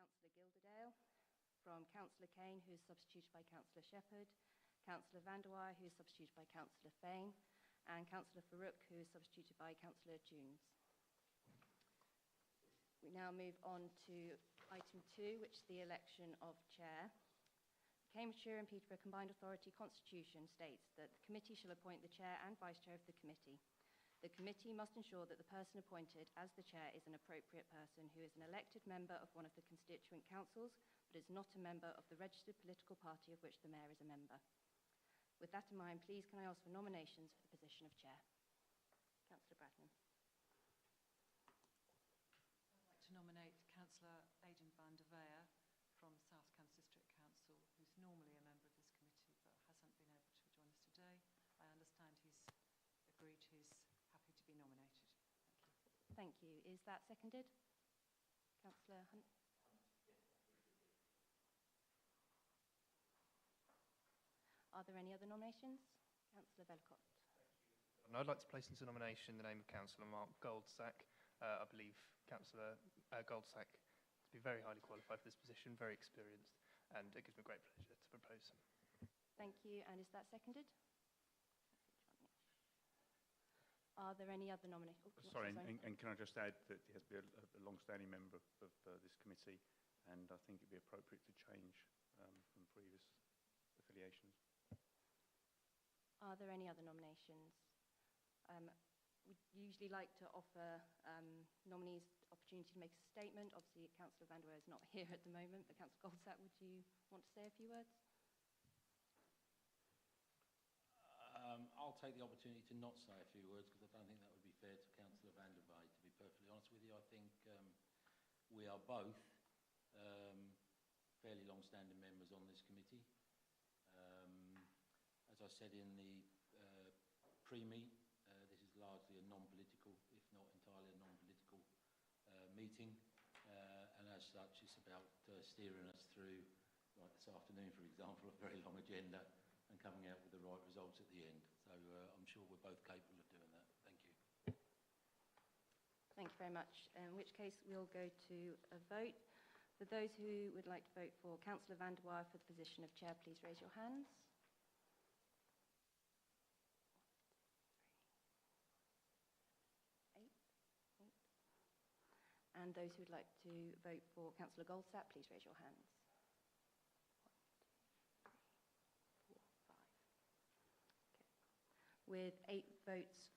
Councillor Gilderdale, from Councillor Kane, who is substituted by Councillor Shepherd, Councillor Vanderweyer, who is substituted by Councillor Fain, and Councillor Farouk, who is substituted by Councillor Jones. We now move on to item 2, which is the election of chair. The Cambridgeshire and Peterborough Combined Authority Constitution states that the committee shall appoint the chair and vice chair of the committee. The committee must ensure that the person appointed as the chair is an appropriate person who is an elected member of one of the constituent councils, but is not a member of the registered political party of which the mayor is a member. With that in mind, please can I ask for nominations for the position of chair? Councillor Bradman. I'd like to nominate Councillor Aidan van der Veer from South Cambs District Council, who's normally a member of this committee but hasn't been able to join us today. I understand he's agreed he's happy to be nominated. Thank you. Thank you. Is that seconded? Councillor Hunt? Are there any other nominations? Councillor Belcott. I'd like to place into nomination the name of Councillor Mark Goldsack. I believe Councillor Goldsack to be very highly qualified for this position, very experienced, and it gives me great pleasure to propose him. Thank you. And is that seconded? Are there any other nominations? Oh, sorry, and can I just add that he has been a long-standing member of this committee, and I think it would be appropriate to change from previous affiliations. Are there any other nominations? We'd usually like to offer nominees the opportunity to make a statement. Obviously, Councillor Vanderweyer is not here at the moment, but Councillor Goldsack, would you want to say a few words? I'll take the opportunity to not say a few words because I don't think that would be fair to Councillor van der Veer, to be perfectly honest with you. I think we are both fairly long-standing members on this committee. As I said in the pre-meet, this is largely a non-political, if not entirely a non-political meeting, and as such it's about steering us through, like this afternoon for example, a very long agenda and coming out with the right results at the end. So I'm sure we're both capable of doing that. Thank you. Thank you very much. In which case we'll go to a vote. For those who would like to vote for Councillor Vanderweyer for the position of chair, please raise your hands. 8. And those who would like to vote for Councillor Goldsack, please raise your hands. 1, 2, 3, 4, 5. Okay. With 8 votes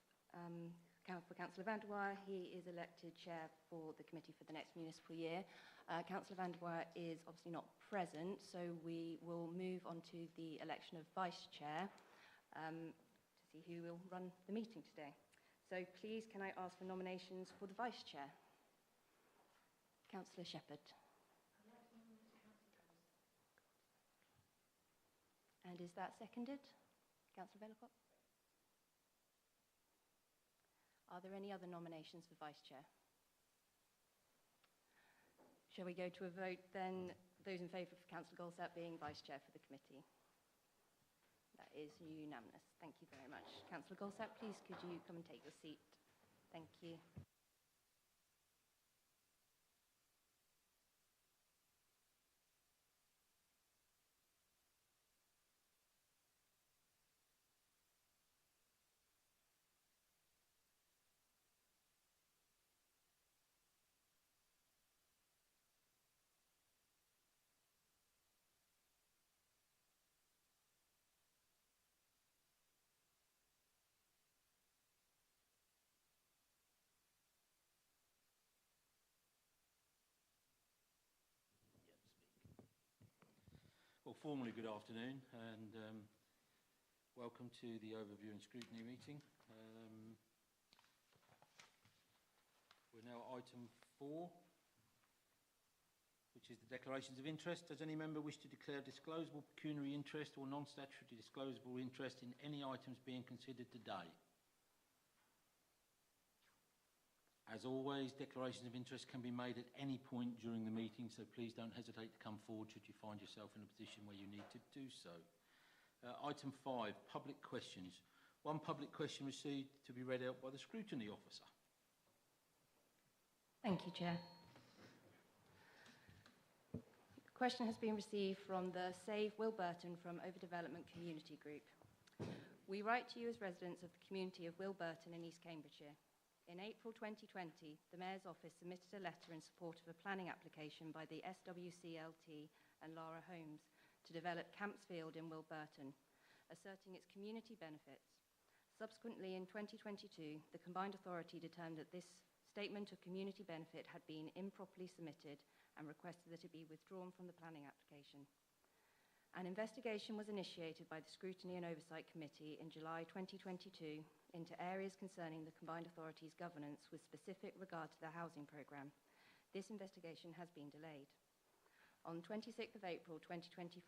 for Councillor Vanderweyer, he is elected chair for the committee for the next municipal year. Councillor Vanderweyer is obviously not present, so we will move on to the election of vice chair to see who will run the meeting today. So please can I ask for nominations for the vice chair? Councillor Shepherd. And is that seconded? Councillor Belcott? Are there any other nominations for vice chair? Shall we go to a vote then? Those in favour of Councillor Goldsack being vice chair for the committee? That is unanimous. Thank you very much. Councillor Goldsack, please could you come and take your seat? Thank you. Well, formally good afternoon and welcome to the overview and scrutiny meeting. We're now at item 4, which is the declarations of interest. Does any member wish to declare disclosable pecuniary interest or non-statutory disclosable interest in any items being considered today? As always, declarations of interest can be made at any point during the meeting, so please don't hesitate to come forward should you find yourself in a position where you need to do so. Item 5, public questions. One public question received to be read out by the scrutiny officer. Thank you, Chair. Question has been received from the Save Wilburton from Overdevelopment Community Group. We write to you as residents of the community of Wilburton in East Cambridgeshire. In April 2020, the Mayor's Office submitted a letter in support of a planning application by the SWCLT and Lara Homes to develop Campsfield in Wilburton, asserting its community benefits. Subsequently, in 2022, the Combined Authority determined that this statement of community benefit had been improperly submitted and requested that it be withdrawn from the planning application. An investigation was initiated by the Scrutiny and Oversight Committee in July 2022 into areas concerning the Combined Authority's governance with specific regard to the housing programme. This investigation has been delayed. On 26th of April 2024,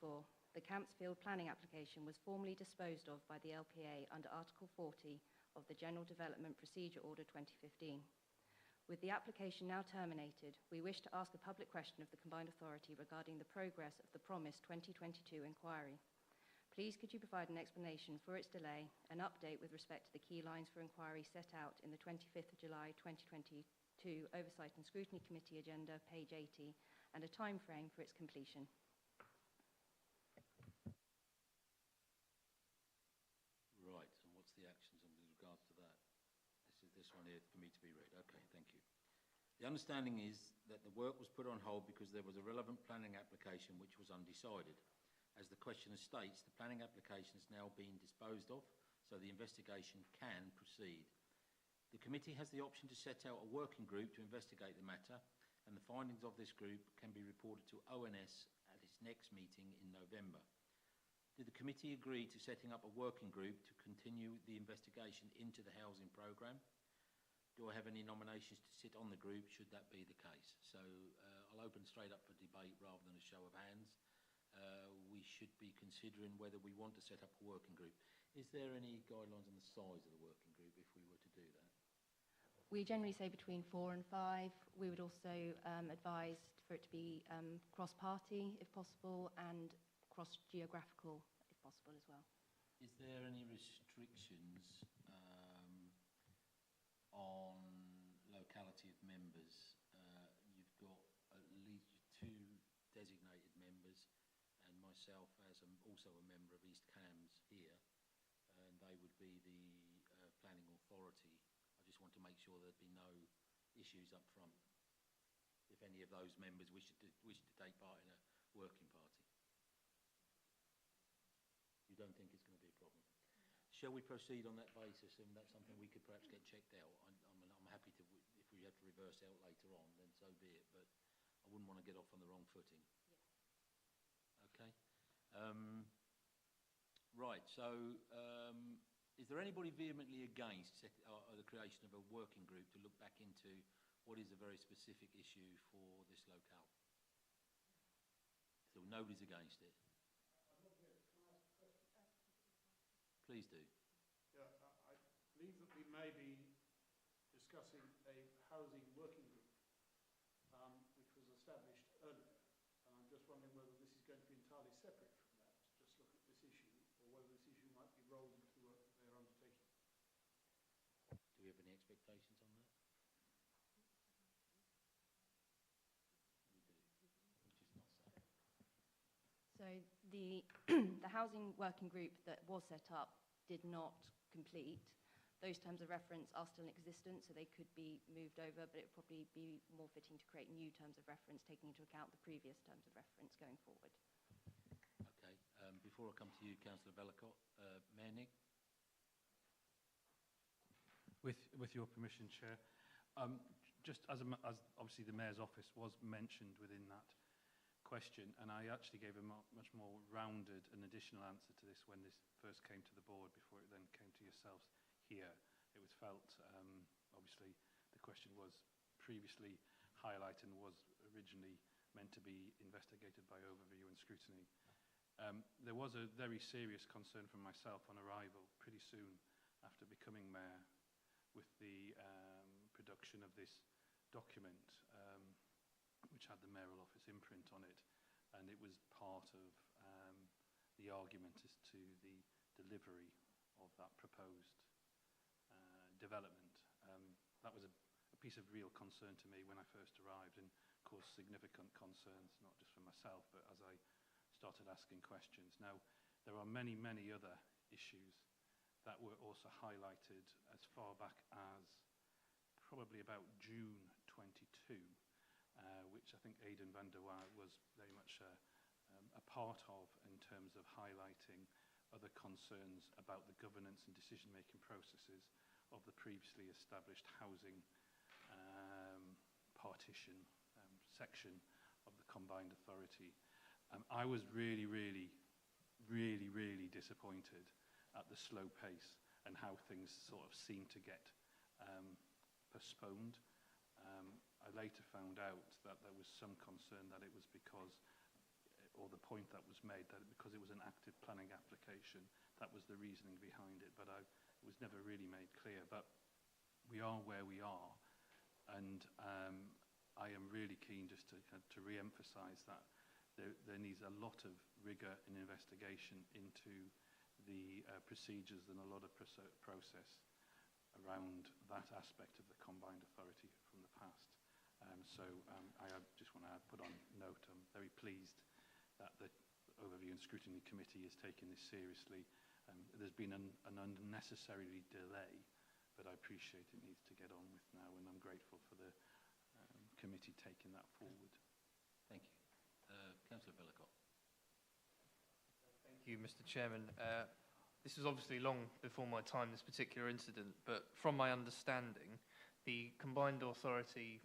the Campsfield planning application was formally disposed of by the LPA under Article 40 of the General Development Procedure Order 2015. With the application now terminated, we wish to ask a public question of the Combined Authority regarding the progress of the promised 2022 inquiry. Please could you provide an explanation for its delay, an update with respect to the key lines for inquiry set out in the 25th of July 2022 Oversight and Scrutiny Committee agenda, page 80, and a time frame for its completion. Right, and what's the actions with regards to that? This one here for me to be read. Okay, thank you. The understanding is that the work was put on hold because there was a relevant planning application which was undecided. As the questioner states, the planning application has now been disposed of, so the investigation can proceed. The committee has the option to set out a working group to investigate the matter, and the findings of this group can be reported to ONS at its next meeting in November. Did the committee agree to setting up a working group to continue the investigation into the housing programme? Do I have any nominations to sit on the group should that be the case? So I'll open straight up for debate rather than a show of hands. We should be considering whether we want to set up a working group. Is there any guidelines on the size of the working group if we were to do that? We generally say between 4 and 5. We would also advise for it to be cross-party if possible and cross-geographical if possible as well. Is there any restrictions on locality of members? You've got at least 2 designated members and myself as also a member of East Cambs here, and they would be the planning authority. I just want to make sure there'd be no issues up front if any of those members wish to take part in a working party. You don't think it's going to be a problem? Shall we proceed on that basis, and that's something we could perhaps get checked out? I'm happy to, if we have to reverse out later on, then so be it, but I wouldn't want to get off on the wrong footing. Yes. Okay. Right, so is there anybody vehemently against the creation of a working group to look back into what is a very specific issue for this locale? So nobody's against it? Please do. Yeah, I believe that we may be discussing a housing working group, which was established earlier. And I'm just wondering whether this is going to be entirely separate from that, to just look at this issue, or whether this issue might be rolled into the work that they're undertaking. Do we have any expectations on that? We do, which is not so. So the housing working group that was set up did not complete. Those terms of reference are still in existence, so they could be moved over, but it would probably be more fitting to create new terms of reference, taking into account the previous terms of reference going forward. Okay. Before I come to you, Councillor Vellacott, Mayor Nick? With your permission, Chair, just as obviously the Mayor's Office was mentioned within that question, and I actually gave a much more rounded and additional answer to this when this first came to the board before it then came to yourselves here. It was felt, obviously, the question was previously highlighted and was originally meant to be investigated by overview and scrutiny. There was a very serious concern from myself on arrival pretty soon after becoming Mayor with the production of this document, which had the mayoral office imprint on it, and it was part of the argument as to the delivery of that proposed development. That was a piece of real concern to me when I first arrived, and caused significant concerns, not just for myself, but as I started asking questions. Now, there are many, many other issues that were also highlighted as far back as probably about June 22, which I think Aidan van der Waal was very much a part of in terms of highlighting other concerns about the governance and decision-making processes of the previously established housing partition section of the combined authority. I was really disappointed at the slow pace and how things sort of seemed to get postponed. I later found out that there was some concern that it was because, or the point that was made, that because it was an active planning application, that was the reasoning behind it, but it was never really made clear. But we are where we are, and I am really keen just to re-emphasise that there needs a lot of rigour and investigation into the procedures and a lot of process around that aspect of the combined authority from the past. I just want to put on note, I'm very pleased that the Overview and Scrutiny Committee is taking this seriously. There's been an unnecessary delay, but I appreciate it needs to get on with now, and I'm grateful for the committee taking that forward. Thank you. Councillor Bellicott. Thank you, Mr. Chairman. This was obviously long before my time, this particular incident, but from my understanding, the combined authority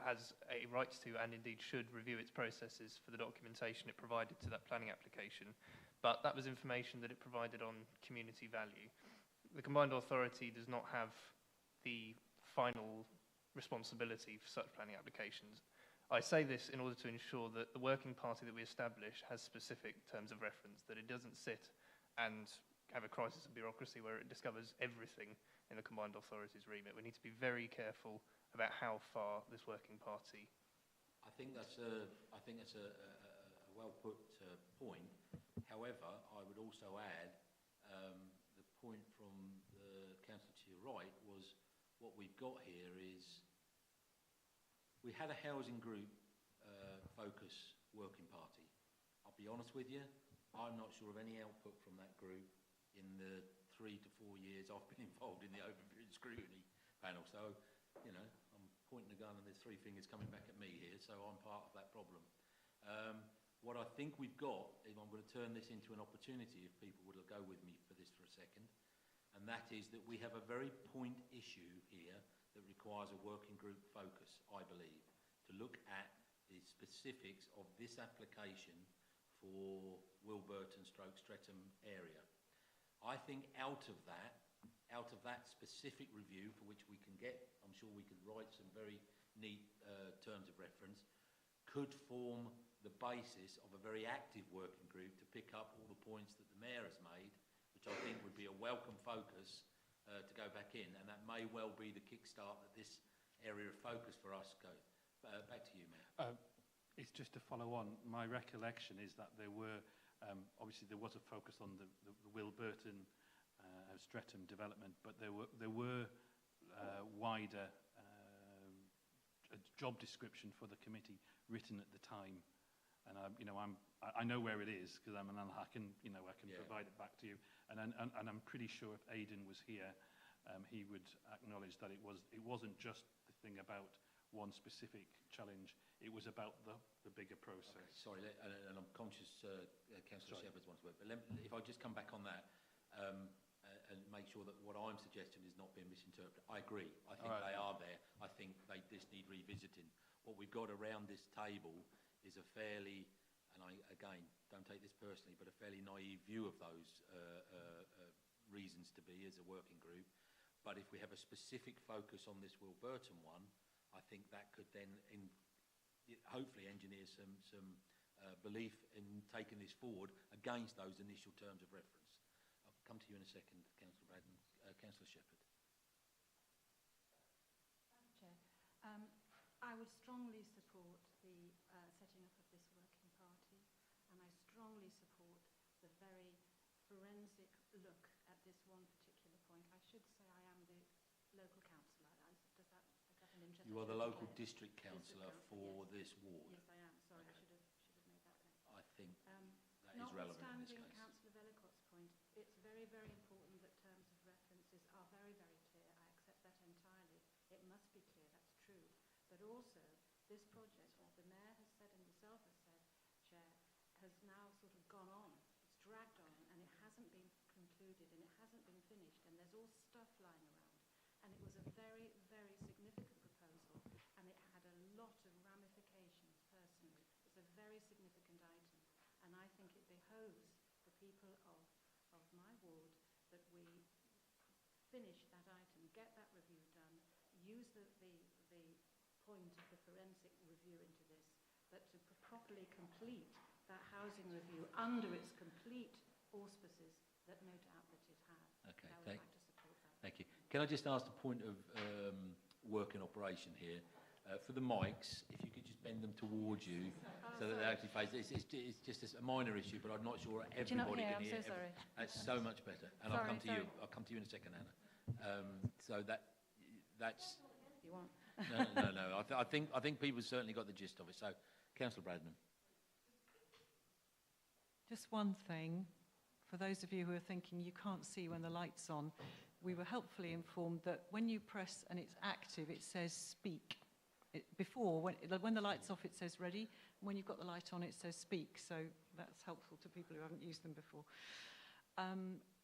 has a right to and indeed should review its processes for the documentation it provided to that planning application, but that was information that it provided on community value. The combined authority does not have the final responsibility for such planning applications. I say this in order to ensure that the working party that we establish has specific terms of reference, that it doesn't sit and have a crisis of bureaucracy where it discovers everything in the combined authority's remit. We need to be very careful about how far this working party. I think that's a well put point. However, I would also add the point from the councillor to your right was what we've got here is we had a housing group focus working party. I'll be honest with you, I'm not sure of any output from that group in the 3 to 4 years I've been involved in the Overview and Scrutiny panel. So, you know, I'm pointing a gun and there's 3 fingers coming back at me here, so I'm part of that problem. What I think we've got, if I'm going to turn this into an opportunity, if people would go with me for this for a second, and that is that we have a very point issue here that requires a working group focus, I believe, to look at the specifics of this application for Wilburton/Streatham area. I think out of that specific review, for which we can get, I'm sure we could write some very neat terms of reference, could form the basis of a very active working group to pick up all the points that the Mayor has made, which I think would be a welcome focus to go back in, and that may well be the kickstart that this area of focus for us goes. Back to you, Mayor. It's just to follow on, my recollection is that there were, obviously there was a focus on the Wilburton Streatham development, but there were wider a job description for the committee written at the time, and I know where it is because I'm an I can provide it back to you, and I'm pretty sure if Aidan was here, he would acknowledge that it wasn't just the thing about one specific challenge, it was about the bigger process. Okay, sorry, and I'm conscious Councillor Shepherd's wants to work, but if I just come back on that and make sure that what I'm suggesting is not being misinterpreted. I agree. I think they are there. I think they just need revisiting. What we've got around this table is a fairly, and again, don't take this personally, but a fairly naive view of those reasons to be as a working group. But if we have a specific focus on this Wilburton one, I think that could then hopefully engineer some belief in taking this forward against those initial terms of reference. I'll come to you in a second, Councillor Braddon. Councillor Shepherd. Chair. I would strongly support the setting up of this working party, and I strongly support the very forensic look at this one particular point. I should say I am the local councillor. Does that an interest. You I are the should have local declared. district councillor District for councillor, this ward. Yes, I am. Sorry, Okay. I should have made that clear. I think Um, that is relevant in this Notwithstanding case. Councillor Vellicott's point, it's very, very important that terms of references are very, very clear. I accept that entirely. It must be clear, that's true. But also, this project, as the Mayor has said and yourself has said, Chair, has now sort of gone on. It's dragged on and it hasn't been concluded and it hasn't been finished and there's all stuff lying around. And it was a very, very significant proposal and it had a lot of ramifications personally. It's a very significant item. And I think it behoves the people of my ward that we finish that item, get that review done, use the point of the forensic review into this, but to properly complete that housing review under its complete auspices that no doubt that it has. Okay, I would like to support that. thank you. Can I just ask a point of work and operation here? For the mics, if you could just bend them towards you so that they actually face. It's just a minor issue, but I'm not sure Did you not everybody hear? can I'm hear. so sorry. That's so much better. And I'll come to you. I'll come to you in a second, Anna. So that's. You want? No. I think people certainly got the gist of it. So, Councillor Bradman. Just one thing, for those of you who are thinking you can't see when the light's on, we were helpfully informed that when you press and it's active, it says speak. When the light's off, it says ready. When you've got the light on, it says speak. So that's helpful to people who haven't used them before.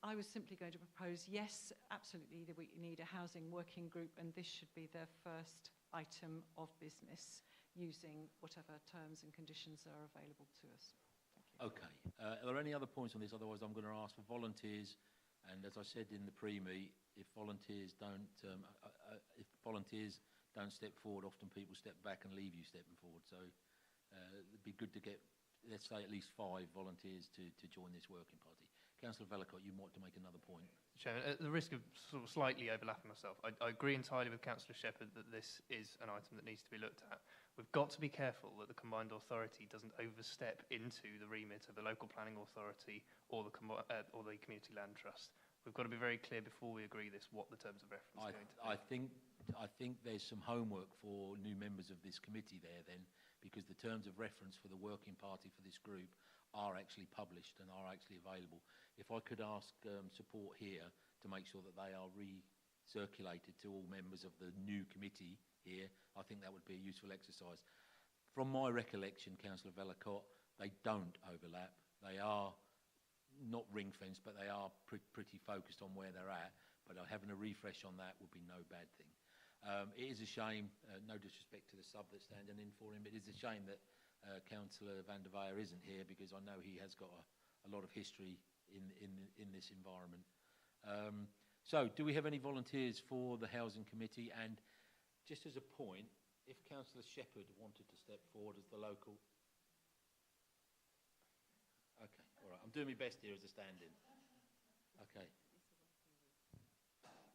I was simply going to propose, yes, absolutely, that we need a housing working group, and this should be their first item of business, using whatever terms and conditions are available to us. Thank you. Okay. Are there any other points on this? Otherwise, I'm going to ask for volunteers. And as I said in the pre-meet, if volunteers don't step forward, often people step back and leave you stepping forward. So it'd be good to get, let's say, at least 5 volunteers to join this working party. Councillor Vellicott, you might to make another point. Chairman, at the risk of sort of slightly overlapping myself, I agree entirely with Councillor Shepherd that this is an item that needs to be looked at. We've got to be careful that the combined authority doesn't overstep into the remit of the local planning authority or the community land trust. We've got to be very clear before we agree this what the terms of reference are going to be. I think there's some homework for new members of this committee there then, because the terms of reference for the working party for this group are actually published and are actually available. If I could ask support here to make sure that they are recirculated to all members of the new committee here, I think that would be a useful exercise. From my recollection, Councillor Vellicott, they don't overlap. They are not ring-fenced, but they are pretty focused on where they're at. But having a refresh on that would be no bad thing. It is a shame, no disrespect to the sub that's standing in for him, it is a shame that Councillor van der Veer isn't here, because I know he has got a lot of history in this environment. So, do we have any volunteers for the Housing Committee? And just as a point, if Councillor Shepherd wanted to step forward as the local... Okay, all right, I'm doing my best here as a stand-in. Okay.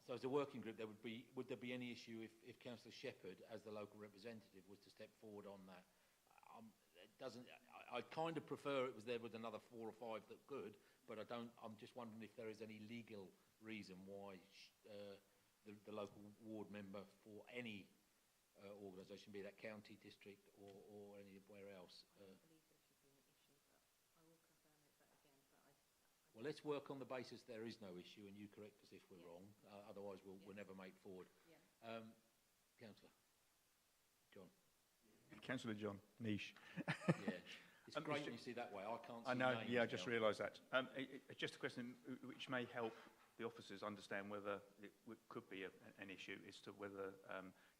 So as a working group, would there be any issue if Councillor Shepherd, as the local representative, was to step forward on that? I kind of prefer it was there with another 4 or 5 that could, but I'm just wondering if there is any legal reason why the local ward member for any organisation, be that county, district, or anywhere else. Well, let's work on the basis there is no issue, and you correct us if we're wrong. Otherwise, we'll never make forward. Yeah. Councillor John. Councillor John, niche. Yeah, it's great when you see that way. I can't see I know, names yeah, I just now. realised that. Just a question which may help the officers understand whether it could be an issue as to whether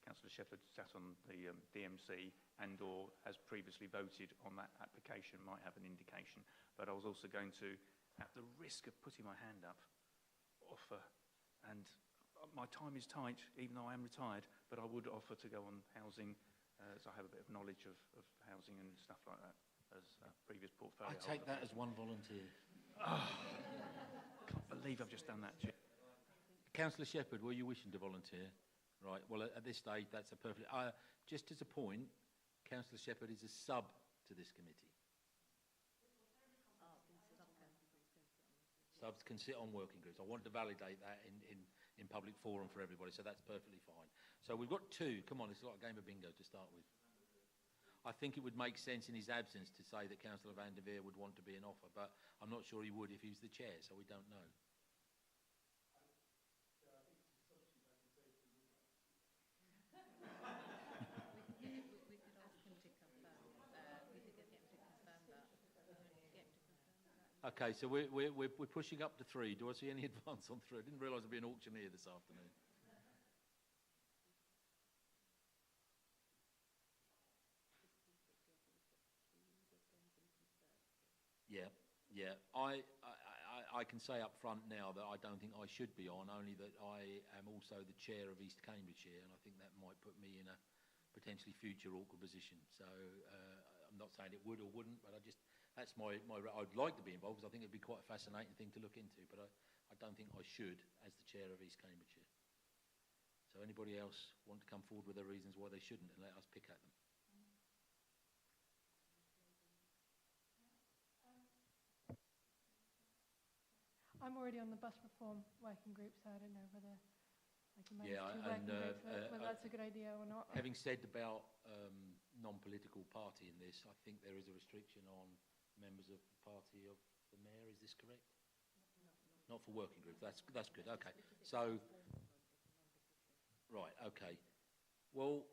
Councillor Shepherd sat on the DMC and or has previously voted on that application might have an indication. But I was also going to, at the risk of putting my hand up, offer, and my time is tight, even though I am retired, but I would offer to go on housing, as I have a bit of knowledge of housing and stuff like that, as a previous portfolio. I take that as one volunteer. Oh, can't believe I've just done that, Chair. Councillor Shepherd, were you wishing to volunteer? Right, well, at this stage, that's a perfect... just as a point, Councillor Shepherd is a sub to this committee. Subs can sit on working groups. I wanted to validate that in public forum for everybody, so that's perfectly fine. So we've got two. Come on, it's like a game of bingo to start with. I think it would make sense in his absence to say that Councillor Van der Veer would want to be an offer, but I'm not sure he would if he was the chair, so we don't know. We could ask him to confirm. We could get him to confirm that. Okay, so we're pushing up to 3. Do I see any advance on 3? I didn't realise there'd be an auctioneer this afternoon. Yeah, yeah. I can say up front now that I don't think I should be on, only that I am also the chair of East Cambridgeshire, and I think that might put me in a potentially future awkward position. So I'm not saying it would or wouldn't, but that's my I'd like to be involved because I think it'd be quite a fascinating thing to look into, but I don't think I should as the chair of East Cambridgeshire. So anybody else want to come forward with their reasons why they shouldn't and let us pick at them? I'm already on the bus reform working group, so I don't know whether I can manage Yeah, two and, working groups, whether that's a good idea or not. Having said about non-political party in this, I think there is a restriction on members of the party of the mayor. Is this correct? Not for working groups. That's good. Okay. So, right. Okay. Well,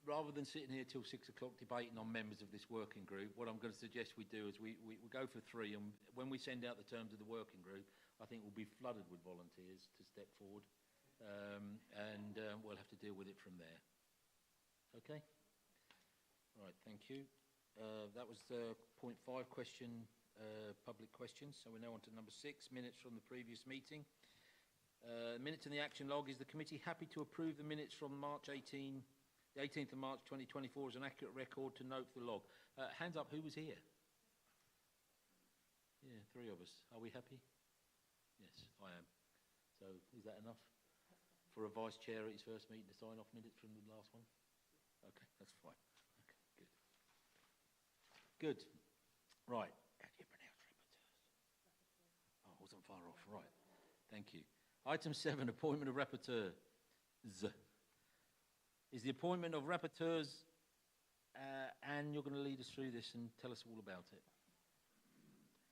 rather than sitting here till 6 o'clock debating on members of this working group, what I'm going to suggest we do is we go for 3, and when we send out the terms of the working group, I think we'll be flooded with volunteers to step forward, and we'll have to deal with it from there. Okay? Right, thank you. That was point 5, public questions. So we're now on to number 6, minutes from the previous meeting. Minutes in the action log. Is the committee happy to approve the minutes from the 18th of March 2024 as an accurate record to note for the log? Hands up, who was here? Yeah, 3 of us. Are we happy? Yes, I am. So is that enough for a vice chair at his first meeting to sign off minutes from the last one? Okay, that's fine. Okay, good. Good. Right. How do you pronounce rapporteurs? Oh, I wasn't far off. Right. Thank you. Item 7, appointment of rapporteurs. Is the appointment of rapporteurs, and you're going to lead us through this and tell us all about it.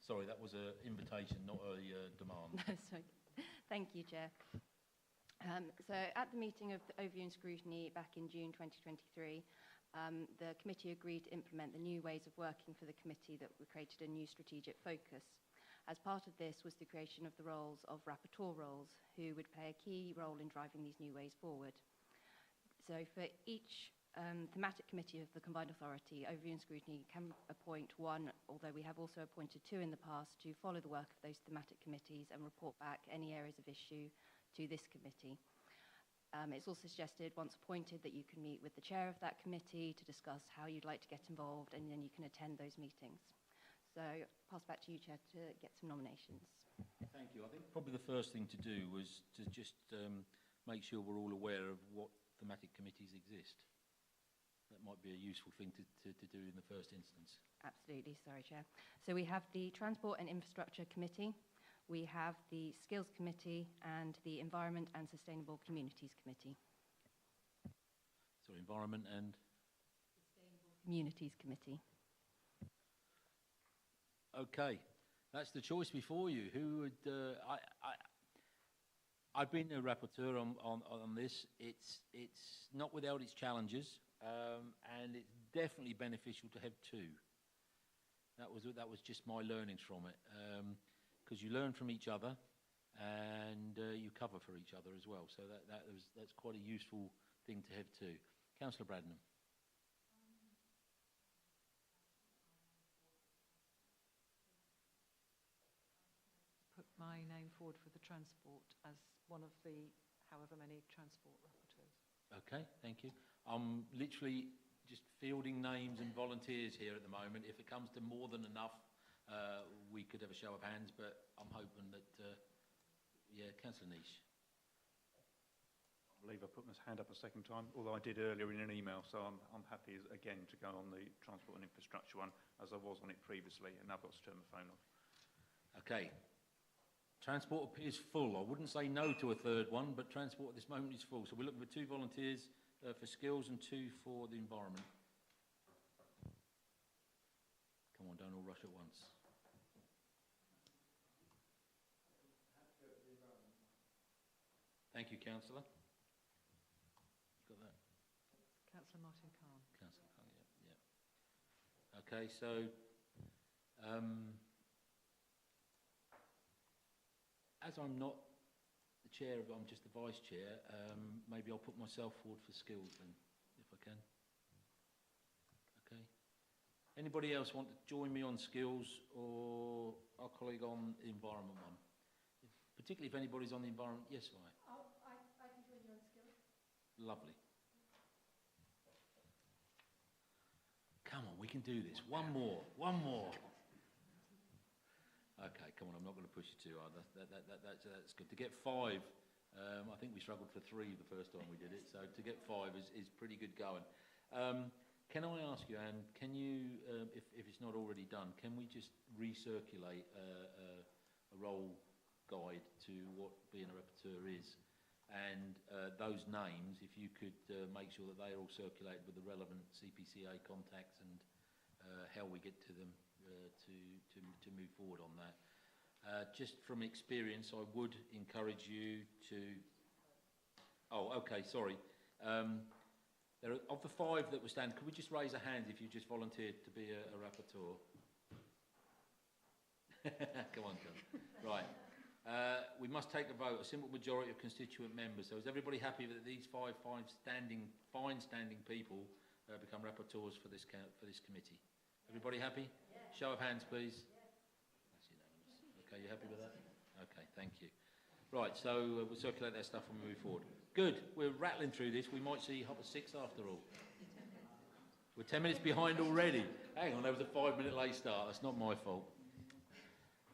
Sorry, that was an invitation, not a demand. Sorry. Thank you, Chair. So at the meeting of the Overview and Scrutiny back in June 2023, the committee agreed to implement the new ways of working for the committee that created a new strategic focus. As part of this was the creation of the roles of rapporteur roles, who would play a key role in driving these new ways forward. So for each thematic committee of the Combined Authority, Overview and Scrutiny can appoint 1, although we have also appointed 2 in the past, to follow the work of those thematic committees and report back any areas of issue to this committee. It's also suggested, once appointed, that you can meet with the chair of that committee to discuss how you'd like to get involved, and then you can attend those meetings. So pass back to you, Chair, to get some nominations. Thank you. I think probably the first thing to do was to just make sure we're all aware of what thematic committees exist. That might be a useful thing to do in the first instance. Absolutely. Sorry, Chair. So we have the Transport and Infrastructure Committee, we have the Skills Committee, and the Environment and Sustainable Communities Committee. So Environment and? Sustainable Communities Committee. Okay, that's the choice before you. Who would? I've been a rapporteur on this. It's not without its challenges, and it's definitely beneficial to have 2. That was just my learnings from it, because you learn from each other, and you cover for each other as well. So that's quite a useful thing to have 2. Councillor Bradnam. Put my name forward for the transport as one of the however many transport rapporteurs. Okay, thank you. I'm literally just fielding names and volunteers here at the moment. If it comes to more than enough, we could have a show of hands, but I'm hoping that, yeah, Councillor Niche. I believe I put my hand up a second time, although I did earlier in an email, so I'm happy again to go on the transport and infrastructure one, as I was on it previously, and now I've got to turn my phone off. Okay. Transport appears full. I wouldn't say no to a third one, but transport at this moment is full. So we're looking for 2 volunteers for skills and 2 for the environment. Come on, don't all rush at once. Thank you, Councillor. Got that? Councillor Martin Khan. Councillor Khan, yeah. Okay, so as I'm not the chair, I'm just the vice chair, maybe I'll put myself forward for skills then, if I can. Okay. Anybody else want to join me on skills, or our colleague on the environment one? Particularly if anybody's on the environment. Yes, Vi. I can join you on skills. Lovely. Come on, we can do this. One more. Okay, come on, I'm not going to push you too hard. That's good. To get 5, I think we struggled for 3 the first time we did it, so to get 5 is pretty good going. Can I ask you, Anne, can you, if it's not already done, can we just recirculate a role guide to what being a rapporteur is? And those names, if you could make sure that they are all circulated with the relevant CPCA contacts and how we get to them to move forward on that. Just from experience, I would encourage you to... Oh, okay, sorry. There are, of the 5 that were standing, could we just raise a hand if you just volunteered to be a rapporteur? Come on, John. Right. We must take a vote, a simple majority of constituent members. So is everybody happy that these five fine-standing people become rapporteurs for this committee? Everybody happy? Yes. Show of hands, please. Yes. That's unanimous. Okay, you happy with that? Okay, thank you. Right, so we'll circulate that stuff and move forward. Good. We're rattling through this. We might see hop at 6 after all. We're 10 minutes behind already. Hang on, there was a 5-minute late start. That's not my fault.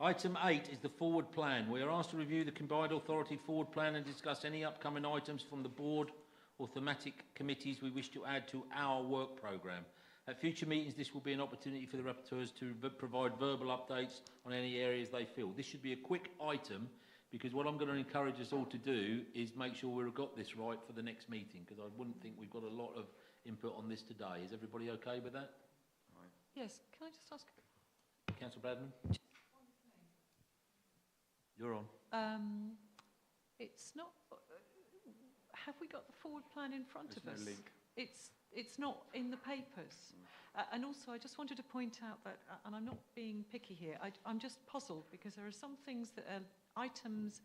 Item 8 is the forward plan. We are asked to review the Combined Authority forward plan and discuss any upcoming items from the board or thematic committees we wish to add to our work programme. At future meetings, this will be an opportunity for the rapporteurs to provide verbal updates on any areas they feel. This should be a quick item, because what I'm going to encourage us all to do is make sure we've got this right for the next meeting, because I wouldn't think we've got a lot of input on this today. Is everybody okay with that? Right. Yes, can I just ask... Councillor Bradman? You're on. It's not... have we got the forward plan in front of us? There's no link. It's not in the papers. And also, I just wanted to point out that, and I'm not being picky here, I'm just puzzled because there are some things that are itemised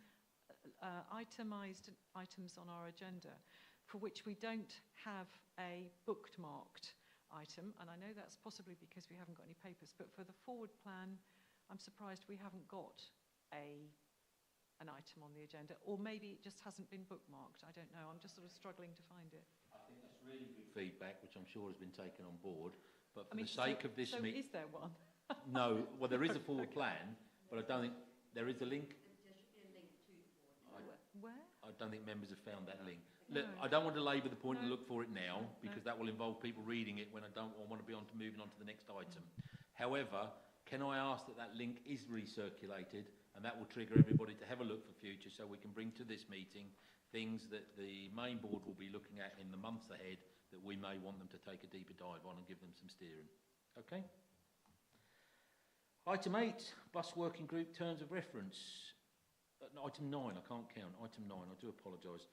items on our agenda for which we don't have a bookmarked item, and I know that's possibly because we haven't got any papers, but for the forward plan, I'm surprised we haven't got an item on the agenda, or maybe it just hasn't been bookmarked. I don't know. I'm just sort of struggling to find it. I think that's really good feedback, which I'm sure has been taken on board. But for the sake of this meeting... So is there one? No. Well, there is a forward plan, but I don't think... There is a link? There should be a link to the forward. Where? I don't think members have found that link. No. Look, I don't want to labour the point and look for it now, because that will involve people reading it when I want to be moving on to the next item. However, can I ask that link is recirculated, and that will trigger everybody to have a look for future, so we can bring to this meeting things that the main board will be looking at in the months ahead that we may want them to take a deeper dive on and give them some steering. Okay? Item 8, bus working group terms of reference. Item 9, I can't count. Item 9, I do apologise.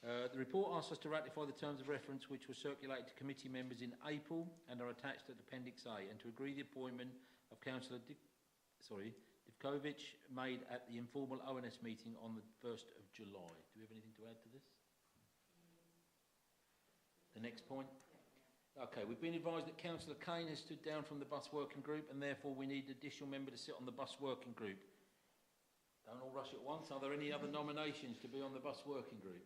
The report asks us to ratify the terms of reference which were circulated to committee members in April and are attached at Appendix A, and to agree the appointment of Councillor Divkovic made at the informal ONS meeting on the 1st of July. Do we have anything to add to this? The next point? Okay, we've been advised that Councillor Kane has stood down from the bus working group, and therefore we need an additional member to sit on the bus working group. Don't all rush at once. Are there any other nominations to be on the bus working group?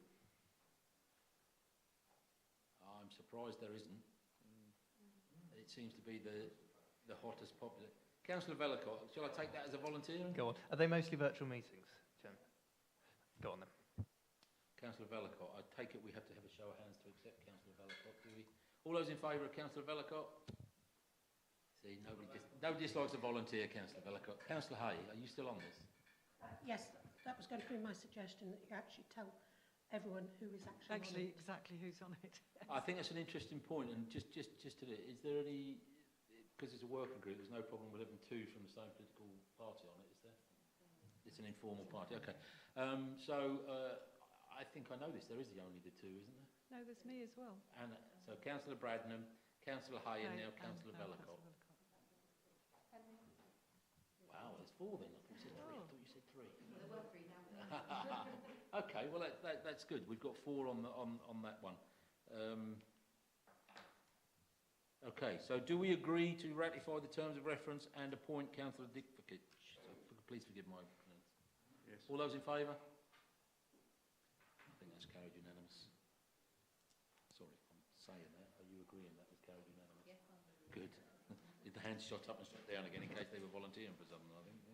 I'm surprised there isn't. It seems to be the hottest popular. Councillor Vellacott, shall I take that as a volunteer? Go on. Are they mostly virtual meetings, Chairman? Go on then. Councillor Vellacott, I take it we have to have a show of hands to accept Councillor Vellacott, do we? All those in favour of Councillor Vellacott? See, nobody dislikes a volunteer, Councillor Vellacott. Councillor Hay, are you still on this? Yes, That was going to be my suggestion, that you actually tell everyone who is actually on it. Exactly who's on it. I think that's an interesting point, and just to do it, is there any, because it's a working group, there's no problem with having two from the same political party on it, is there? It's an informal party, okay. I think I know this, there is only the two, isn't there? No, there's me as well. And so Councillor Bradnam, Councillor Hay, and now Councillor Vellacott. Wow, there's four then. I thought you said three. Well, there were 3 now. Okay, well that's good. We've got 4 on that one. Okay, so do we agree to ratify the terms of reference and appoint Councillor Dickford? Please forgive my ignorance. Yes. All those in favour? I think that's carried unanimous. Sorry, I'm saying that. Are you agreeing that was carried unanimous? Yes. Good. Did the hands shot up and shot down again in case they were volunteering for something, I think. Yeah.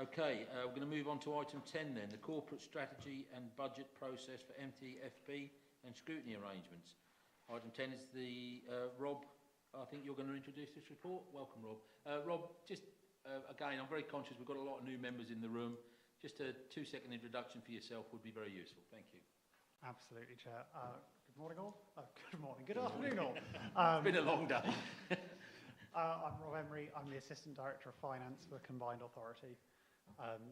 Okay, we're going to move on to item 10 then, the corporate strategy and budget process for MTFP and scrutiny arrangements. Item 10 is the, Rob, I think you're going to introduce this report. Welcome, Rob. Rob, just again, I'm very conscious we've got a lot of new members in the room. Just a 2-second introduction for yourself would be very useful. Thank you. Absolutely, Chair. Good morning, all. Good morning. Good afternoon, all. It's been a long day. I'm Rob Emery. I'm the Assistant Director of Finance for the Combined Authority.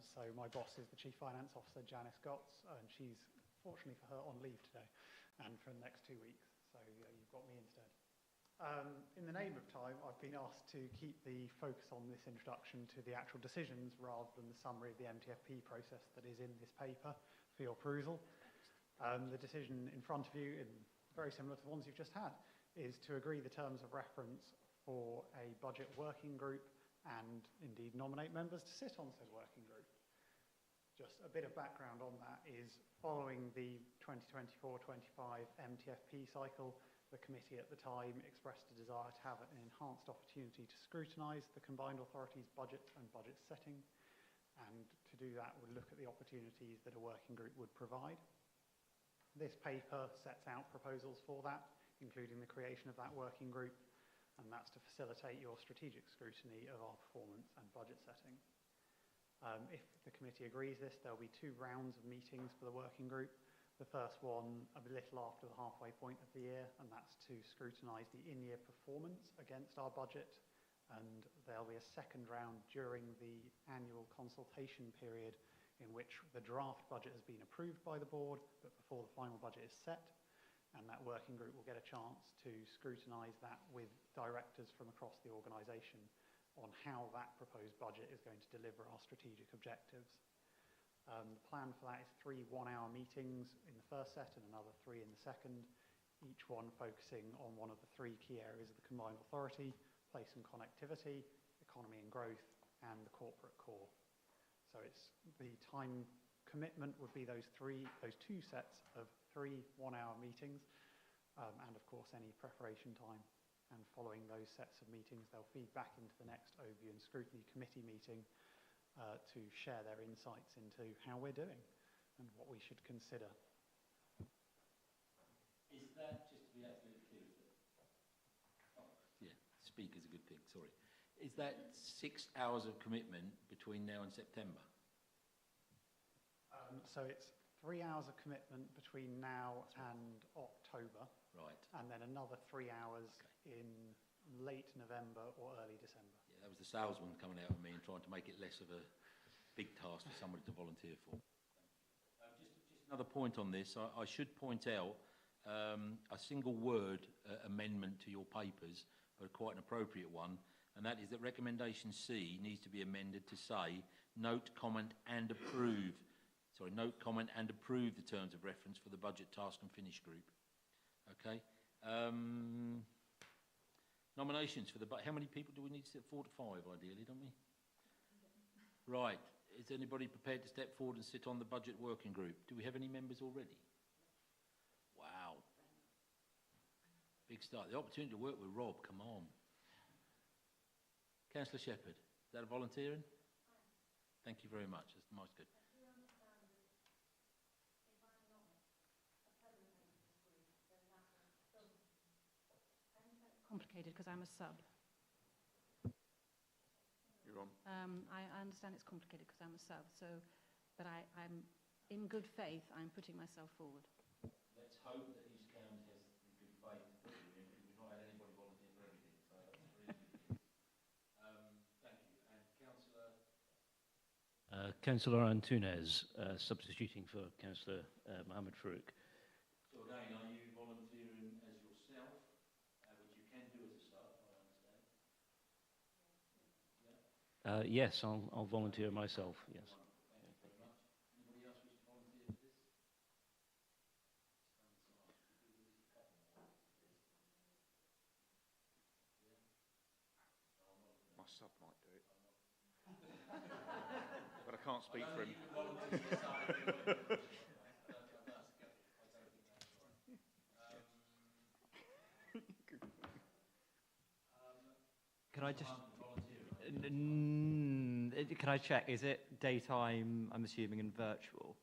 So my boss is the Chief Finance Officer, Janice Gotts, and she's, fortunately for her, on leave today and for the next 2 weeks. So you've got me instead. In the name of time, I've been asked to keep the focus on this introduction to the actual decisions rather than the summary of the MTFP process that is in this paper for your perusal. The decision in front of you, very similar to the ones you've just had, is to agree the terms of reference for a budget working group and indeed nominate members to sit on said working group. Just a bit of background on that is following the 2024-25 MTFP cycle, the committee at the time expressed a desire to have an enhanced opportunity to scrutinise the combined authority's budget and budget setting, and to do that would look at the opportunities that a working group would provide. This paper sets out proposals for that, including the creation of that working group, and that's to facilitate your strategic scrutiny of our performance and budget setting. If the committee agrees this, there'll be 2 rounds of meetings for the working group. The first one a little after the halfway point of the year, and that's to scrutinise the in-year performance against our budget. And there'll be a second round during the annual consultation period in which the draft budget has been approved by the board, but before the final budget is set. And that working group will get a chance to scrutinise that with directors from across the organisation on how that proposed budget is going to deliver our strategic objectives. The plan for that is 3 one-hour meetings in the first set and another 3 in the second, each one focusing on one of the 3 key areas of the combined authority: place and connectivity, economy and growth, and the corporate core. So it's the time commitment would be those 2 sets of 3 one-hour meetings, and of course any preparation time. And following those sets of meetings, they'll feed back into the next overview and scrutiny committee meeting to share their insights into how we're doing and what we should consider. Is that, just to be absolutely clear, yeah, speak is a good thing, sorry. Is that 6 hours of commitment between now and September? So it's 3 hours of commitment between now and October. Right. And then another 3 hours in late November or early December. Yeah, that was the salesman coming out of me and trying to make it less of a big task for somebody to volunteer for. Just another point on this, I should point out a single word amendment to your papers, but quite an appropriate one, and that is that recommendation C needs to be amended to say, note, comment and approve. Sorry, note, comment and approve the terms of reference for the budget task and finish group. Okay. Nominations for the budget. How many people do we need to sit? 4 to 5 ideally, don't we? Right. Is anybody prepared to step forward and sit on the budget working group? Do we have any members already? Wow. Big start. The opportunity to work with Rob, come on. Councillor Shepherd, is that a volunteering? Thank you very much. That's nice, good. Complicated because I'm a sub. You're on. I understand it's complicated because I'm a sub. So but I'm in good faith, I'm putting myself forward. Let's hope that East Cam has the good faith to put you in, because we've not had anybody volunteer for everything, so that's really good news. Thank you. And Councillor Antunes, substituting for Councillor Mohammed Farouk. So again, are you volunteering as yourself, which you can do as a start, I understand? Yeah. Yes, I'll volunteer myself, yes. Thank you very much. Anybody else wish to volunteer for this? My sub might do it. But I can't speak for him. Can I just... Can I check, is it daytime, I'm assuming, and virtual?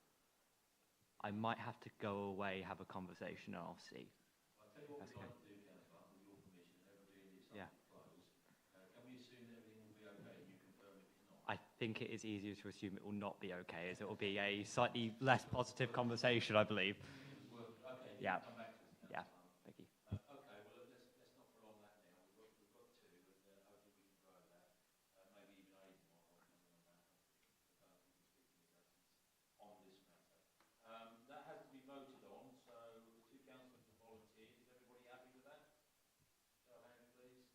I might have to go away, have a conversation, and I'll see. I'll tell you what we'd like to do, Councillor, with your permission, and everybody in the Yeah. close. Can we assume that everything will be okay and you confirm if it's not? I think it is easier to assume it will not be okay, as it will be a slightly less positive conversation, I believe. Okay, you Yeah. can come back to us, Councillor. Yeah, thank you. Okay, well, let's not prolong that now. We've got two, and hopefully we can grow that. Maybe even Aidan might want to come in on that. I don't think he'll speak in his absence on this matter. That has to be voted on, so the two councillors have volunteered. Is everybody happy with that? Show of hands, please.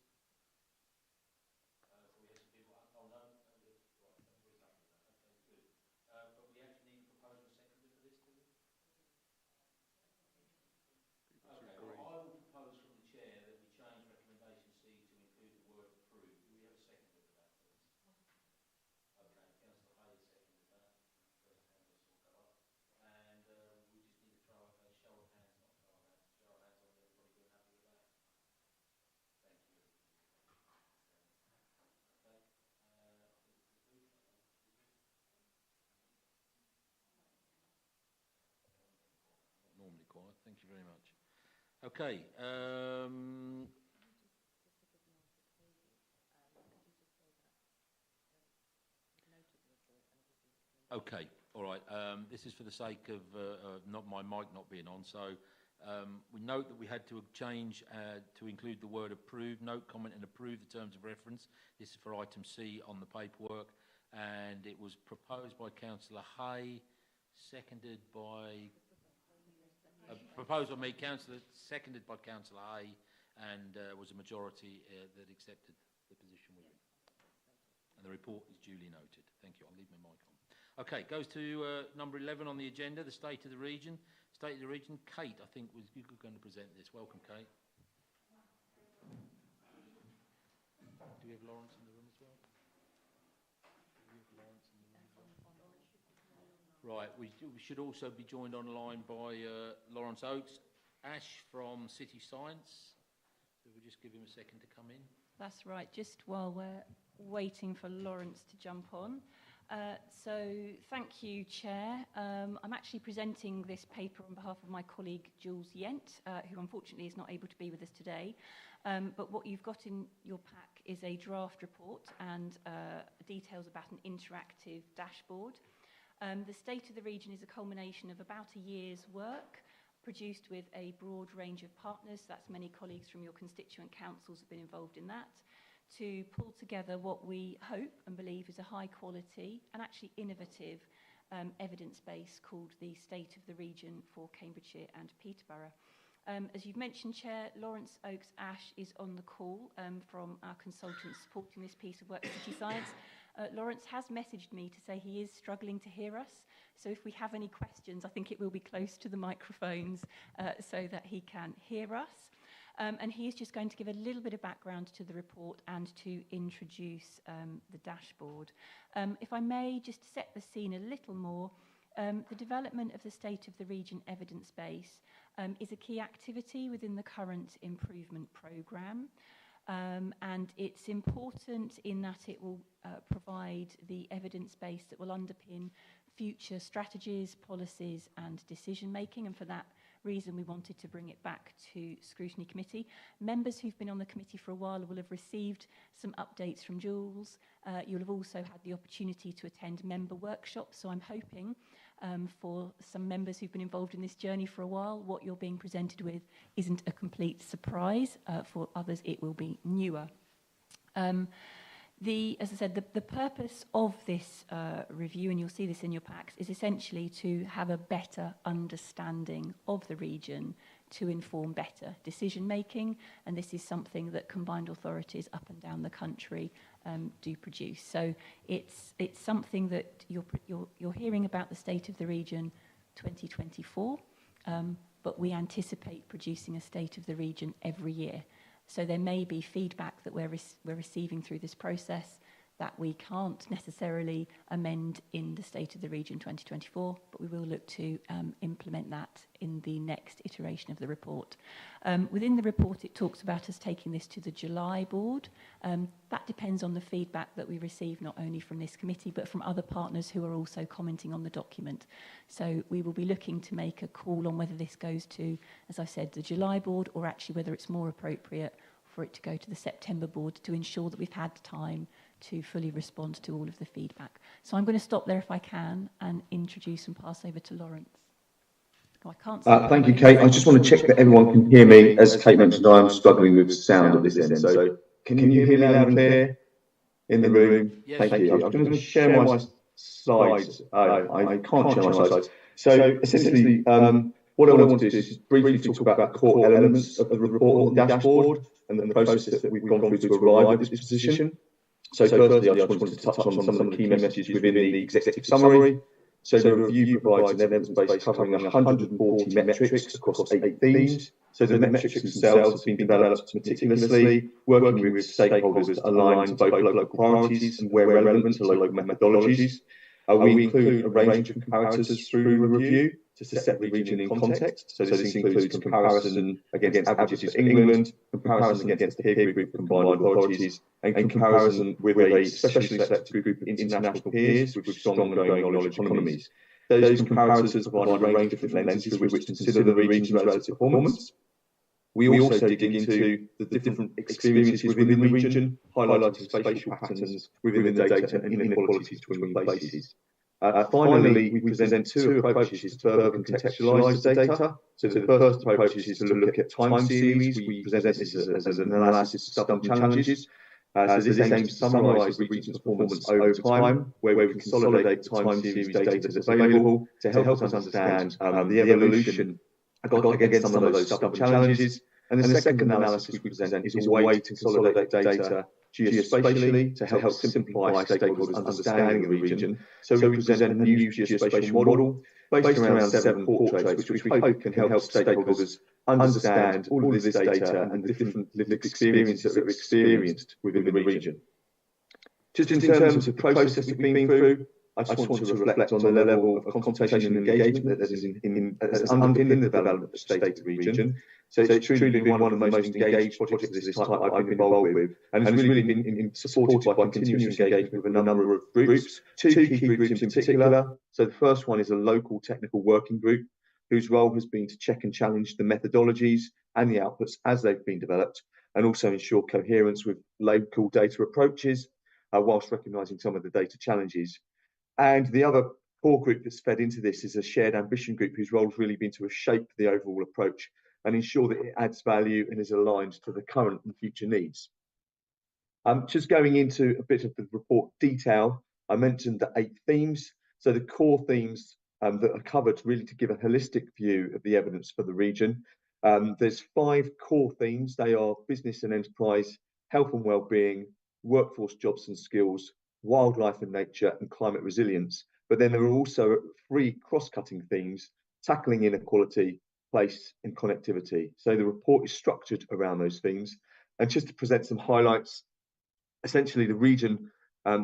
So we have some people, oh no, right, everybody's happy with that. Okay, good. But we actually need a proposer and seconder for this, do we? Okay, well, I will propose from the chair that we change recommendation C to include the word approved. Do we have a seconder for that, please? Okay, Councillor Hay has seconded that. First hand I saw go up. And we just need a show of hands, not a show of hands. Show of hands on everybody being happy with that. Thank you, everybody. Okay, I think it's approved. Normally quiet. Thank you very much. Okay. Okay. All right. This is for the sake of not my mic not being on. So we note that we had to change to include the word approved. Note, comment, and approve the terms of reference. This is for item C on the paperwork, and it was proposed by Councillor Hay, seconded by. Proposed by me, Councillor, seconded by Councillor Hay, and was a majority that accepted the position we're in. And the report is duly noted. Thank you. I'll leave my mic on. Okay, goes to number 11 on the agenda, the State of the Region. State of the Region, Kate, I think, was you going to present this. Welcome, Kate. Do we have Lawrence in the room as well? Do we have Lawrence in the room as well? Right, we should also be joined online by Lawrence Oakes, Ash from City Science. So we'll just give him a second to come in. That's right, just while we're waiting for Lawrence to jump on. So thank you, Chair. I'm actually presenting this paper on behalf of my colleague Jules Yent, who unfortunately is not able to be with us today. But what you've got in your pack is a draft report and details about an interactive dashboard. The State of the Region is a culmination of about a year's work, produced with a broad range of partners. That's many colleagues from your constituent councils have been involved in that, to pull together what we hope and believe is a high quality and actually innovative evidence base called the State of the Region for Cambridgeshire and Peterborough. As you've mentioned, Chair, Lawrence Oakes Ash is on the call from our consultants supporting this piece of work, City Science. Lawrence has messaged me to say he is struggling to hear us. So if we have any questions, I think it will be close to the microphones so that he can hear us. And he is just going to give a little bit of background to the report and to introduce the dashboard. If I may just set the scene a little more, the development of the State of the Region evidence base is a key activity within the current improvement programme. And it's important in that it will provide the evidence base that will underpin future strategies, policies and decision making, and for that reason we wanted to bring it back to Scrutiny Committee. Members who've been on the committee for a while will have received some updates from Jules. You'll have also had the opportunity to attend member workshops, so I'm hoping for some members who've been involved in this journey for a while, what you're being presented with isn't a complete surprise. For others, it will be newer. As I said, the purpose of this review, and you'll see this in your packs, is essentially to have a better understanding of the region to inform better decision making, and this is something that combined authorities up and down the country do produce. So it's something that you're hearing about the state of the region 2024, but we anticipate producing a state of the region every year. So there may be feedback that we're receiving through this process that we can't necessarily amend in the State of the Region 2024, but we will look to implement that in the next iteration of the report. Within the report, it talks about us taking this to the July board. That depends on the feedback that we receive, not only from this committee, but from other partners who are also commenting on the document. So we will be looking to make a call on whether this goes to, as I said, the July board, or actually whether it's more appropriate for it to go to the September board to ensure that we've had time to fully respond to all of the feedback. So I'm going to stop there if I can and introduce and pass over to Lawrence. Oh, I can't thank you, Kate. I just want to check that everyone can hear me. As Kate mentioned, I'm struggling with sound at this end. So can you hear me loud and clear in the room? Yes. Thank you. I'm going to share my slides. I can't share my slides. So essentially, what I want to do is briefly talk about the core elements of the report on the dashboard and the process that we've gone through to arrive at this position. So firstly, I just wanted to touch on some of the key messages within the executive summary. So the review provides an evidence base covering 140 metrics across 8 themes. So the metrics themselves have been developed meticulously, working with stakeholders aligned to both local priorities and where relevant to local methodologies. We include a range of comparators through the review to set the region in context. So this includes comparison against averages for England, comparison against the peer group of combined authorities, and comparison with a specially selected group of international peers with strong ongoing knowledge economies. Those comparators provide a range of different lenses through which to consider the region's relative performance. We also dig into the different experiences within the region, highlighting spatial patterns within the data and inequalities between places. Finally, we present 2 approaches to further contextualise the data. So the first approach is to look at time series. We present this as an analysis of stubborn challenges. So this aims to summarise the region's performance over time, where we consolidate time series data that's available to help us understand the evolution against some of those stubborn challenges. And the second analysis we present is a way to consolidate data geospatially to help simplify stakeholders' understanding of the region. So we present a new geospatial model based around 7 portraits, which we hope can help stakeholders understand all of this data and the different lived experiences that are experienced within the region. Just in terms of the process that we've been through, I just want to reflect on the level of consultation and engagement that has underpinned the development of the state of the region. So it's truly been one of the most engaged projects of this type I've been involved with, and has really been supported by continuous engagement with a number of groups, 2 key groups in particular. So the first one is a local technical working group, whose role has been to check and challenge the methodologies and the outputs as they've been developed, and also ensure coherence with local data approaches, whilst recognising some of the data challenges. And the other core group that's fed into this is a shared ambition group, whose role has really been to shape the overall approach and ensure that it adds value and is aligned to the current and future needs. Just going into a bit of the report detail, I mentioned the 8 themes. So the core themes that are covered really to give a holistic view of the evidence for the region. There's 5 core themes. They are business and enterprise, health and well-being, workforce, jobs and skills, wildlife and nature, and climate resilience. But then there are also 3 cross-cutting themes: tackling inequality, place and connectivity. So the report is structured around those themes. And just to present some highlights, essentially the region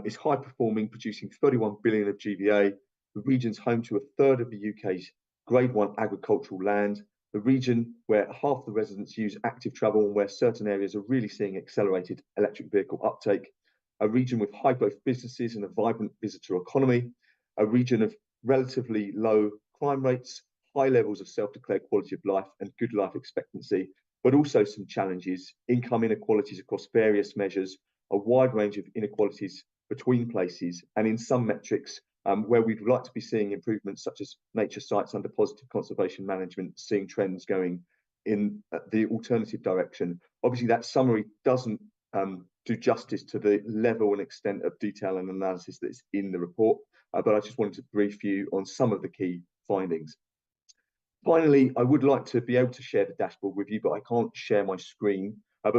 is high performing, producing 31 billion of GVA. The region's home to 1/3 of the UK's grade 1 agricultural land. The region where half the residents use active travel and where certain areas are really seeing accelerated electric vehicle uptake. A region with high growth businesses and a vibrant visitor economy. A region of relatively low crime rates, high levels of self-declared quality of life and good life expectancy, but also some challenges, income inequalities across various measures, a wide range of inequalities between places, and in some metrics where we'd like to be seeing improvements such as nature sites under positive conservation management, seeing trends going in the alternative direction. Obviously, that summary doesn't do justice to the level and extent of detail and analysis that's in the report, but I just wanted to brief you on some of the key findings. Finally, I would like to be able to share the dashboard with you, but I can't share my screen. But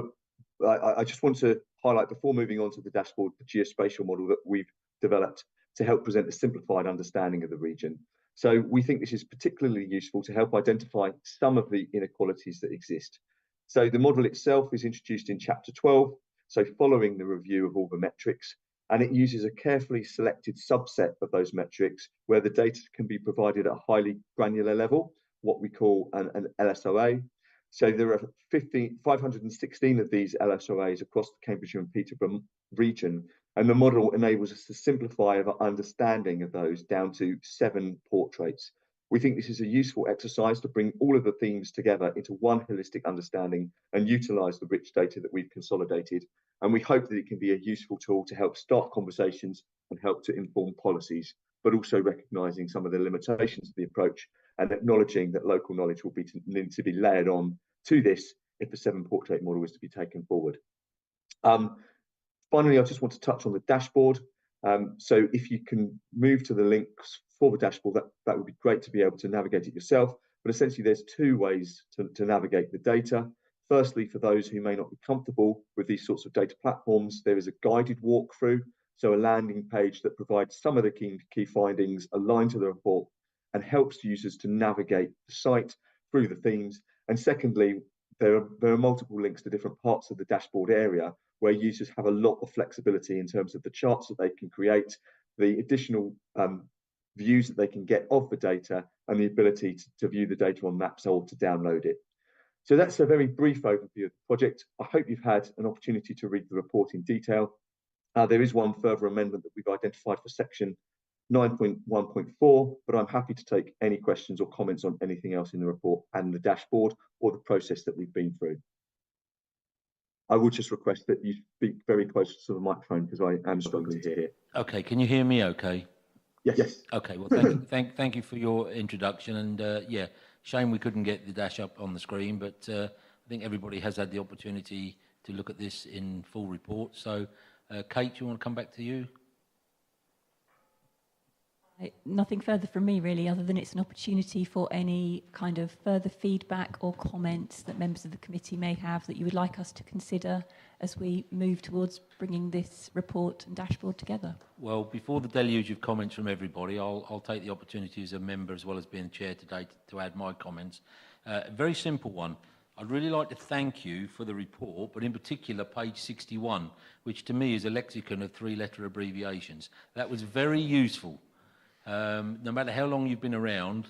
I just want to highlight, before moving on to the dashboard, the geospatial model that we've developed to help present a simplified understanding of the region. So we think this is particularly useful to help identify some of the inequalities that exist. So the model itself is introduced in Chapter 12, so following the review of all the metrics, and it uses a carefully selected subset of those metrics where the data can be provided at a highly granular level, what we call an LSOA. So there are 516 of these LSOAs across the Cambridgeshire and Peterborough region, and the model enables us to simplify our understanding of those down to 7 portraits. We think this is a useful exercise to bring all of the themes together into one holistic understanding and utilise the rich data that we've consolidated. And we hope that it can be a useful tool to help start conversations and help to inform policies, but also recognising some of the limitations of the approach and acknowledging that local knowledge will need to be layered on to this if the 7-portrait model is to be taken forward. Finally, I just want to touch on the dashboard. So if you can move to the links for the dashboard, that would be great to be able to navigate it yourself. But essentially, there's 2 ways to navigate the data. Firstly, for those who may not be comfortable with these sorts of data platforms, there is a guided walkthrough, so a landing page that provides some of the key findings aligned to the report and helps users to navigate the site through the themes. And secondly, there are multiple links to different parts of the dashboard area where users have a lot of flexibility in terms of the charts that they can create, the additional views that they can get of the data, and the ability to view the data on maps or to download it. So that's a very brief overview of the project. I hope you've had an opportunity to read the report in detail. There is one further amendment that we've identified for section 9.1.4, but I'm happy to take any questions or comments on anything else in the report and the dashboard or the process that we've been through. I would just request that you speak very close to the microphone because I am struggling to hear. Okay, can you hear me okay? Yes. Okay, well, thank you for your introduction. And yeah, shame we couldn't get the dash up on the screen, but I think everybody has had the opportunity to look at this in full report. So, Kate, do you want to come back to you? Nothing further from me, really, other than it's an opportunity for any kind of further feedback or comments that members of the committee may have that you would like us to consider as we move towards bringing this report and dashboard together. Well, before the deluge of comments from everybody, I'll take the opportunity as a member, as well as being chair today, to add my comments. A very simple one. I'd really like to thank you for the report, but in particular page 61, which to me is a lexicon of 3-letter abbreviations. That was very useful. No matter how long you've been around,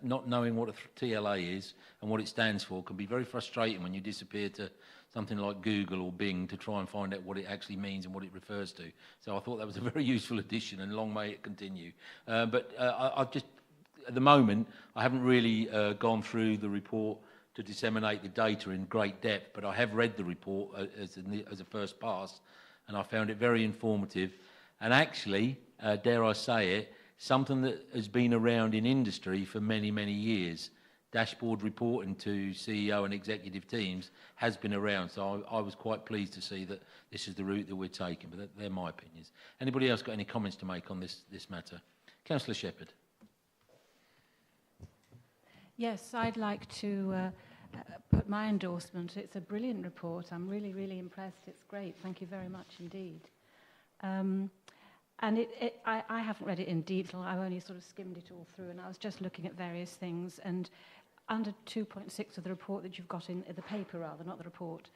not knowing what a TLA is and what it stands for can be very frustrating when you disappear to something like Google or Bing to try and find out what it actually means and what it refers to. So I thought that was a very useful addition, and long may it continue. But I've just, at the moment, I haven't really gone through the report to disseminate the data in great depth, but I have read the report as a first pass, and I found it very informative. And actually, dare I say it, something that has been around in industry for many, many years. Dashboard reporting to CEO and executive teams has been around, so I was quite pleased to see that this is the route that we're taking, but they're my opinions. Anybody else got any comments to make on this matter? Councillor Shepherd. Yes, I'd like to put my endorsement. It's a brilliant report. I'm really, really impressed. It's great. Thank you very much indeed. And I haven't read it in detail. I've only sort of skimmed it all through, and I was just looking at various things. And under 2.6 of the report that you've got in the paper, rather, not the report,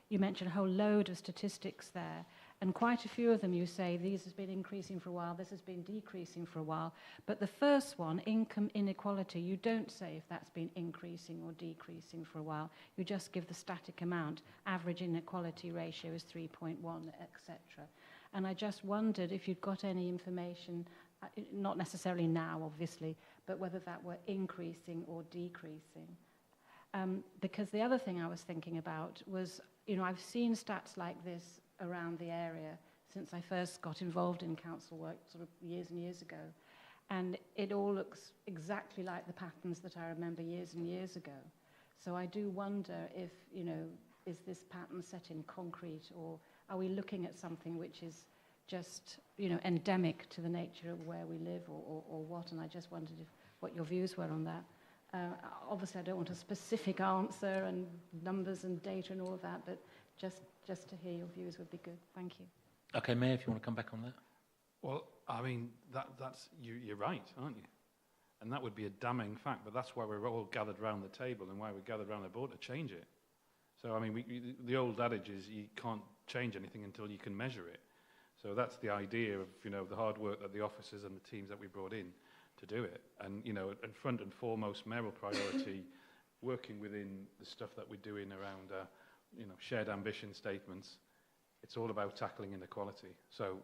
you mentioned a whole load of statistics there. And quite a few of them, you say, these has been increasing for a while, this has been decreasing for a while. But the first one, income inequality, you don't say if that's been increasing or decreasing for a while. You just give the static amount. Average inequality ratio is 3.1, etc. And I just wondered if you'd got any information, not necessarily now, obviously, but whether that were increasing or decreasing. Because the other thing I was thinking about was, I've seen stats like this around the area since I first got involved in council work sort of years and years ago. And it all looks exactly like the patterns that I remember years and years ago. So I do wonder if, is this pattern set in concrete, or are we looking at something which is just, endemic to the nature of where we live, or what? And I just wondered what your views were on that. Obviously, I don't want a specific answer and numbers and data and all of that, but just to hear your views would be good. Thank you. Okay, Mayor, if you want to come back on that. Well, I mean, that's you're right, aren't you? And that would be a damning fact, but that's why we're all gathered around the table and why we're gathered around the board to change it. So, I mean, the old adage is you can't change anything until you can measure it. So that's the idea of, the hard work that the officers and the teams that we brought in to do it. And, and front and foremost, mayoral priority, working within the stuff that we're doing around, shared ambition statements. It's all about tackling inequality. So,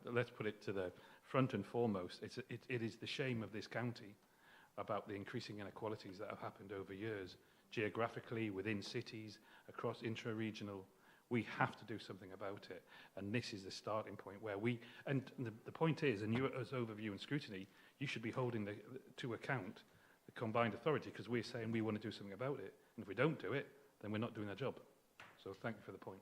let's put it to the front and foremost. It is the shame of this county about the increasing inequalities that have happened over years, geographically, within cities, across intra-regional. We have to do something about it. And this is the starting point where the point is, and you as overview and scrutiny, you should be holding to account the combined authority, because we're saying we want to do something about it. And if we don't do it, then we're not doing our job. So thank you for the point.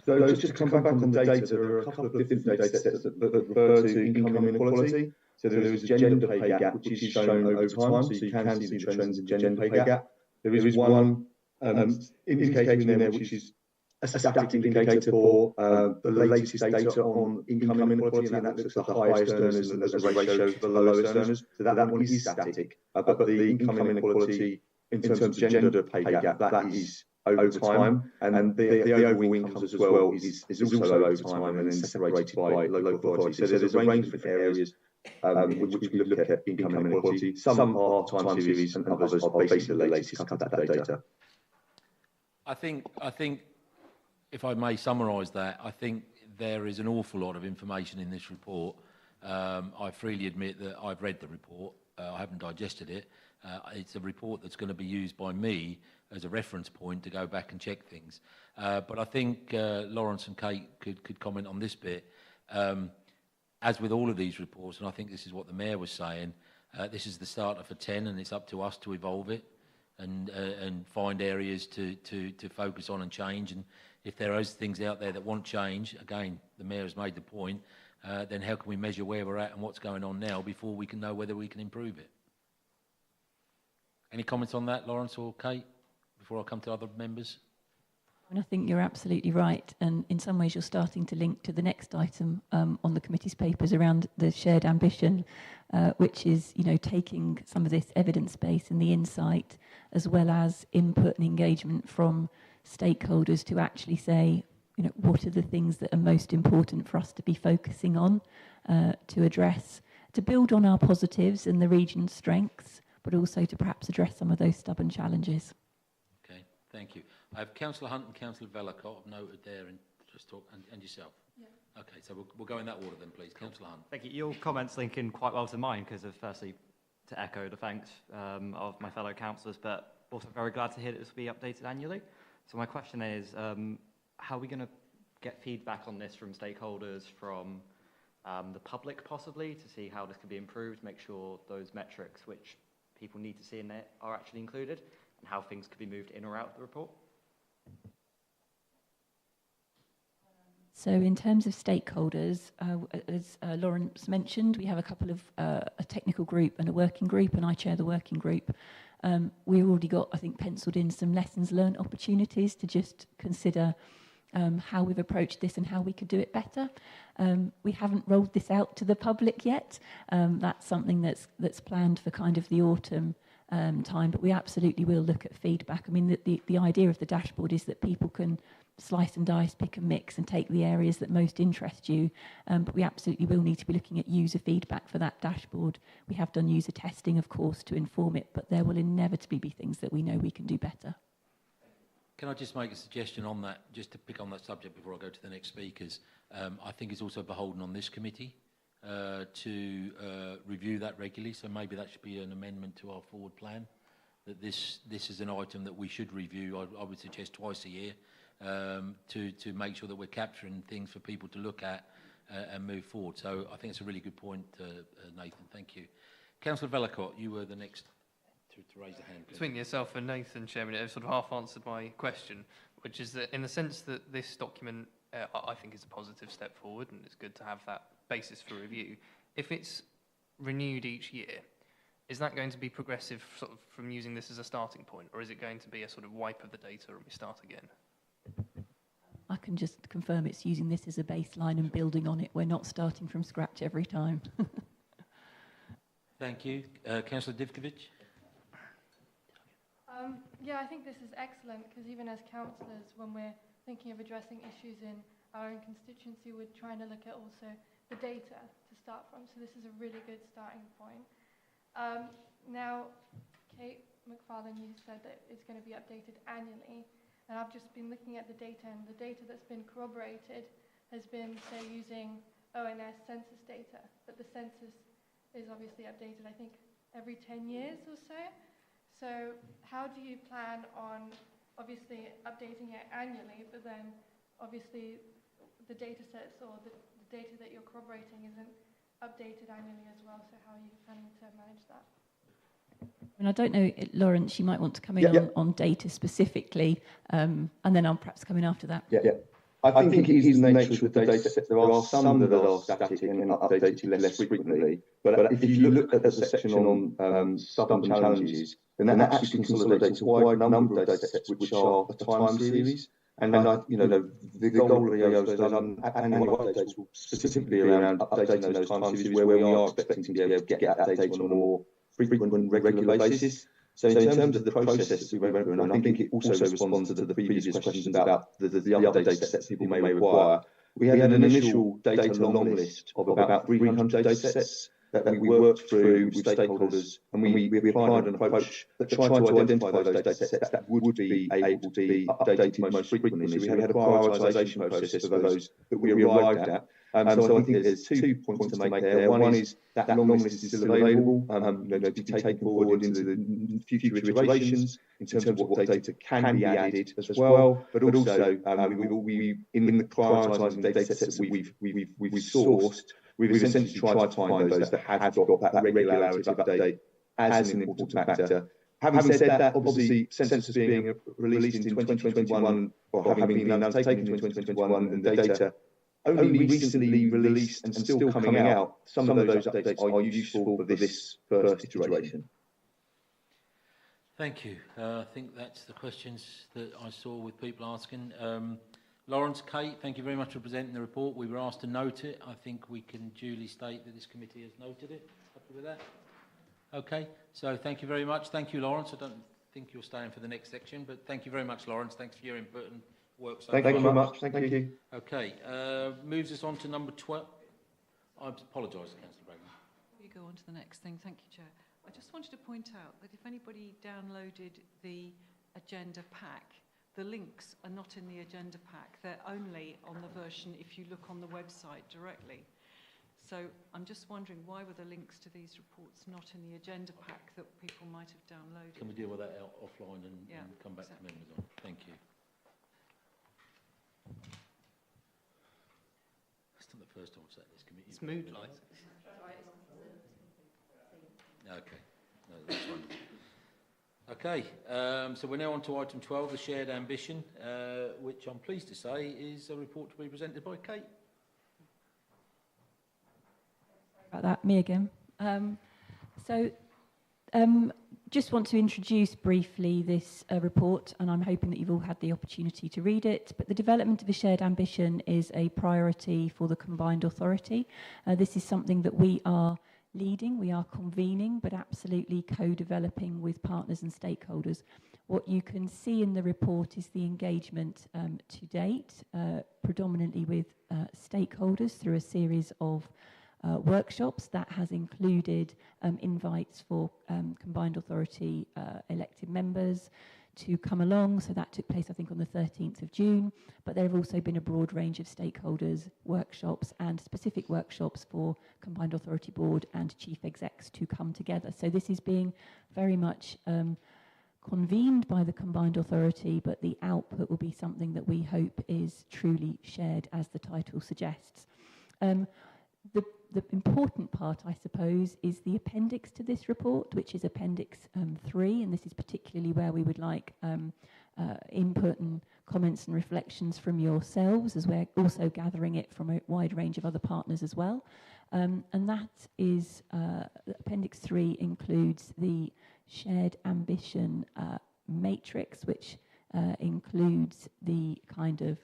So just to come back on the data, there are a couple of different data sets that refer to income inequality. So there is a gender pay gap, which is shown over time, so you can see the trends in gender pay gap. There is one indicator in there which is a static indicator for the latest data on income inequality, and that looks at the highest earners and as a ratio to the lowest earners. So that one is static, but the income inequality in terms of gender pay gap, that is over time, and the overall incomes as well is also over time and then separated by local authorities. So there's a range of different areas which we look at income inequality. Some are time series and others are basically the latest cut of that data. I think, if I may summarise that, I think there is an awful lot of information in this report. I freely admit that I've read the report. I haven't digested it. It's a report that's going to be used by me as a reference point to go back and check things. But I think Lawrence and Kate could comment on this bit. As with all of these reports, and I think this is what the Mayor was saying, this is the starter for 10, and it's up to us to evolve it and find areas to focus on and change. And if there are things out there that want change, again, the Mayor has made the point, then how can we measure where we're at and what's going on now before we can know whether we can improve it? Any comments on that, Lawrence or Kate, before I come to other members? And I think you're absolutely right. And in some ways, you're starting to link to the next item on the committee's papers around the shared ambition, which is, taking some of this evidence base and the insight, as well as input and engagement from stakeholders to actually say, what are the things that are most important for us to be focusing on, to address, to build on our positives and the region's strengths, but also to perhaps address some of those stubborn challenges. Okay, thank you. I have Councillor Hunt and Councillor Vellacott. I've noted there and just talk, and yourself. Yeah. Okay, so we'll go in that order then, please. Councillor Hunt. Thank you. Your comments link in quite well to mine because of, firstly, to echo the thanks of my fellow councillors, but also very glad to hear that this will be updated annually. So my question is, how are we going to get feedback on this from stakeholders, from the public possibly, to see how this can be improved, make sure those metrics which people need to see in there are actually included, and how things could be moved in or out of the report? So in terms of stakeholders, as Lawrence mentioned, we have a couple of a technical group and a working group, and I chair the working group. We've already got, I think, penciled in some lessons learned opportunities to just consider how we've approached this and how we could do it better. We haven't rolled this out to the public yet. That's something that's planned for kind of the autumn time, but we absolutely will look at feedback. I mean, the idea of the dashboard is that people can slice and dice, pick and mix, and take the areas that most interest you. But we absolutely will need to be looking at user feedback for that dashboard. We have done user testing, of course, to inform it, but there will inevitably be things that we know we can do better. Can I just make a suggestion on that, just to pick on that subject before I go to the next speakers? I think it's also beholden on this committee to review that regularly. So maybe that should be an amendment to our forward plan, that this is an item that we should review. I would suggest twice a year, to make sure that we're capturing things for people to look at and move forward. So I think it's a really good point, Nathan. Thank you. Councillor Vellacott, you were the next to raise a hand. Please. Between yourself and Nathan, Chairman, it sort of half answered my question, which is that in the sense that this document, I think, is a positive step forward, and it's good to have that basis for review. If it's renewed each year, is that going to be progressive sort of from using this as a starting point, or is it going to be a sort of wipe of the data and we start again? I can just confirm it's using this as a baseline and building on it. We're not starting from scratch every time. Thank you. Councillor Divkovic? Yeah, I think this is excellent, because even as councillors, when we're thinking of addressing issues in our own constituency, we're trying to look at also the data to start from. So this is a really good starting point. Now, Kate McFarlane, you said that it's going to be updated annually. And I've just been looking at the data, and the data that's been corroborated has been, say, using ONS census data. But the census is obviously updated, I think, every 10 years or so. So how do you plan on, obviously, updating it annually, but then, obviously, the data sets or the data that you're corroborating isn't updated annually as well? So how are you planning to manage that? And I don't know, Lawrence, you might want to come in on data specifically, and then I'll perhaps come in after that. Yeah. I think it is the nature of the data set. There are some that are static and updated less frequently. But if you look at the section on stubborn challenges, then that actually consolidates a wide number of data sets which are a time series. And the goal of those annual updates will specifically be around updating those time series where we are expecting to be able to get that data on a more frequent and regular basis. So in terms of the process that we went through, and I think it also responds to the previous questions about the other data sets people may require, we had an initial data long list of about 300 data sets that we worked through with stakeholders, and we applied an approach that tried to identify those data sets that would be able to be updated most frequently. So we had a prioritisation process for those that we arrived at. So I think there's 2 points to make there. One is that long list is still available, to be taken forward into the future iterations in terms of what data can be added as well. But also, we in the prioritising data sets that we've sourced, we've essentially tried to find those that have got that regularity of update as an important factor. Having said that, obviously, census being released in 2021, or having been undertaken in 2021, and the data only recently released and still coming out, some of those updates are useful for this first iteration. Thank you. I think that's the questions that I saw with people asking. Lawrence, Kate, thank you very much for presenting the report. We were asked to note it. I think we can duly state that this committee has noted it. Happy with that? Okay, so thank you very much. Thank you, Lawrence. I don't think you're staying for the next section, but thank you very much, Lawrence. Thanks for your input and work so far. Thank you very much. Thank you. Okay, moves us on to number 12. I apologise, Councillor Bragman. Before you go on to the next thing, thank you, Chair. I just wanted to point out that if anybody downloaded the agenda pack, the links are not in the agenda pack. They're only on the version if you look on the website directly. So I'm just wondering, why were the links to these reports not in the agenda pack that people might have downloaded? Can we deal with that offline and come back to members on? Thank you. It's not the first time I've sat in this committee. It's mood lights. Okay. No, that's wonderful. Okay, so we're now on to item 12, the shared ambition, which I'm pleased to say is a report to be presented by Kate. About that, me again. Just want to introduce briefly this report, and I'm hoping that you've all had the opportunity to read it. But the development of a shared ambition is a priority for the combined authority. This is something that we are leading, we are convening, but absolutely co-developing with partners and stakeholders. What you can see in the report is the engagement to date, predominantly with stakeholders through a series of workshops that has included invites for combined authority elected members to come along. So that took place, I think, on the 13th of June. But there have also been a broad range of stakeholders, workshops and specific workshops for Combined Authority Board and Chief Execs to come together. So this is being very much convened by the Combined Authority, but the output will be something that we hope is truly shared, as the title suggests. The important part, I suppose, is the appendix to this report, which is Appendix 3, and this is particularly where we would like input and comments and reflections from yourselves, as we're also gathering it from a wide range of other partners as well. And that is, Appendix 3 includes the shared ambition matrix, which includes the kind of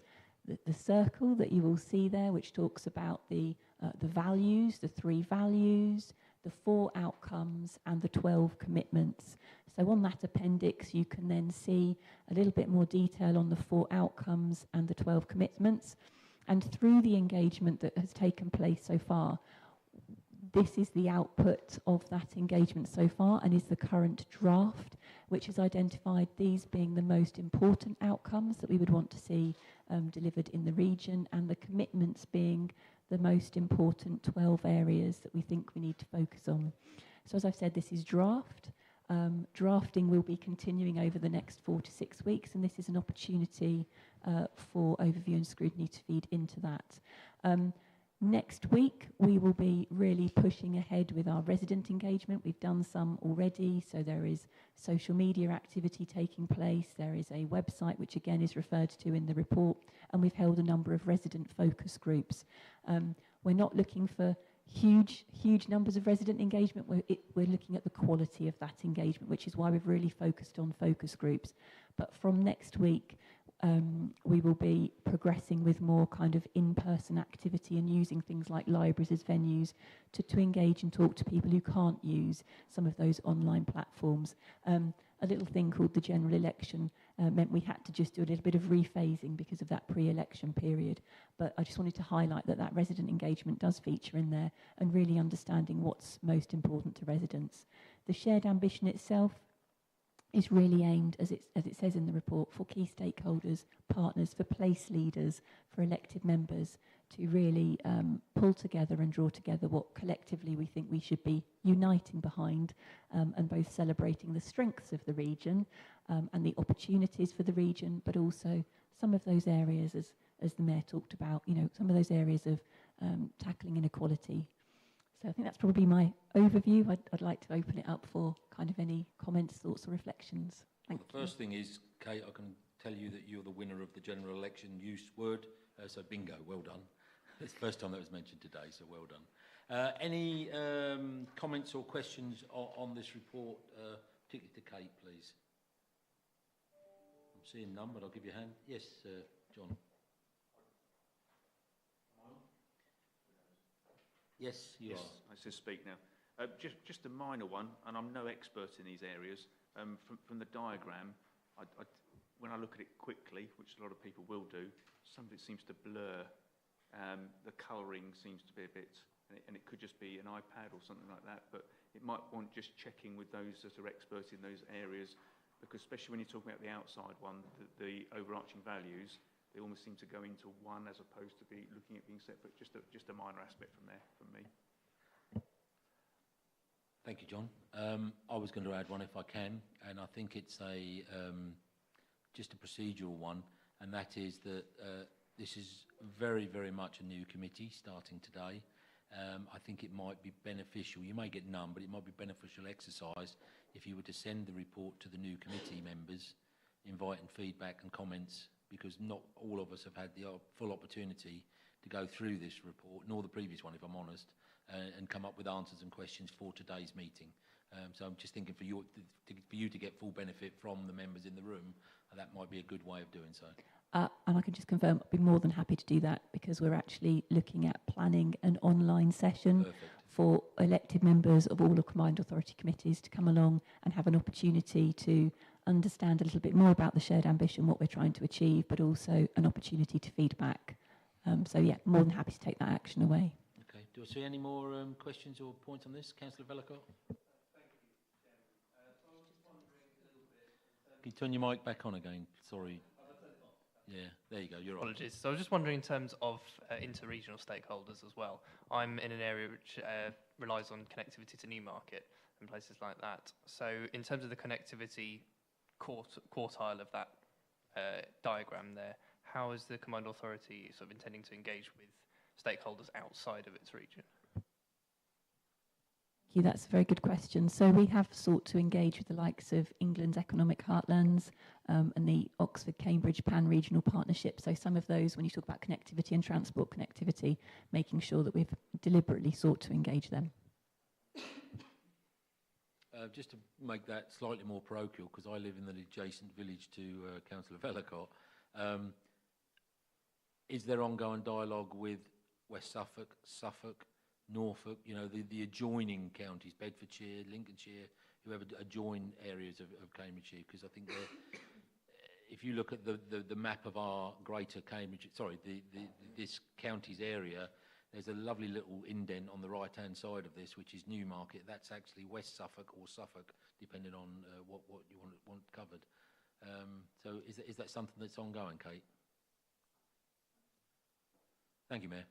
the circle that you will see there, which talks about the values, the 3 values, the 4 outcomes, and the 12 commitments. So on that appendix, you can then see a little bit more detail on the 4 outcomes and the 12 commitments. And through the engagement that has taken place so far, this is the output of that engagement so far and is the current draft, which has identified these being the most important outcomes that we would want to see delivered in the region, and the commitments being the most important 12 areas that we think we need to focus on. So as I've said, this is draft. Drafting will be continuing over the next 4 to 6 weeks, and this is an opportunity for overview and scrutiny to feed into that. Next week, we will be really pushing ahead with our resident engagement. We've done some already, so there is social media activity taking place. There is a website, which again is referred to in the report, and we've held a number of resident focus groups. We're not looking for huge numbers of resident engagement. We're looking at the quality of that engagement, which is why we've really focused on focus groups. But from next week, we will be progressing with more kind of in-person activity and using things like libraries as venues to engage and talk to people who can't use some of those online platforms. A little thing called the general election meant we had to just do a little bit of rephasing because of that pre-election period. But I just wanted to highlight that resident engagement does feature in there, and really understanding what's most important to residents. The shared ambition itself is really aimed, as it says in the report, for key stakeholders, partners, for place leaders, for elected members to really pull together and draw together what collectively we think we should be uniting behind, and both celebrating the strengths of the region and the opportunities for the region, but also some of those areas, as the Mayor talked about, some of those areas of tackling inequality. So I think that's probably my overview. I'd like to open it up for kind of any comments, thoughts or reflections. Thank you. The first thing is, Kate, I can tell you that you're the winner of the general election use word, so bingo, well done. It's the first time that was mentioned today, so well done. Any comments or questions on this report, particularly to Kate, please? I'm seeing none, but I'll give you a hand. Yes, John. Yes, you are. I should speak now. Just a minor one, and I'm no expert in these areas. From the diagram, when I look at it quickly, which a lot of people will do, some of it seems to blur. The colouring seems to be a bit, and it could just be an iPad or something like that, but it might want just checking with those that are experts in those areas, because especially when you're talking about the outside one, the overarching values, they almost seem to go into one as opposed to be looking at being separate. Just a minor aspect from there, from me. Thank you, John. I was going to add one if I can, and I think it's just a procedural one, and that is that this is very, very much a new committee starting today. I think it might be beneficial, you may get none, but it might be beneficial exercise if you were to send the report to the new committee members, inviting feedback and comments, because not all of us have had the full opportunity to go through this report, nor the previous one, if I'm honest, and come up with answers and questions for today's meeting. So I'm just thinking for you to get full benefit from the members in the room, that might be a good way of doing so. And I can just confirm, I'd be more than happy to do that, because we're actually looking at planning an online session for elected members of all the Combined Authority committees to come along and have an opportunity to understand a little bit more about the shared ambition, what we're trying to achieve, but also an opportunity to feedback. So yeah, more than happy to take that action away. Okay. Do I see any more questions or points on this? Councillor Vellacott? Can you turn your mic back on again? Sorry. Yeah, there you go, you're on. Apologies. So I was just wondering in terms of inter-regional stakeholders as well. I'm in an area which relies on connectivity to Newmarket and places like that. So in terms of the connectivity quartile of that diagram there, how is the Combined Authority sort of intending to engage with stakeholders outside of its region? Thank you, that's a very good question. So we have sought to engage with the likes of England's economic heartlands and the Oxford-Cambridge pan-regional partnership. So some of those, when you talk about connectivity and transport connectivity, making sure that we've deliberately sought to engage them. Just to make that slightly more parochial, because I live in the adjacent village to Councillor Vellacott, is there ongoing dialogue with West Suffolk, Suffolk, Norfolk, you know, the adjoining counties, Bedfordshire, Lincolnshire, whoever adjoin areas of Cambridgeshire? Because I think if you look at the map of our greater Cambridge, sorry, this county's area, there's a lovely little indent on the right-hand side of this, which is Newmarket. That's actually West Suffolk or Suffolk, depending on what you want covered. So is that something that's ongoing, Kate? Thank you, Mayor.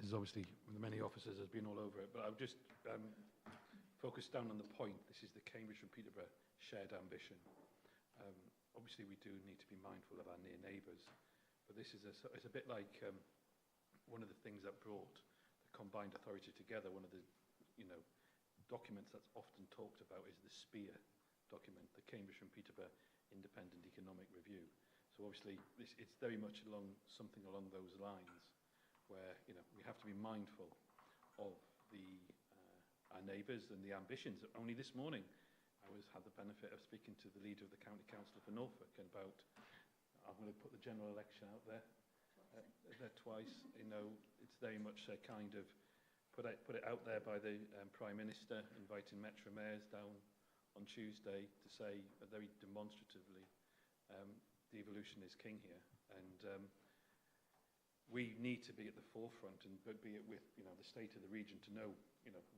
This is obviously, the many officers has been all over it, but I've just focused down on the point. This is the Cambridge and Peterborough shared ambition. Obviously, we do need to be mindful of our near neighbours, but this is it's a bit like one of the things that brought the combined authority together. One of the documents that's often talked about is the SPEAR document, the Cambridge and Peterborough Independent Economic Review. So obviously, it's very much something along those lines, where we have to be mindful of our neighbours and the ambitions. Only this morning, I had the benefit of speaking to the leader of the County Council for Norfolk about, I'm going to put the general election out there twice. It's very much a kind of put it out there by the Prime Minister, inviting Metro mayors down on Tuesday to say very demonstratively, the evolution is king here, and we need to be at the forefront, and be it with the state of the region to know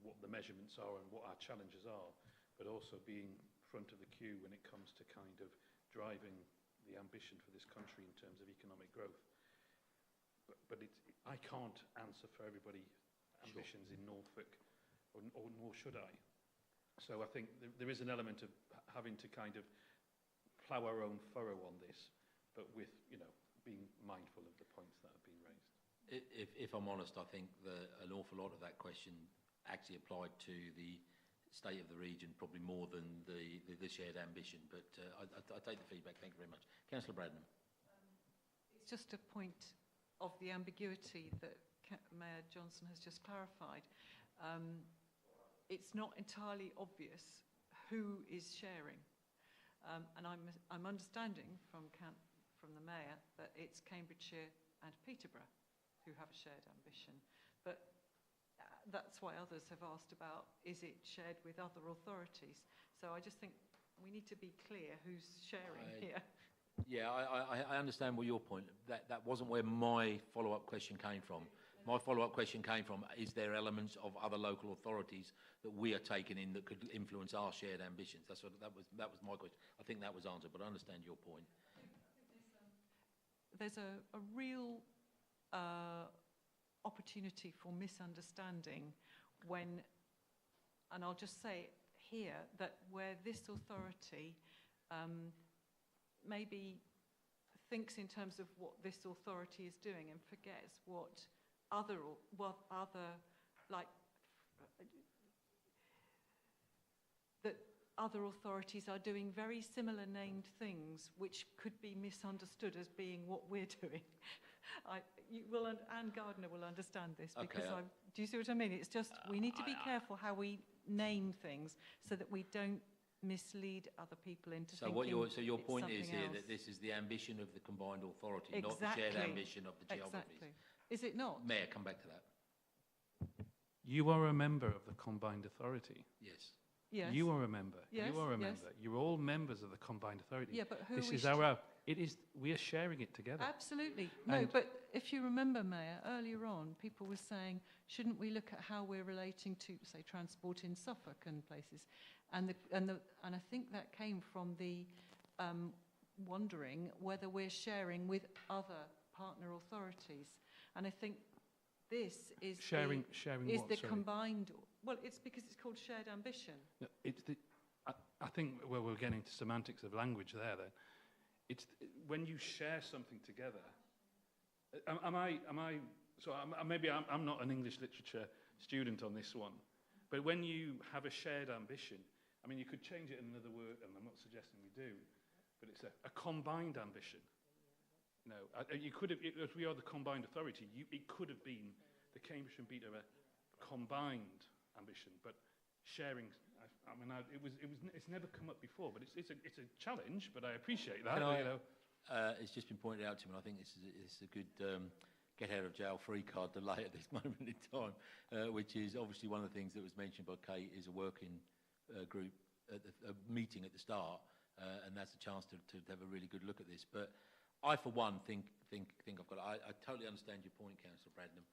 what the measurements are and what our challenges are, but also being front of the queue when it comes to kind of driving the ambition for this country in terms of economic growth. But I can't answer for everybody's ambitions in Norfolk, or nor should I. So I think there is an element of having to kind of plough our own furrow on this, but with being mindful of the points that have been raised. If I'm honest, I think an awful lot of that question actually applied to the state of the region, probably more than the shared ambition. But I take the feedback. Thank you very much. Councillor Bradnam. It's just a point of the ambiguity that Mayor Johnson has just clarified. It's not entirely obvious who is sharing, and I'm understanding from the Mayor that it's Cambridgeshire and Peterborough who have a shared ambition, but that's why others have asked about, is it shared with other authorities? So I just think we need to be clear who's sharing here. Yeah, I understand your point. That wasn't where my follow-up question came from. My follow-up question came from, is there elements of other local authorities that we are taking in that could influence our shared ambitions? That was my question. I think that was answered, but I understand your point. There's a real opportunity for misunderstanding when, and I'll just say here, that where this authority maybe thinks in terms of what this authority is doing and forgets what other like that other authorities are doing very similar named things which could be misunderstood as being what we're doing. Anne Gardner will understand this, because okay, do you see what I mean? It's just, we need to be careful how we name things so that we don't mislead other people into thinking your point is here else. that this is the ambition of the combined authority, exactly. not the shared ambition of the geographies. Exactly. Is it not? Mayor, come back to that. You are a member of the combined authority. Yes. Yes. You are a member. Yes, you are a yes. member. You're all members of the combined authority. Yeah, but who this we is our. It is. We are sharing it together. Absolutely. No, And but if you remember, Mayor, earlier on, people were saying, shouldn't we look at how we're relating to, say, transport in Suffolk and places? And I think that came from the wondering whether we're sharing with other partner authorities. And I think this is sharing is what, the sorry? combined. Well, it's because it's called shared ambition. No, it's the. I think we're getting into semantics of language there. Then, it's when you share something together. Am I? So maybe I'm not an English literature student on this one, but when you have a shared ambition, I mean, you could change it in another word, and I'm not suggesting we do, but it's a combined ambition. You know, you could have, as we are the combined authority, it could have been the Cambridge and Peterborough combined ambition, but sharing. I mean, it's never come up before, but it's a challenge. But I appreciate that. You know, it's just been pointed out to me. And I think this is a good get out of jail free card to lay at this moment in time, which is obviously one of the things that was mentioned by Kate is a working group at a meeting at the start, and that's a chance to have a really good look at this. But I, for one, think I've got. I totally understand your point, Councillor Bradnam.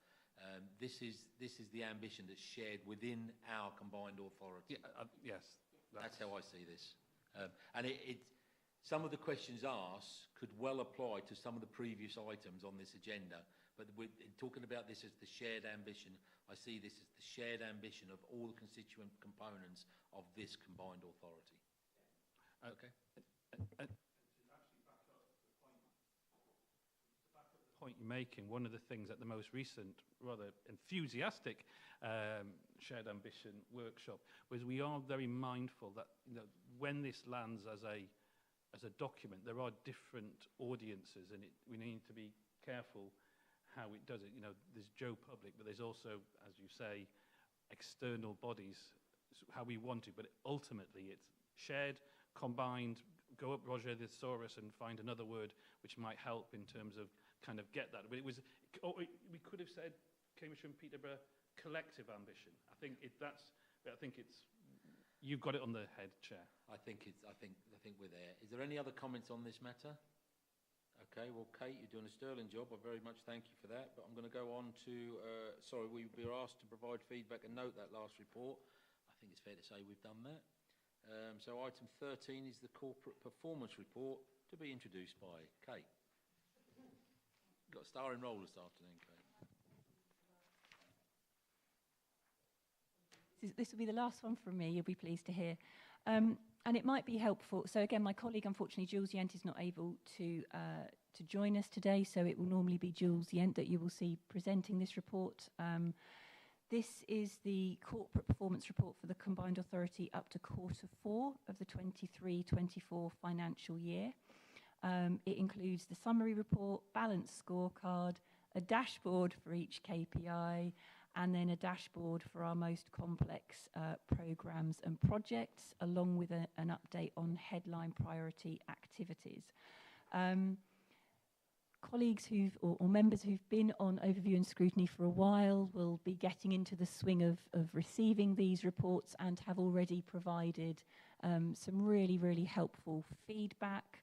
This is the ambition that's shared within our combined authority. Yeah, yes, that's how I see this. And some of the questions asked could well apply to some of the previous items on this agenda. But we're talking about this as the shared ambition. I see this as the shared ambition of all the constituent components of this combined authority. Okay. Point you're making, one of the things at the most recent, rather enthusiastic shared ambition workshop was we are very mindful that, you know, when this lands as a document, there are different audiences, and we need to be careful how it does it. You know, there's Joe Public, but there's also, as you say, external bodies, how we want it, but ultimately it's shared, combined. Go up Roger the Thesaurus and find another word which might help in terms of kind of get that. But we could have said Cambridge and Peterborough collective ambition. I think it's you've got it on the head, Chair. I think we're there. Is there any other comments on this matter? Okay, well, Kate, you're doing a sterling job. I very much thank you for that. But I'm going to go on to, we were asked to provide feedback and note that last report. I think it's fair to say we've done that. So item 13 is the corporate performance report to be introduced by Kate. Got a starring role this afternoon, Kate. This will be the last one from me, you'll be pleased to hear. And it might be helpful. So again, my colleague, unfortunately, Jules Yent, is not able to join us today, so it will normally be Jules Yent that you will see presenting this report. This is the corporate performance report for the Combined Authority up to Q4 of the 23-24 financial year. It includes the summary report, balanced scorecard, a dashboard for each KPI, and then a dashboard for our most complex programmes and projects, along with an update on headline priority activities. Colleagues or members who've been on overview and scrutiny for a while will be getting into the swing of receiving these reports and have already provided some really, really helpful feedback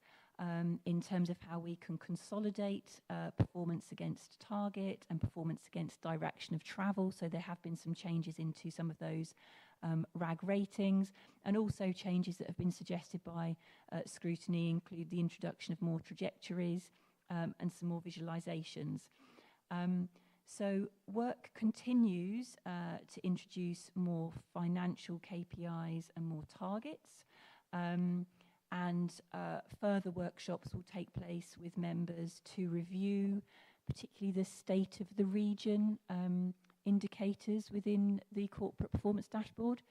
in terms of how we can consolidate performance against target and performance against direction of travel. So there have been some changes into some of those RAG ratings, and also changes that have been suggested by scrutiny include the introduction of more trajectories and some more visualizations. So work continues to introduce more financial KPIs and more targets. And further workshops will take place with members to review particularly the state of the region indicators within the corporate performance dashboard.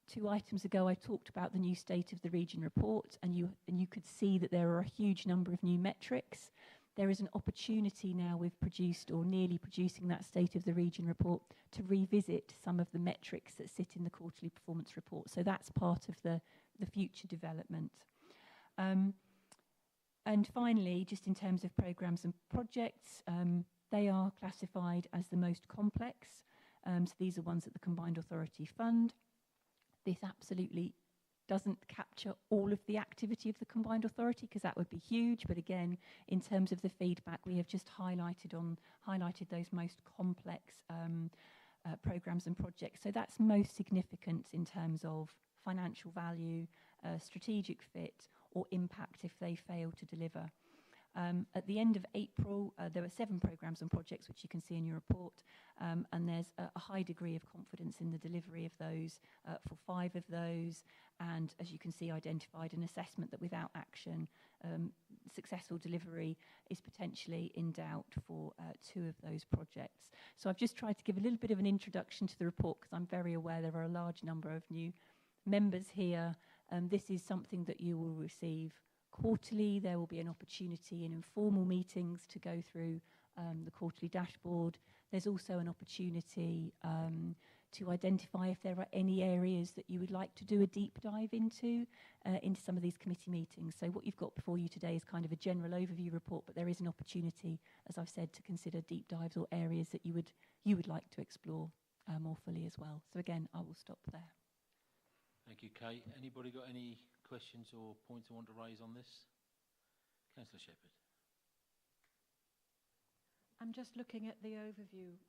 2 items ago, I talked about the new State of the Region report, and you could see that there are a huge number of new metrics. There is an opportunity now with produced or nearly producing that State of the Region report to revisit some of the metrics that sit in the quarterly performance report. So that's part of the future development. And finally, just in terms of programmes and projects, they are classified as the most complex. So these are ones that the Combined Authority fund. this absolutely doesn't capture all of the activity of the combined authority, because that would be huge. But again, in terms of the feedback, we have just highlighted those most complex programmes and projects. So that's most significant in terms of financial value, strategic fit, or impact if they fail to deliver. At the end of April, there were 7 programmes and projects, which you can see in your report, and there's a high degree of confidence in the delivery of those for 5 of those, and as you can see, identified an assessment that without action, successful delivery is potentially in doubt for 2 of those projects. So I've just tried to give a little bit of an introduction to the report, because I'm very aware there are a large number of new members here. This is something that you will receive quarterly. There will be an opportunity in informal meetings to go through the quarterly dashboard. There's also an opportunity to identify if there are any areas that you would like to do a deep dive into some of these committee meetings. So what you've got before you today is kind of a general overview report, but there is an opportunity, as I've said, to consider deep dives or areas that you would like to explore more fully as well. So again, I will stop there. Thank you, Kate. Anybody got any questions or points I want to raise on this? Councillor Shepherd. I'm just looking at the overview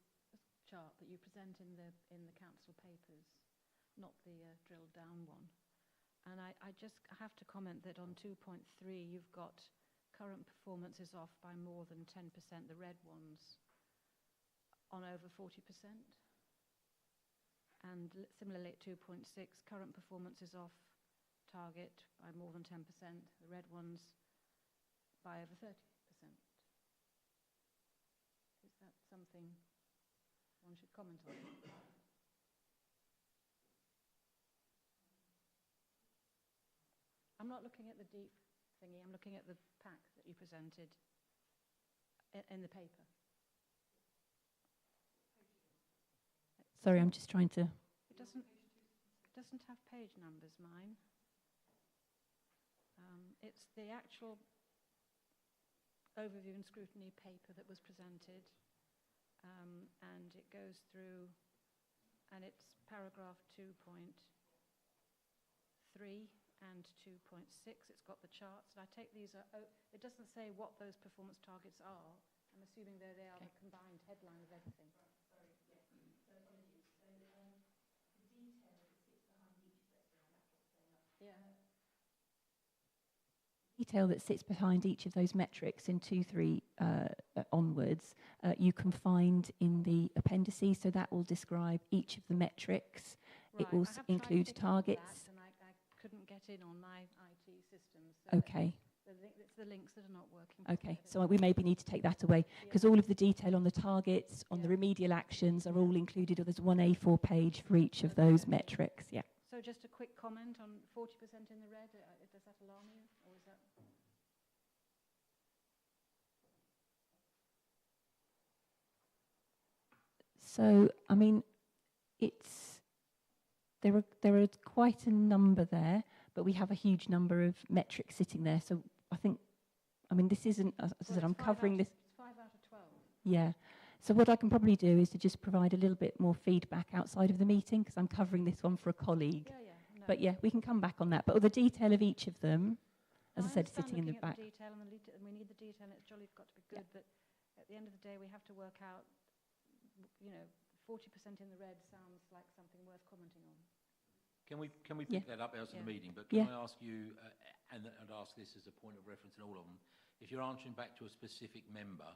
chart that you present in the council papers, not the drilled down one. And I have to comment that on 2.3 you've got current performances off by more than 10%, the red ones on over 40%. And similarly at 2.6, current performance is off target by more than 10%, the red ones by over 30%. Is that something one should comment on? I'm not looking at the deep thingy, I'm looking at the pack that you presented in the paper. Sorry, I'm just trying to... It doesn't have page numbers, mine. It's the actual overview and scrutiny paper that was presented, and it goes through, and it's paragraph 2.3 and 2.6. It's got the charts, and I take these are, it doesn't say what those performance targets are. I'm assuming they are the combined headline of everything. Detail that sits behind each of those metrics in 2.3 onwards, you can find in the appendices, so that will describe each of the metrics. Right. It will include targets. And I couldn't get in on my IT systems. So okay. It's the links that are not working. Okay, so we maybe need to take that away, because all of the detail on the targets, on the remedial actions are all included, or there's one A4 page for each of those metrics. Yeah. So just a quick comment on 40% in the red. Does that alarm you, or is that? So, I mean, there are quite a number there, but we have a huge number of metrics sitting there. So I think, I mean, this isn't, as I said, I'm covering this. It's 5 out of 12. Yeah. So what I can probably do is to just provide a little bit more feedback outside of the meeting, because I'm covering this one for a colleague. Yeah, no. But yeah, we can come back on that. But the detail of each of them, as I said, sitting in the back. The detail and we need the detail, and it's jolly got to be good, but at the end of the day, we have to work out, you know, 40% in the red sounds like something worth commenting on. Can we pick that up out of the meeting? But can I ask you, and ask this as a point of reference in all of them, if you're answering back to a specific member,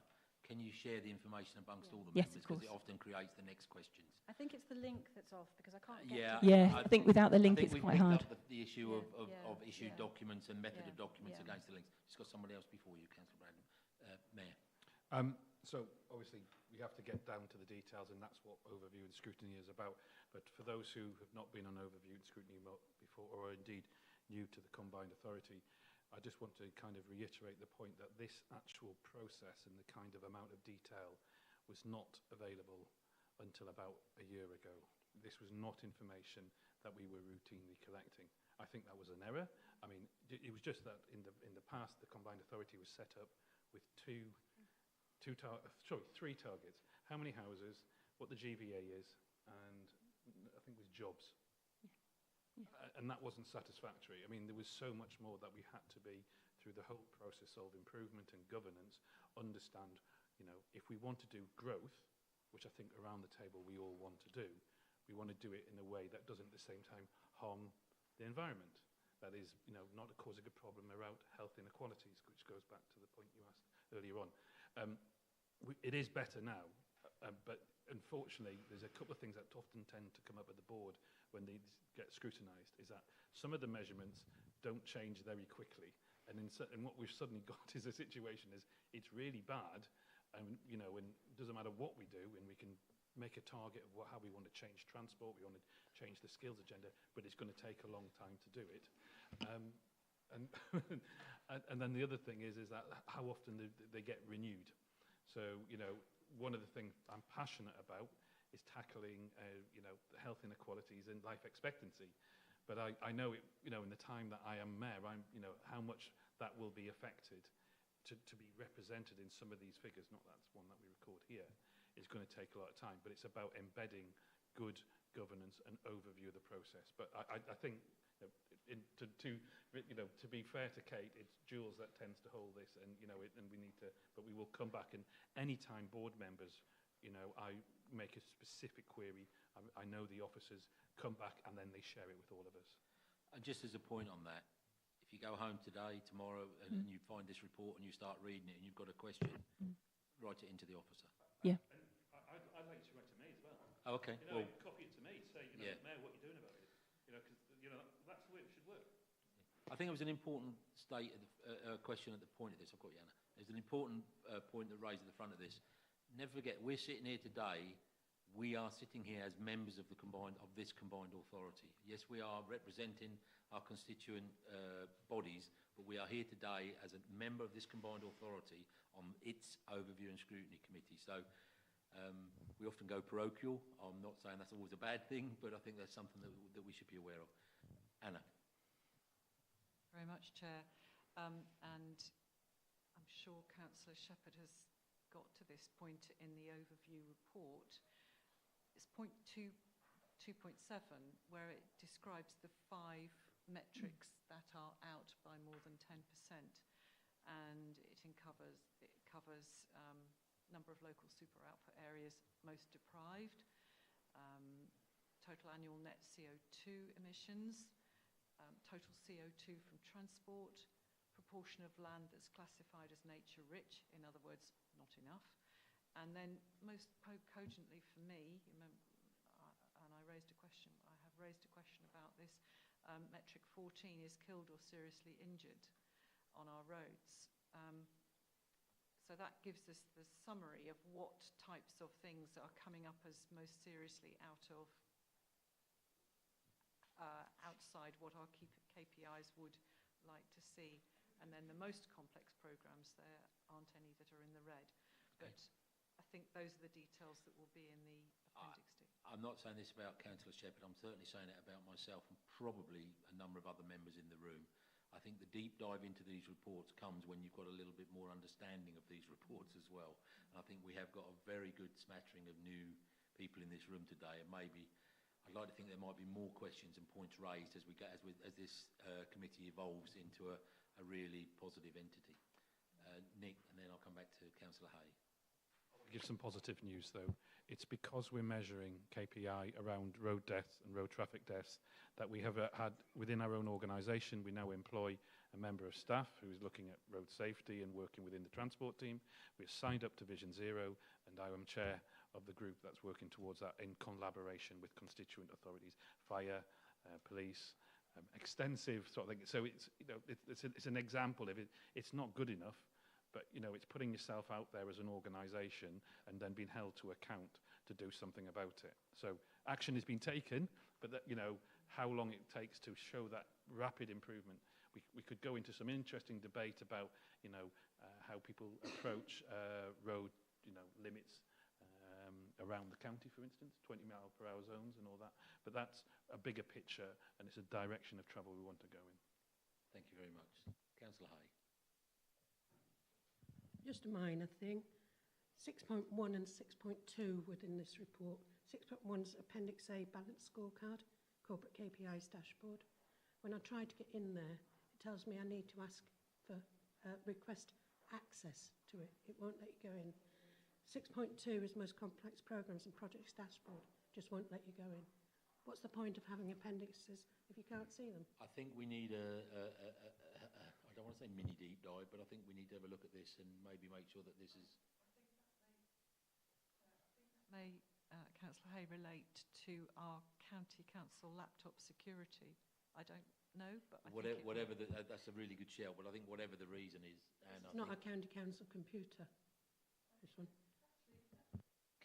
can you share the information amongst all the members? Because it often creates the next questions. I think it's the link that's off, because I can't get to it. I think without the link it's quite hard. The issue of issued documents and method of documents against the links. Just got somebody else before you, Councillor Bradham. Mayor. So obviously we have to get down to the details, and that's what overview and scrutiny is about. But for those who have not been on overview and scrutiny before, or indeed new to the combined authority, I just want to kind of reiterate the point that this actual process and the kind of amount of detail was not available until about a year ago. This was not information that we were routinely collecting. I think that was an error. I mean, it was just that in the past, the combined authority was set up with three targets: how many houses, what the GVA is, and I think it was jobs. And that wasn't satisfactory. I mean, there was so much more that we had to be, through the whole process of improvement and governance, understand, you know, if we want to do growth, which I think around the table we all want to do, we want to do it in a way that doesn't at the same time harm the environment. That is, you know, not causing a problem around health inequalities, which goes back to the point you asked earlier on. It is better now, but unfortunately, there's a couple of things that often tend to come up at the board when they get scrutinised, is that some of the measurements don't change very quickly. And what we've suddenly got is a situation is it's really bad, and you know, and it doesn't matter what we do, and we can make a target of how we want to change transport, we want to change the skills agenda, but it's going to take a long time to do it. And then the other thing is that how often they get renewed. So, you know, one of the things I'm passionate about is tackling, you know, health inequalities and life expectancy. But I know, you know, in the time that I am mayor, you know, how much that will be affected to be represented in some of these figures, not that's one that we record here, is going to take a lot of time. But it's about embedding good governance and overview of the process. But I think, you know, to be fair to Kate, it's Jules that tends to hold this, and you know, and we need to. But we will come back, and any time board members, you know, I make a specific query, I know the officers come back and then they share it with all of us. And just as a point on that, if you go home today, tomorrow, and you find this report and you start reading it and you've got a question, write it into the officer. Yeah. And I'd like you to write to me as well. Oh, okay. You know, Well, copy it to me, say, you know, Mayor, what are you doing about it? You know, because you know that's the way it should work. I think it was an important question at the point of this. I've got you, Anna. There's an important point that raised at the front of this. Never forget, we're sitting here today. We are sitting here as members of this combined authority. Yes, we are representing our constituent bodies, but we are here today as a member of this combined authority on its overview and scrutiny committee. So we often go parochial. I'm not saying that's always a bad thing, but I think that's something that we should be aware of. Anna. Very much, Chair. And I'm sure Councillor Shepherd has got to this point in the overview report. It's point 2.7, where it describes the 5 metrics that are out by more than 10%, and it covers number of local super output areas most deprived, total annual net CO2 emissions, total CO2 from transport, proportion of land that's classified as nature rich, in other words, not enough. And then most cogently for me, and I have raised a question about this, metric 14 is killed or seriously injured on our roads. So that gives us the summary of what types of things are coming up as most seriously outside what our KPIs would like to see. And then the most complex programmes, there aren't any that are in the red. But I think those are the details that will be in the Appendix D. I'm not saying this about Councillor Shepherd, I'm certainly saying it about myself and probably a number of other members in the room. I think the deep dive into these reports comes when you've got a little bit more understanding of these reports as well. And I think we have got a very good smattering of new people in this room today, and maybe I'd like to think there might be more questions and points raised as this committee evolves into a really positive entity. Nick, and then I'll come back to Councillor Hay. I'll give some positive news though. It's because we're measuring KPI around road deaths and road traffic deaths that we have had within our own organisation. We now employ a member of staff who is looking at road safety and working within the transport team. We've signed up to Vision Zero, and I am chair of the group that's working towards that in collaboration with constituent authorities, fire, police, extensive sort of thing. So it's, you know, it's an example of it. It's not good enough, but you know, it's putting yourself out there as an organisation and then being held to account to do something about it. So action has been taken, but that, you know, how long it takes to show that rapid improvement. We could go into some interesting debate about, you know, how people approach road, you know, limits around the county, for instance, 20-mile-per-hour zones and all that. But that's a bigger picture, and it's a direction of travel we want to go in. Thank you very much. Councillor Hay. Just a minor thing. 6.1 and 6.2 within this report. 6.1 is Appendix A, balanced scorecard. corporate KPIs dashboard. When I try to get in there, it tells me I need to ask for request access to it. It won't let you go in. 6.2 is most complex programs and projects dashboard. Just won't let you go in. What's the point of having appendixes if you can't see them? I think we need I don't want to say mini deep dive, but I think we need to have a look at this and maybe make sure that this is... May Councillor Hay relate to our county council laptop security? I don't know, but I think whatever that's a really good shout, but I think whatever the reason is... And it's not a county council computer, this one.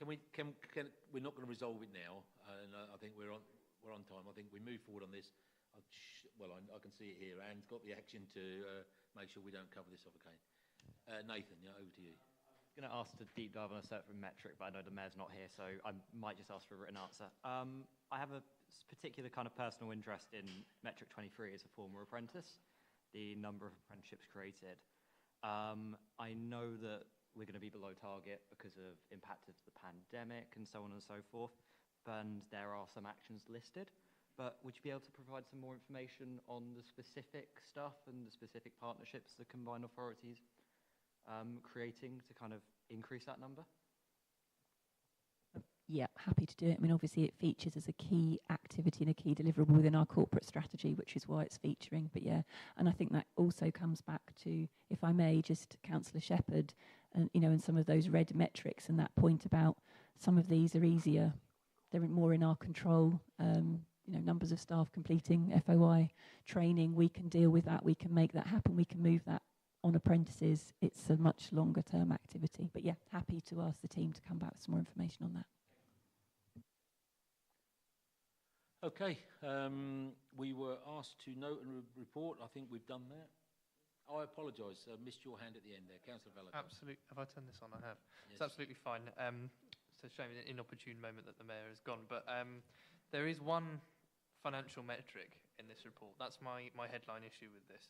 We're not going to resolve it now, and I think we're on time. I think we move forward on this. I can see it here. Anne's got the action to make sure we don't cover this off again. Nathan, yeah, over to you. I'm going to ask to deep dive on a certain metric, but I know the Mayor's not here, so I might just ask for a written answer. I have a particular kind of personal interest in metric 23 as a former apprentice, the number of apprenticeships created. I know that we're going to be below target because of impact of the pandemic and so on and so forth, and there are some actions listed. But would you be able to provide some more information on the specific stuff and the specific partnerships the combined authorities creating to kind of increase that number? Yeah, happy to do it. I mean, obviously it features as a key activity and a key deliverable within our corporate strategy, which is why it's featuring. But yeah, and I think that also comes back to, if I may, just Councillor Shepherd, and and some of those red metrics and that point about some of these are easier, they're more in our control. Numbers of staff completing FOI training, we can deal with that, we can make that happen, we can move that on apprentices. It's a much longer term activity. But yeah, happy to ask the team to come back with some more information on that. Okay, we were asked to note and report. I think we've done that. Oh, I apologise. Missed your hand at the end there. Councillor Valentine. Absolutely. Have I turned this on? I have. Yes. It's absolutely fine. It's a shame, an inopportune moment that the Mayor has gone. But there is one financial metric in this report. That's my headline issue with this.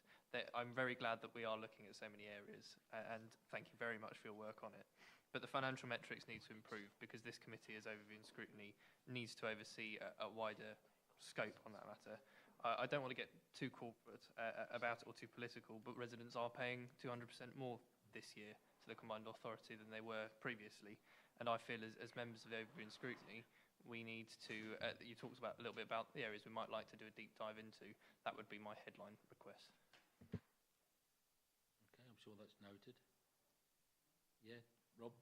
I'm very glad that we are looking at so many areas, and thank you very much for your work on it. But the financial metrics need to improve because this committee, as overview and scrutiny, needs to oversee a wider scope on that matter. I don't want to get too corporate about it or too political, but residents are paying 200% more this year to the combined authority than they were previously. And I feel as members of the overview and scrutiny, we need to, you talked about a little bit about the areas we might like to do a deep dive into. That would be my headline request. Okay, I'm sure that's noted. Yeah, Rob?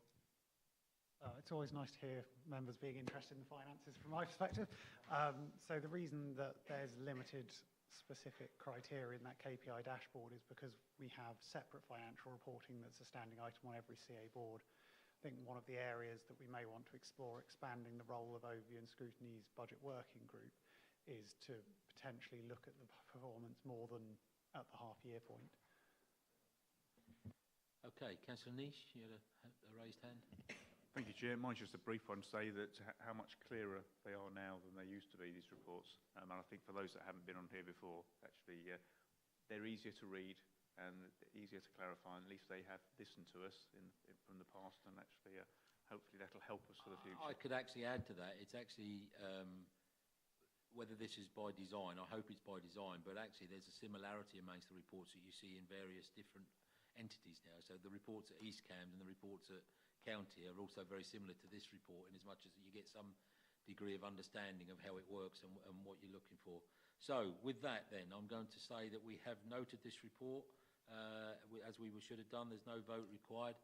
It's always nice to hear members being interested in finances from my perspective. So the reason that there's limited specific criteria in that KPI dashboard is because we have separate financial reporting that's a standing item on every CA board. I think one of the areas that we may want to explore expanding the role of overview and scrutiny's budget working group is to potentially look at the performance more than at the half-year point. Okay, Councillor Niche, you had a raised hand. Thank you, Chair. Mine's just a brief one to say that how much clearer they are now than they used to be, these reports. And I think for those that haven't been on here before, actually, they're easier to read and easier to clarify, and at least they have listened to us from the past, and actually, hopefully that'll help us for the future. I could actually add to that. It's actually, whether this is by design, I hope it's by design, but actually there's a similarity amongst the reports that you see in various different entities now. So the reports at East Cambs and the reports at County are also very similar to this report, in as much as you get some degree of understanding of how it works and what you're looking for. So with that then, I'm going to say that we have noted this report as we should have done. There's no vote required.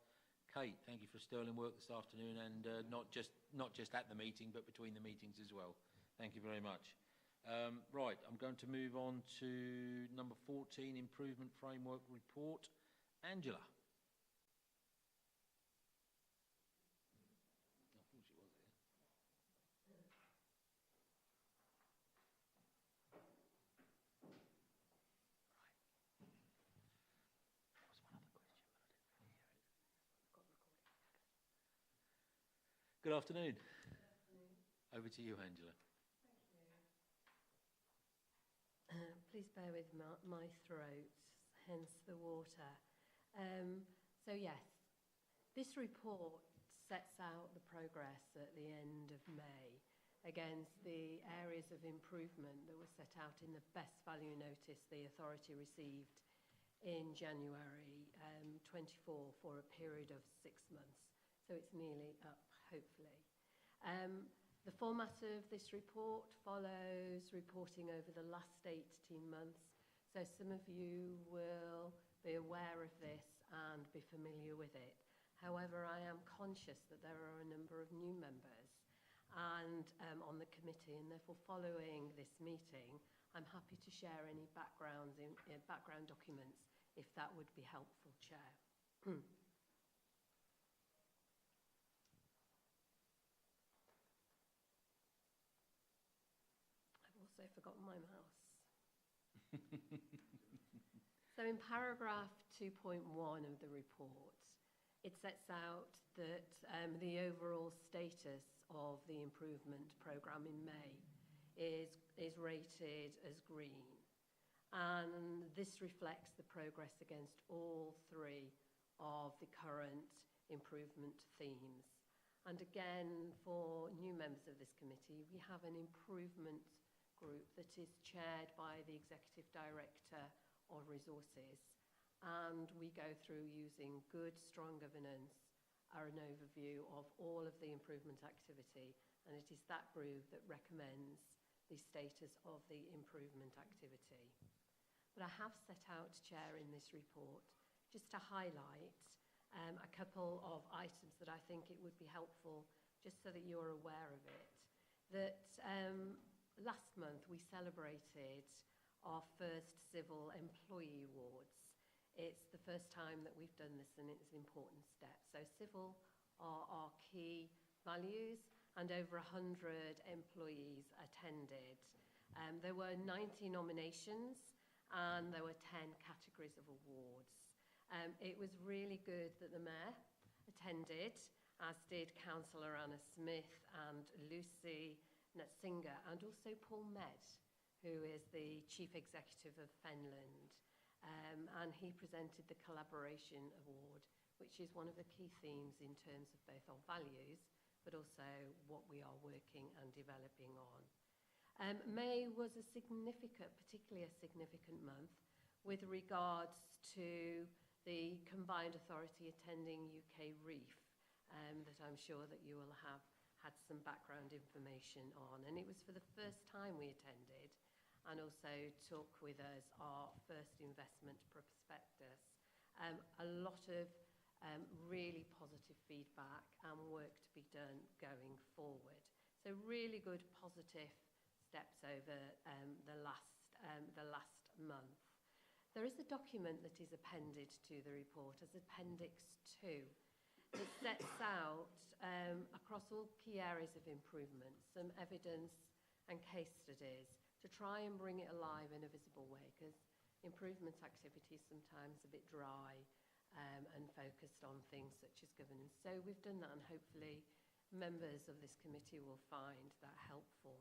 Kate, thank you for sterling work this afternoon, and not just at the meeting, but between the meetings as well. Thank you very much. Right, I'm going to move on to number 14, Improvement Framework Report. Angela. Good afternoon. Over to you, Angela. Thank you. Please bear with my throat, hence the water. So yes, this report sets out the progress at the end of May against the areas of improvement that were set out in the best value notice the authority received in January 24 for a period of 6 months. So it's nearly up, hopefully. The format of this report follows reporting over the last 18 months. So some of you will be aware of this and be familiar with it. However, I am conscious that there are a number of new members and on the committee, and therefore following this meeting, I'm happy to share any background documents if that would be helpful, Chair. I've also forgotten my mouse. So in paragraph 2.1 of the report, it sets out that the overall status of the improvement programme in May is rated as green. And this reflects the progress against all 3 of the current improvement themes. And again, for new members of this committee, we have an improvement group that is chaired by the Executive Director of Resources. And we go through using good, strong governance, an overview of all of the improvement activity. And it is that group that recommends the status of the improvement activity. But I have set out, Chair, in this report, just to highlight a couple of items that I think it would be helpful, just so that you're aware of it. That last month we celebrated our first Civil Employee Awards. It's the first time that we've done this, and it's an important step. So civil are our key values, and over 100 employees attended. There were 90 nominations, and there were 10 categories of awards. It was really good that the Mayor attended, as did Councillor Anna Smith and Lucy Netzinger, and also Paul Med, who is the Chief Executive of Fenland. And he presented the Collaboration Award, which is one of the key themes in terms of both our values, but also what we are working and developing on. May was a significant, particularly a significant month with regards to the combined authority attending UK REEF, that I'm sure that you will have had some background information on. And it was for the first time we attended, and also took with us our first investment prospectus. A lot of really positive feedback and work to be done going forward. So really good positive steps over the last month. There is a document that is appended to the report as Appendix 2 that sets out across all key areas of improvement some evidence and case studies to try and bring it alive in a visible way, because improvement activity is sometimes a bit dry and focused on things such as governance. So we've done that, and hopefully members of this committee will find that helpful.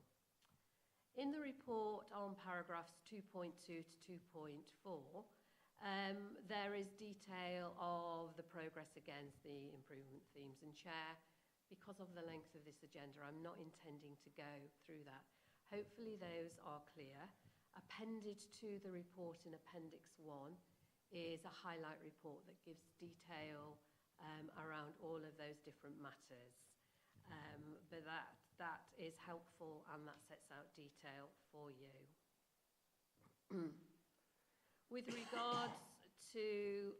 In the report on paragraphs 2.2 to 2.4, there is detail of the progress against the improvement themes. And Chair, because of the length of this agenda, I'm not intending to go through that. Hopefully those are clear. Appended to the report in Appendix 1 is a highlight report that gives detail around all of those different matters. But that is helpful, and that sets out detail for you. With regards to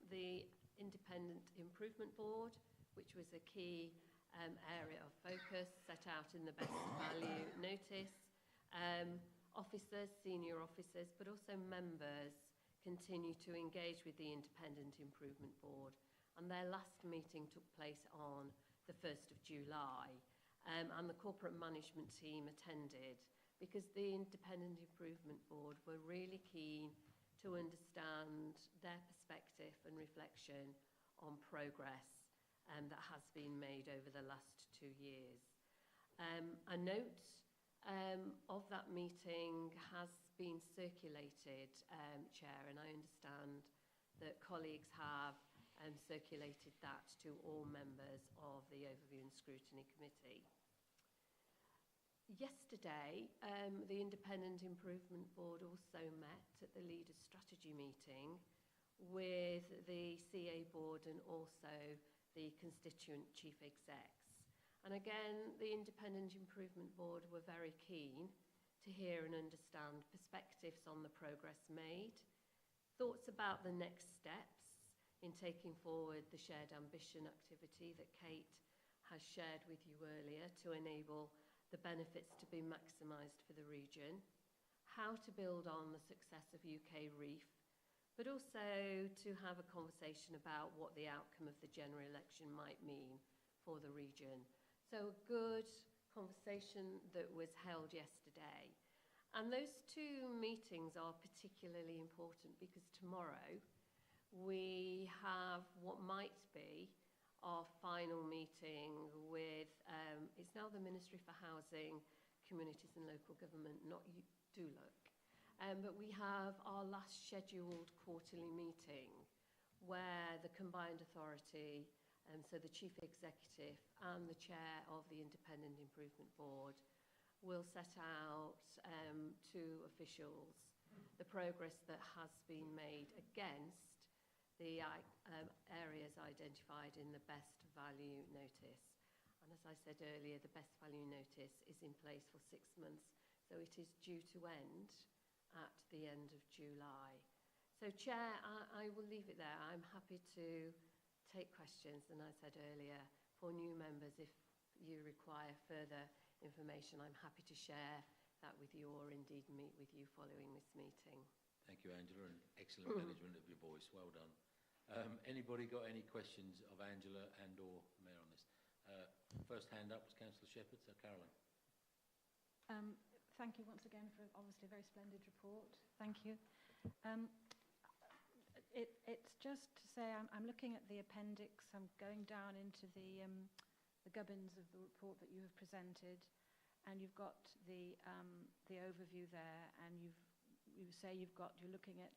the Independent Improvement Board, which was a key area of focus set out in the best value notice, officers, senior officers, but also members continue to engage with the Independent Improvement Board, and their last meeting took place on the 1st of July, and the corporate management team attended because the Independent Improvement Board were really keen to understand their perspective and reflection on progress that has been made over the last 2 years. A note of that meeting has been circulated, Chair, and I understand that colleagues have circulated that to all members of the Overview and Scrutiny Committee. Yesterday, the Independent Improvement Board also met at the Leaders' Strategy meeting with the CA Board and also the constituent chief execs. And again, the Independent Improvement Board were very keen to hear and understand perspectives on the progress made, thoughts about the next steps in taking forward the shared ambition activity that Kate has shared with you earlier to enable the benefits to be maximised for the region, how to build on the success of UK REEF, but also to have a conversation about what the outcome of the general election might mean for the region. So a good conversation that was held yesterday. And those two meetings are particularly important because tomorrow we have what might be our final meeting with, it's now the Ministry for Housing, Communities and Local Government, not you, do look. But we have our last scheduled quarterly meeting where the Combined Authority, so the Chief Executive and the Chair of the Independent Improvement Board will set out to officials the progress that has been made against the areas identified in the best value notice. And as I said earlier, the best value notice is in place for 6 months, so it is due to end at the end of July. So Chair, I will leave it there. I'm happy to take questions, and I said earlier, for new members, if you require further information, I'm happy to share that with you or indeed meet with you following this meeting. Thank you, Angela, and excellent management of your voice. Well done. Anybody got any questions of Angela and or Mayor on this? First hand up was Councillor Shepherd, so Caroline. Thank you once again for obviously a very splendid report. Thank you. It's just to say I'm looking at the appendix. I'm going down into the gubbins of the report that you have presented, and you've got the overview there, and you say you're looking at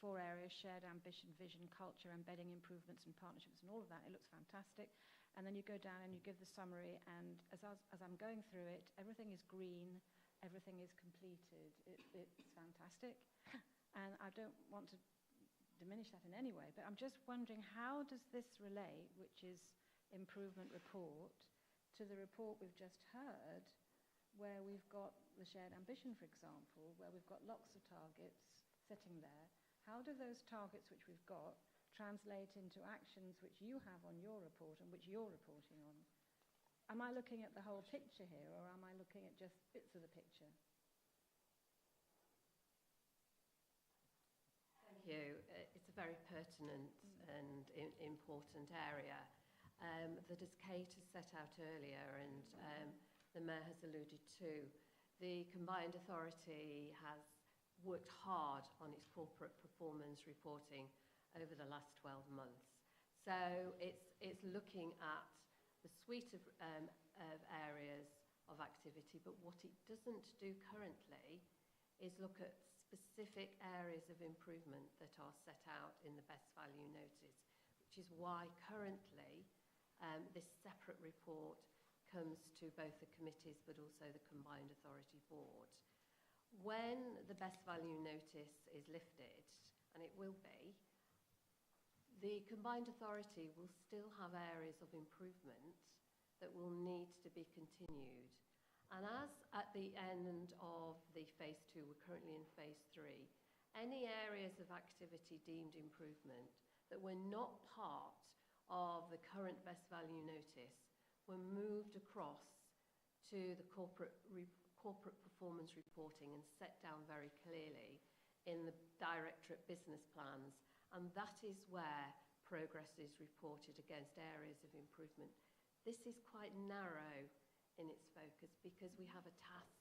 4 areas: shared ambition, vision, culture, embedding improvements and partnerships, and all of that. It looks fantastic. And then you go down and you give the summary, and as I'm going through it, everything is green, everything is completed. It's fantastic. And I don't want to diminish that in any way, but I'm just wondering, how does this relate, which is improvement report, to the report we've just heard, where we've got the shared ambition, for example, where we've got lots of targets sitting there? How do those targets which we've got translate into actions which you have on your report and which you're reporting on? Am I looking at the whole picture here, or am I looking at just bits of the picture? Thank you. It's a very pertinent and important area that, as Kate has set out earlier and the Mayor has alluded to, the Combined Authority has worked hard on its corporate performance reporting over the last 12 months. So it's looking at the suite of areas of activity, but what it doesn't do currently is look at specific areas of improvement that are set out in the best value notice, which is why currently this separate report comes to both the committees but also the Combined Authority Board. When the best value notice is lifted, and it will be, the Combined Authority will still have areas of improvement that will need to be continued. And as at the end of the phase 2, we're currently in phase 3, any areas of activity deemed improvement that were not part of the current best value notice were moved across to the corporate performance reporting and set down very clearly in the directorate business plans. And that is where progress is reported against areas of improvement. This is quite narrow in its focus because we have a task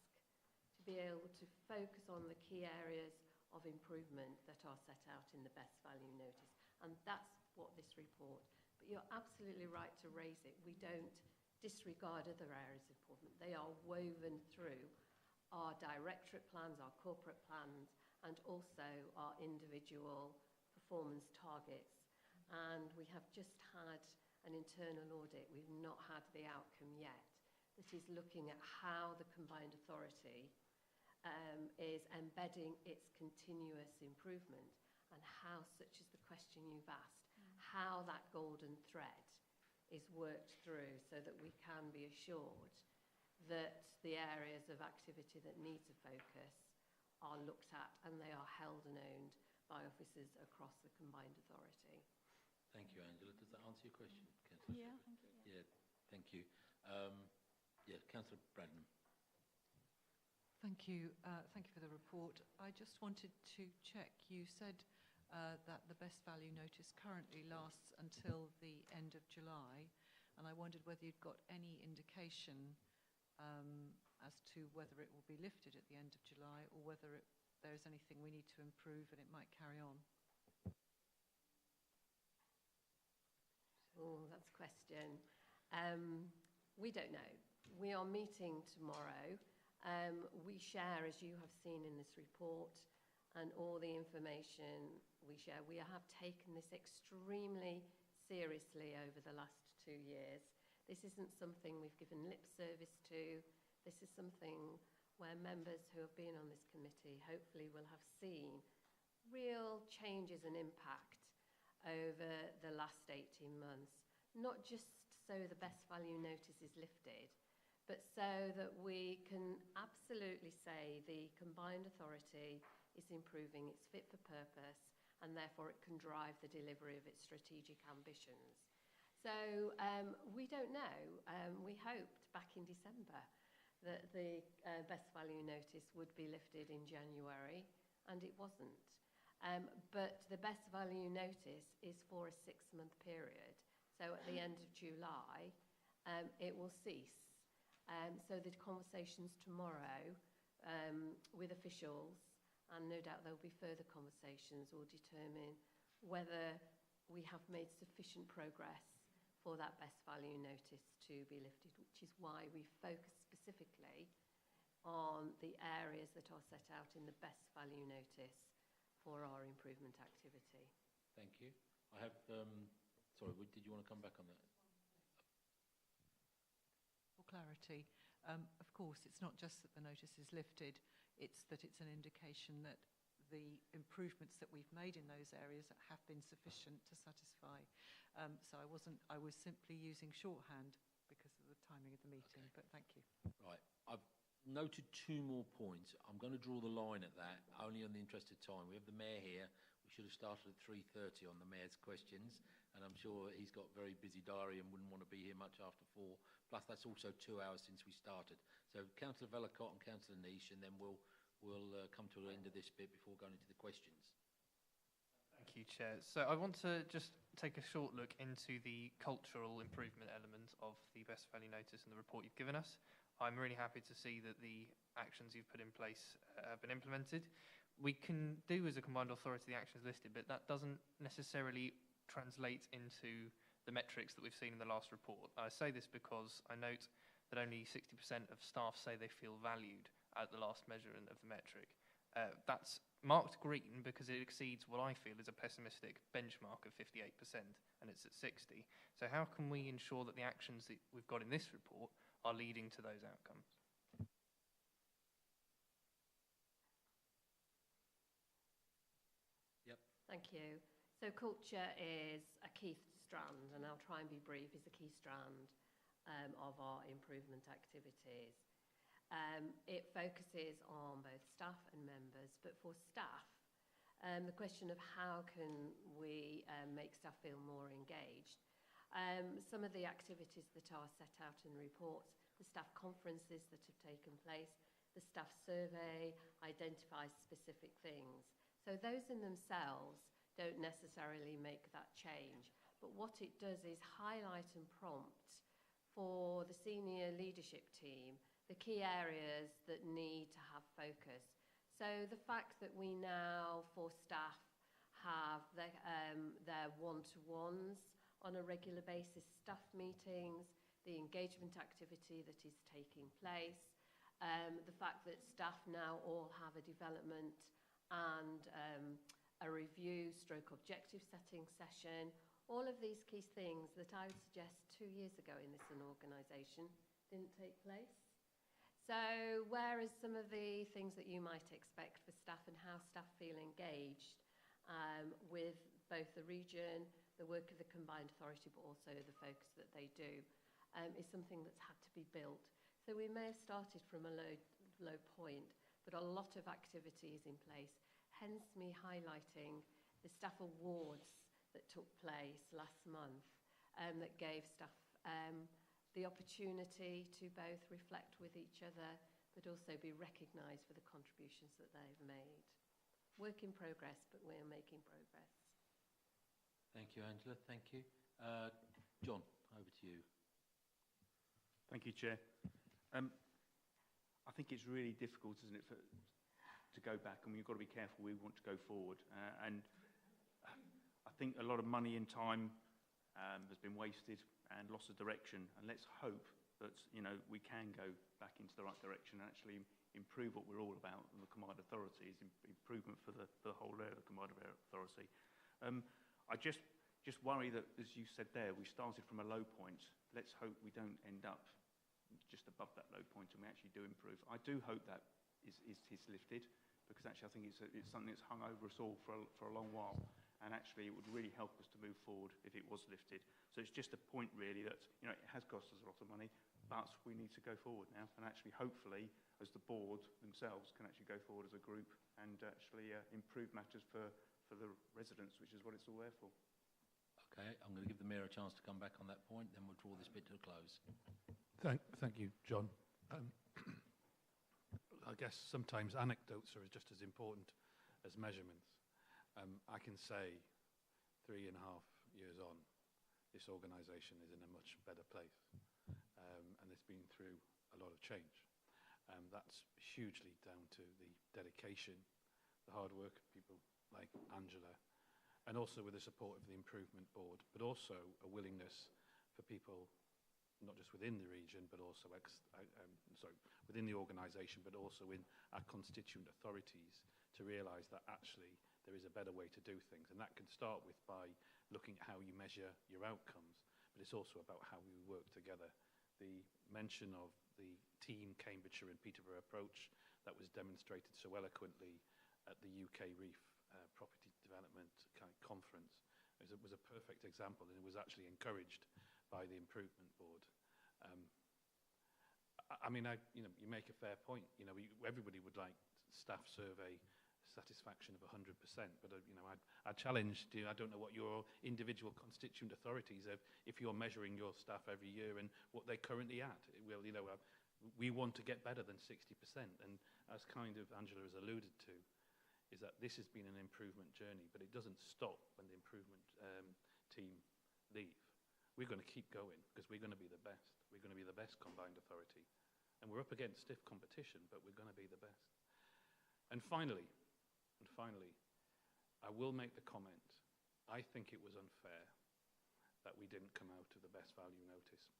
to be able to focus on the key areas of improvement that are set out in the best value notice. And that's what this report, but you're absolutely right to raise it. We don't disregard other areas of improvement. They are woven through our directorate plans, our corporate plans, and also our individual performance targets. And we have just had an internal audit. We've not had the outcome yet. that is looking at how the combined authority is embedding its continuous improvement, and how, such as the question you've asked, how that golden thread is worked through so that we can be assured that the areas of activity that need to focus are looked at and they are held and owned by officers across the combined authority. Thank you, Angela. Does that answer your question, Councillor? Yeah, thank you. Yeah, thank you. Yeah, Councillor Bradnam. Thank you. Thank you for the report. I just wanted to check. You said that the best value notice currently lasts until the end of July, and I wondered whether you'd got any indication as to whether it will be lifted at the end of July, or whether there's anything we need to improve and it might carry on. Oh, that's a question. We don't know. We are meeting tomorrow. We share, as you have seen in this report, and all the information we share. We have taken this extremely seriously over the last 2 years. This isn't something we've given lip service to. This is something where members who have been on this committee hopefully will have seen real changes and impact over the last 18 months, not just so the best value notice is lifted, but so that we can absolutely say the combined authority is improving, it's fit for purpose, and therefore it can drive the delivery of its strategic ambitions. So we don't know. We hoped back in December that the best value notice would be lifted in January, and it wasn't. But the best value notice is for a 6-month period. So at the end of July, it will cease. So the conversations tomorrow with officials, and no doubt there will be further conversations, will determine whether we have made sufficient progress for that best value notice to be lifted, which is why we focus specifically on the areas that are set out in the best value notice for our improvement activity. Thank you. I have, sorry, did you want to come back on that? For clarity, of course, it's not just that the notice is lifted, it's that it's an indication that the improvements that we've made in those areas have been sufficient to satisfy. So I was simply using shorthand because of the timing of the meeting, but thank you. Right, I've noted 2 more points. I'm going to draw the line at that, only on the interest of time. We have the Mayor here. We should have started at 3:30 on the Mayor's questions, and I'm sure he's got a very busy diary and wouldn't want to be here much after 4. Plus, that's also 2 hours since we started. So, Councillor Vellacott and Councillor Niche, and then we'll come to the end of this bit before going into the questions. Thank you, Chair. So I want to just take a short look into the cultural improvement element of the best value notice and the report you've given us. I'm really happy to see that the actions you've put in place have been implemented. We can do as a combined authority the actions listed, but that doesn't necessarily translate into the metrics that we've seen in the last report. I say this because I note that only 60% of staff say they feel valued at the last measurement of the metric. That's marked green because it exceeds what I feel is a pessimistic benchmark of 58%, and it's at 60. So how can we ensure that the actions that we've got in this report are leading to those outcomes? Yep. Thank you. So culture is a key strand, and I'll try and be brief, is a key strand of our improvement activities. It focuses on both staff and members, but for staff, the question of how can we make staff feel more engaged. Some of the activities that are set out in the reports, the staff conferences that have taken place, the staff survey identifies specific things. So those in themselves don't necessarily make that change, but what it does is highlight and prompt for the senior leadership team the key areas that need to have focus. So the fact that we now, for staff, have their one-to-ones on a regular basis, staff meetings, the engagement activity that is taking place, the fact that staff now all have a development and a review stroke objective setting session, all of these key things that I would suggest 2 years ago in this organisation didn't take place. So whereas some of the things that you might expect for staff and how staff feel engaged with both the region, the work of the combined authority, but also the focus that they do, is something that's had to be built. So we may have started from a low point, but a lot of activity is in place, hence me highlighting the staff awards that took place last month that gave staff the opportunity to both reflect with each other, but also be recognised for the contributions that they've made. Work in progress, but we're making progress. Thank you, Angela. Thank you. John, over to you. Thank you, Chair. I think it's really difficult, isn't it, to go back, and we've got to be careful we want to go forward. And I think a lot of money and time has been wasted and loss of direction, and let's hope that, you know, we can go back into the right direction and actually improve what we're all about in the combined authority, is improvement for the whole area of the combined authority. I just worry that, as you said there, we started from a low point. Let's hope we don't end up just above that low point and we actually do improve. I do hope that is lifted, because actually I think it's something that's hung over us all for a long while, and actually it would really help us to move forward if it was lifted. So it's just a point really that, you know, it has cost us a lot of money, but we need to go forward now, and actually hopefully as the board themselves can actually go forward as a group and actually improve matters for the residents, which is what it's all there for. Okay, I'm going to give the Mayor a chance to come back on that point, then we'll draw this bit to a close. Thank you, John. I guess sometimes anecdotes are just as important as measurements. I can say 3.5 years on, this organisation is in a much better place, and it's been through a lot of change. That's hugely down to the dedication, the hard work of people like Angela, and also with the support of the Improvement Board, but also a willingness for people, not just within the region, but also within the organisation, but also in our constituent authorities, to realise that actually there is a better way to do things. And that can start with by looking at how you measure your outcomes, but it's also about how we work together. The mention of the team Cambridgeshire and Peterborough approach that was demonstrated so eloquently at the UK Reef Property Development Conference was a perfect example, and it was actually encouraged by the Improvement Board. I mean, you know, you make a fair point. You know, everybody would like staff survey satisfaction of 100%, but you know, I challenge you. I don't know what your individual constituent authorities have, if you're measuring your staff every year and what they're currently at. Well, you know, we want to get better than 60%, and as kind of Angela has alluded to, is that this has been an improvement journey, but it doesn't stop when the improvement team leave. We're going to keep going, because we're going to be the best. We're going to be the best combined authority, and we're up against stiff competition, but we're going to be the best. And finally, I will make the comment, I think it was unfair that we didn't come out of the best value notice.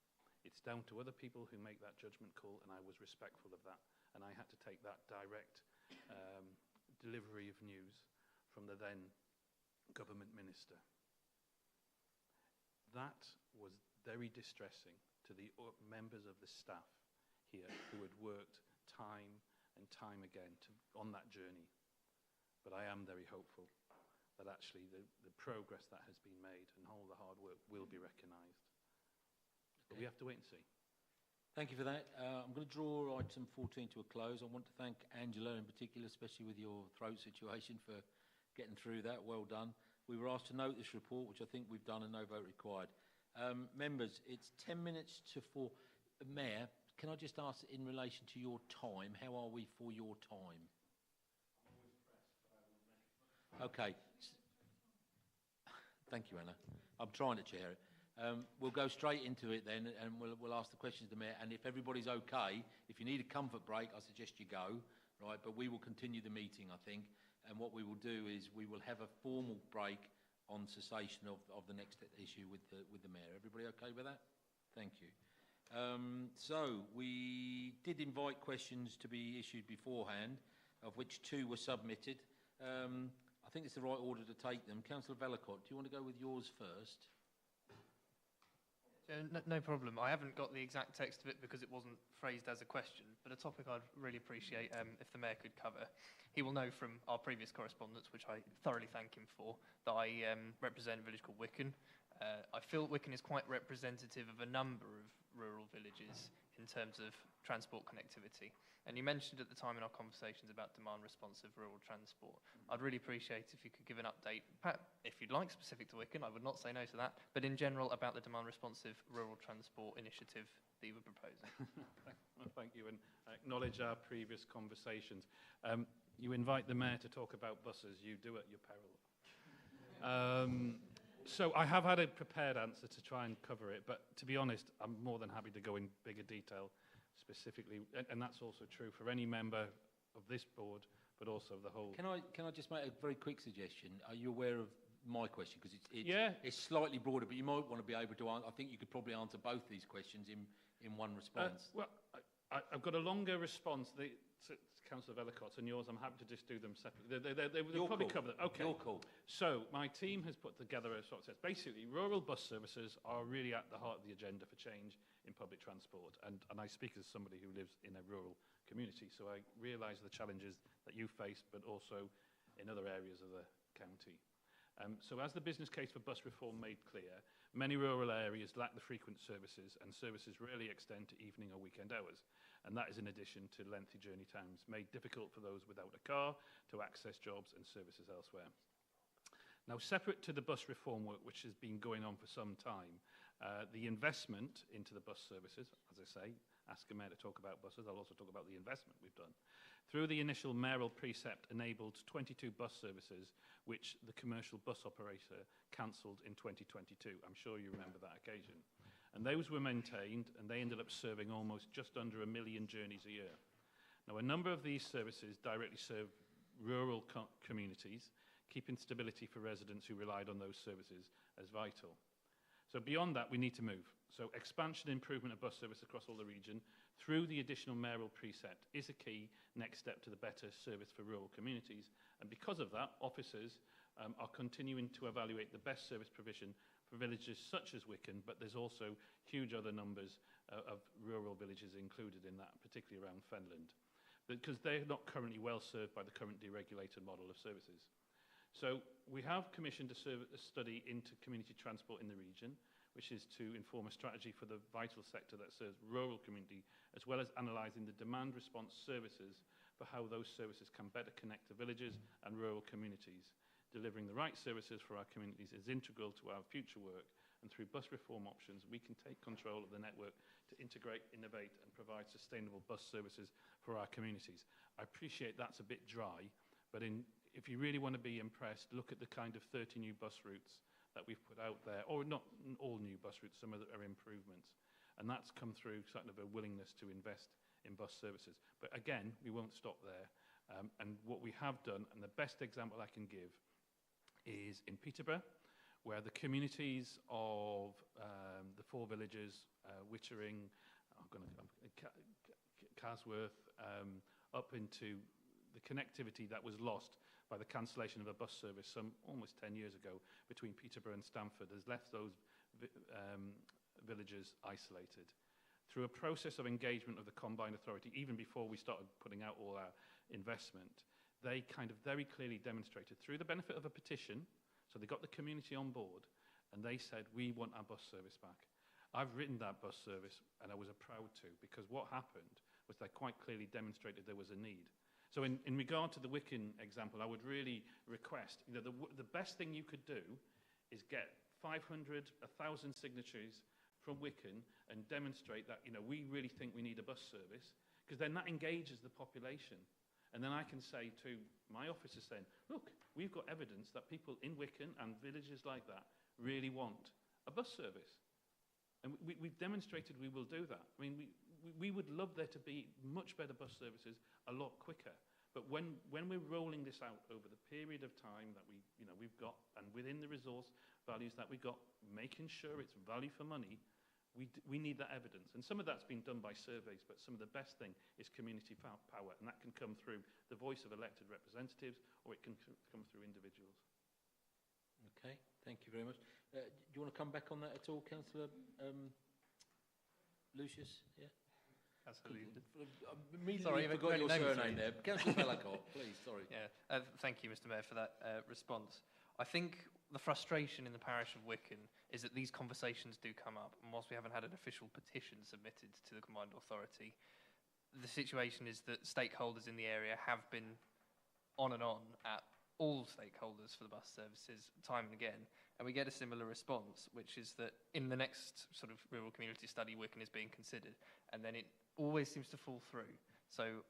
It's down to other people who make that judgment call, and I was respectful of that, and I had to take that direct delivery of news from the then government minister. That was very distressing to the members of the staff here who had worked time and time again on that journey. But I am very hopeful that actually the progress that has been made and all the hard work will be recognised. But we have to wait and see. Thank you for that. I'm going to draw item 14 to a close. I want to thank Angela in particular, especially with your throat situation, for getting through that. Well done. We were asked to note this report, which I think we've done, and no vote required. Members, it's 10 minutes to 4. Mayor, can I just ask, in relation to your time, how are we for your time? Okay. Thank you, Anna. I'm trying to chair it. We'll go straight into it then, and we'll ask the questions to the Mayor. And if everybody's okay, if you need a comfort break, I suggest you go, right? But we will continue the meeting, I think. And what we will do is we will have a formal break on cessation of the next issue with the Mayor. Everybody okay with that? Thank you. So we did invite questions to be issued beforehand, of which 2 were submitted. I think it's the right order to take them. Councillor Vellacott, do you want to go with yours first? No problem. I haven't got the exact text of it because it wasn't phrased as a question, but a topic I'd really appreciate if the Mayor could cover. He will know from our previous correspondence, which I thoroughly thank him for, that I represent a village called Wicken. I feel Wicken is quite representative of a number of rural villages in terms of transport connectivity. And you mentioned at the time in our conversations about demand-responsive rural transport. I'd really appreciate if you could give an update, perhaps if you'd like, specific to Wicken. I would not say no to that, but in general about the demand-responsive rural transport initiative that you were proposing. Well, thank you, and I acknowledge our previous conversations. You invite the Mayor to talk about buses, you do at your peril. So I have had a prepared answer to try and cover it, but to be honest, I'm more than happy to go in bigger detail specifically, and that's also true for any member of this board, but also the whole... Can I just make a very quick suggestion? Are you aware of my question? Because it's slightly broader, but you might want to be able to answer. I think you could probably answer both these questions in one response. Well, I've got a longer response to Councillor Vellicott's and yours. I'm happy to just do them separately. They'll probably cover that. Okay. You're cool. So my team has put together a sort of set. Basically, rural bus services are really at the heart of the agenda for change in public transport. And I speak as somebody who lives in a rural community, so I realise the challenges that you face, but also in other areas of the county. So as the business case for bus reform made clear, many rural areas lack the frequent services, and services rarely extend to evening or weekend hours. And that is in addition to lengthy journey times, made difficult for those without a car to access jobs and services elsewhere. Now, separate to the bus reform work, which has been going on for some time, the investment into the bus services, as I say, ask a mayor to talk about buses, I'll also talk about the investment we've done. Through the initial mayoral precept enabled 22 bus services, which the commercial bus operator cancelled in 2022. I'm sure you remember that occasion. And those were maintained, and they ended up serving almost just under 1 million journeys a year. Now, a number of these services directly serve rural communities, keeping stability for residents who relied on those services as vital. So beyond that, we need to move. So expansion and improvement of bus service across all the region through the additional mayoral precept is a key next step to the better service for rural communities. And because of that, officers are continuing to evaluate the best service provision for villages such as Wicken, but there's also huge other numbers of rural villages included in that, particularly around Fenland, because they're not currently well served by the current deregulated model of services. So we have commissioned a study into community transport in the region, which is to inform a strategy for the vital sector that serves rural community, as well as analysing the demand response services for how those services can better connect to villages and rural communities. Delivering the right services for our communities is integral to our future work, and through bus reform options, we can take control of the network to integrate, innovate, and provide sustainable bus services for our communities. I appreciate that's a bit dry, but if you really want to be impressed, look at the kind of 30 new bus routes that we've put out there, or not all new bus routes, some of them are improvements. And that's come through sort of a willingness to invest in bus services. But again, we won't stop there. And what we have done, and the best example I can give, is in Peterborough, where the communities of the 4 villages, Wittering, Casworth, up into the connectivity that was lost by the cancellation of a bus service some almost 10 years ago between Peterborough and Stamford has left those villages isolated. Through a process of engagement of the Combined Authority, even before we started putting out all our investment, they kind of very clearly demonstrated through the benefit of a petition, so they got the community on board, and they said, we want our bus service back. I've written that bus service, and I was proud to, because what happened was they quite clearly demonstrated there was a need. So in regard to the Wicken example, I would really request, the best thing you could do is get 500, 1,000 signatures from Wicken and demonstrate that, we really think we need a bus service, because then that engages the population. And then I can say to my officers saying, look, we've got evidence that people in Wicken and villages like that really want a bus service. And we've demonstrated we will do that. I mean, we would love there to be much better bus services a lot quicker. But when we're rolling this out over the period of time that we've got, and within the resource values that we've got, making sure it's value for money, we need that evidence. And some of that's been done by surveys, but some of the best thing is community power, and that can come through the voice of elected representatives, or it can come through individuals. Okay. Thank you very much. Do you want to come back on that at all, Councillor Lucius? Yeah. Absolutely. Immediately forgot your surname there. Councillor Bellacott, please, sorry. Yeah. Thank you, Mr Mayor, for that response. I think the frustration in the parish of Wicken is that these conversations do come up, and whilst we haven't had an official petition submitted to the Combined Authority, the situation is that stakeholders in the area have been on and on at all stakeholders for the bus services time and again, and we get a similar response, which is that in the next sort of rural community study, Wicken is being considered, and then it always seems to fall through. So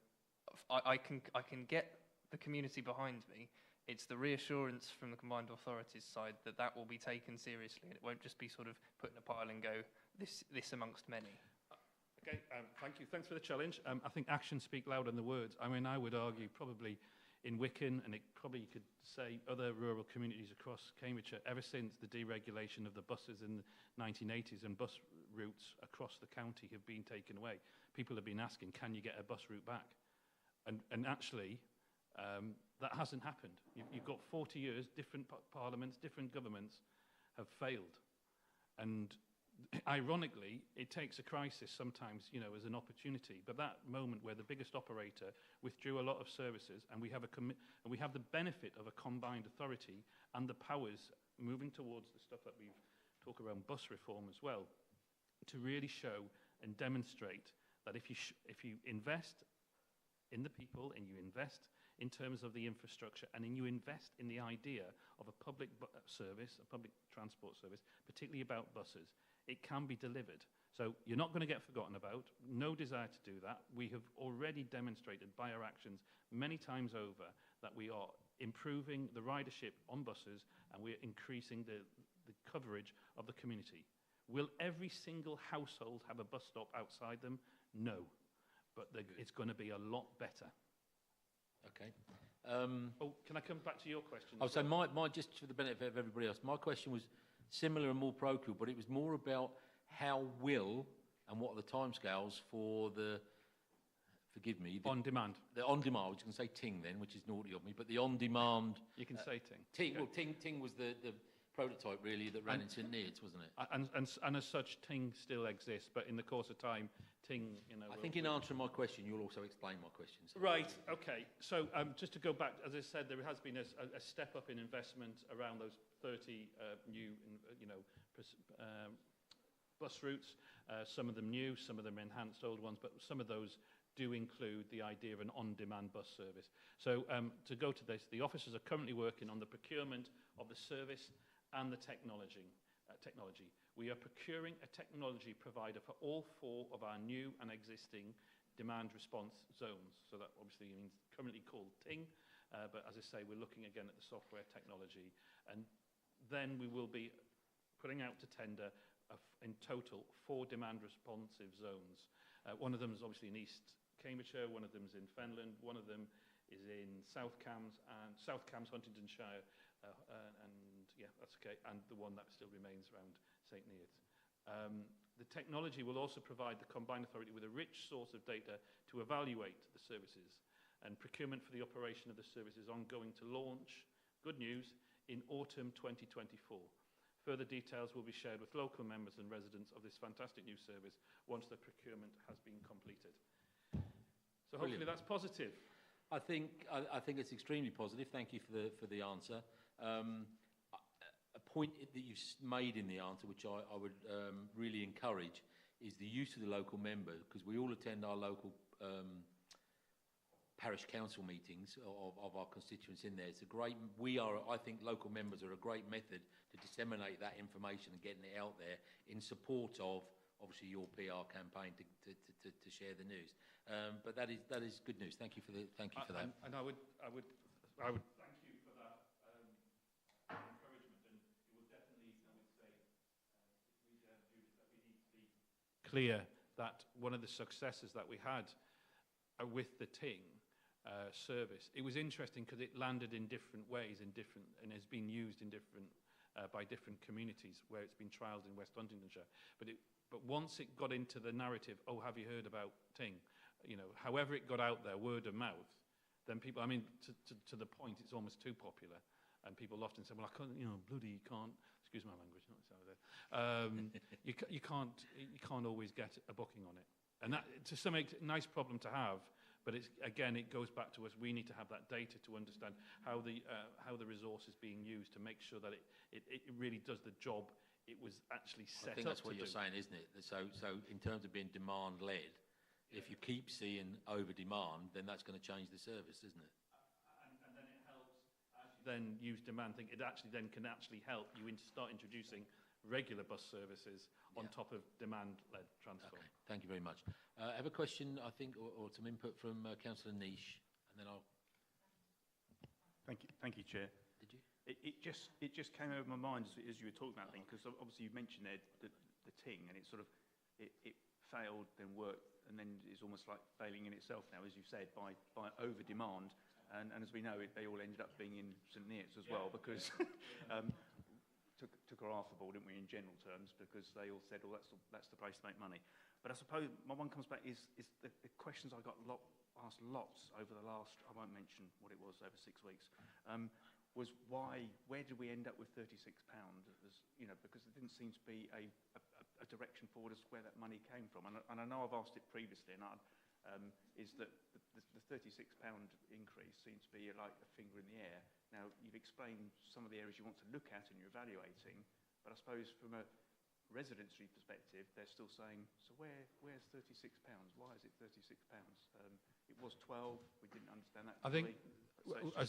I can get the community behind me. It's the reassurance from the Combined Authorities side that that will be taken seriously, and it won't just be sort of put in a pile and go, this amongst many. Okay, thank you. Thanks for the challenge. I think actions speak louder than the words. I mean, I would argue probably in Wicken, and it probably you could say other rural communities across Cambridgeshire, ever since the deregulation of the buses in the 1980s and bus routes across the county have been taken away, people have been asking, can you get a bus route back? And actually, that hasn't happened. You've got 40 years, different parliaments, different governments have failed. And ironically, it takes a crisis sometimes, you know, as an opportunity. But that moment where the biggest operator withdrew a lot of services, and we have the benefit of a combined authority and the powers moving towards the stuff that we've talked around bus reform as well, to really show and demonstrate that if you invest in the people and you invest in terms of the infrastructure and then you invest in the idea of a public service, a public transport service, particularly about buses, it can be delivered. So you're not going to get forgotten about. No desire to do that. We have already demonstrated by our actions many times over that we are improving the ridership on buses and we're increasing the coverage of the community. Will every single household have a bus stop outside them? No. But it's going to be a lot better. Okay. Can I come back to your question? Oh, so my just for the benefit of everybody else, my question was similar and more parochial, but it was more about how will and what are the timescales for the, forgive me, on demand. The on demand. I was going to say Ting then, which is naughty of me, but the on demand. You can say Ting. Ting. Okay. Well, Ting was the prototype really that ran in St Neots, wasn't it? And as such, Ting still exists, but in the course of time, Ting, you know. I think in answering my question, you'll also explain my question. So right. Okay. So just to go back, as I said, there has been a step up in investment around those 30 new, bus routes. Some of them new, some of them enhanced old ones, but some of those do include the idea of an on-demand bus service. So to go to this, the officers are currently working on the procurement of the service and the technology. We are procuring a technology provider for all 4 of our new and existing demand response zones. So that obviously means currently called Ting, but as I say, we're looking again at the software technology. And then we will be putting out to tender in total 4 demand responsive zones. One of them is obviously in East Cambridgeshire, one of them is in Fenland, one of them is in South Cambs, Huntingdonshire, and yeah, that's okay, and the one that still remains around St Neots. The technology will also provide the Combined Authority with a rich source of data to evaluate the services, and procurement for the operation of the service is ongoing to launch, good news, in autumn 2024. Further details will be shared with local members and residents of this fantastic new service once the procurement has been completed. So hopefully that's positive. I think it's extremely positive. Thank you for the answer. A point that you've made in the answer, which I would really encourage, is the use of the local member, because we all attend our local parish council meetings of our constituents in there. It's a great, I think local members are a great method to disseminate that information and getting it out there in support of, obviously, your PR campaign to share the news. But that is good news. Thank you for that. And I would thank you for that encouragement. And it will definitely, I would say, if we do this, that we need to be clear that one of the successes that we had with the Ting service, it was interesting because it landed in different ways, and has been used in different by different communities where it's been trialled in West Huntingdonshire. But once it got into the narrative, oh, have you heard about Ting? You know, however it got out there, word of mouth, then people, I mean, to the point, it's almost too popular. And people often say, well, I can't, bloody can't, excuse my language, not so there. You can't always get a booking on it. And that, to some extent, nice problem to have, but it's, again, it goes back to us. We need to have that data to understand how the resource is being used to make sure that it really does the job it was actually set up to do. I think that's what you're saying, isn't it? So in terms of being demand-led, if you keep seeing over-demand, then that's going to change the service, isn't it? And then it helps, as you then use demand, think it actually then can actually help you start introducing regular bus services on top of demand-led transport. Okay. Thank you very much. I have a question, I think, or some input from Councillor Niche, and then I'll... Thank you, Chair. Did you? It just came over my mind as you were talking about things, because obviously you mentioned there the ting, and it sort of it failed, then worked, and then it's almost like failing in itself now, as you said, by over demand, and as we know, they all ended up being in St Neots as well, because took our half the ball, didn't we, in general terms, because they all said, "Oh, that's the place to make money." But I suppose my one comes back is the questions I got asked lots over the last, I won't mention what it was, over 6 weeks, was where did we end up with £36? Because there didn't seem to be a direction forward as to where that money came from. And I know I've asked it previously, and is that the £36 increase seems to be like a finger in the air. Now, you've explained some of the areas you want to look at and you're evaluating, but I suppose from a residency perspective, they're still saying, so where's £36? Why is it £36? It was 12, we didn't understand that. I think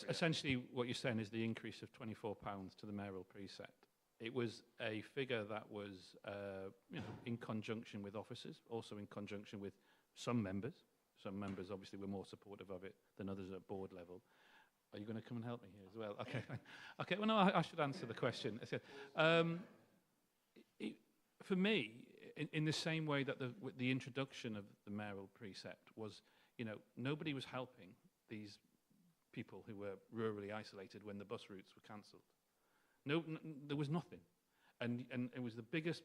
essentially what you're saying is the increase of £24 to the mayoral precept. It was a figure that was in conjunction with officers, also in conjunction with some members. Some members obviously were more supportive of it than others at board level. Are you going to come and help me here as well? Okay. Okay. Well, no, I should answer the question. For me, in the same way that the introduction of the mayoral precept was, nobody was helping these people who were rurally isolated when the bus routes were cancelled. No, there was nothing, and it was the biggest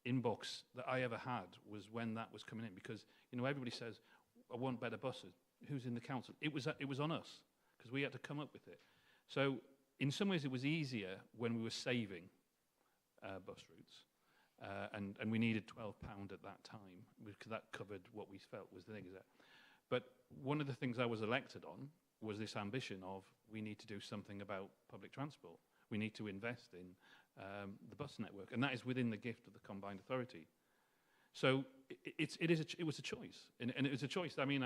inbox that I ever had was when that was coming in, because everybody says, I want better buses. Who's in the council? It was on us, because we had to come up with it. So in some ways it was easier when we were saving bus routes, and we needed £12 at that time, because that covered what we felt was the thing. But one of the things I was elected on was this ambition of, we need to do something about public transport. We need to invest in the bus network, and that is within the gift of the combined authority. So it was a choice, and it was a choice. I mean,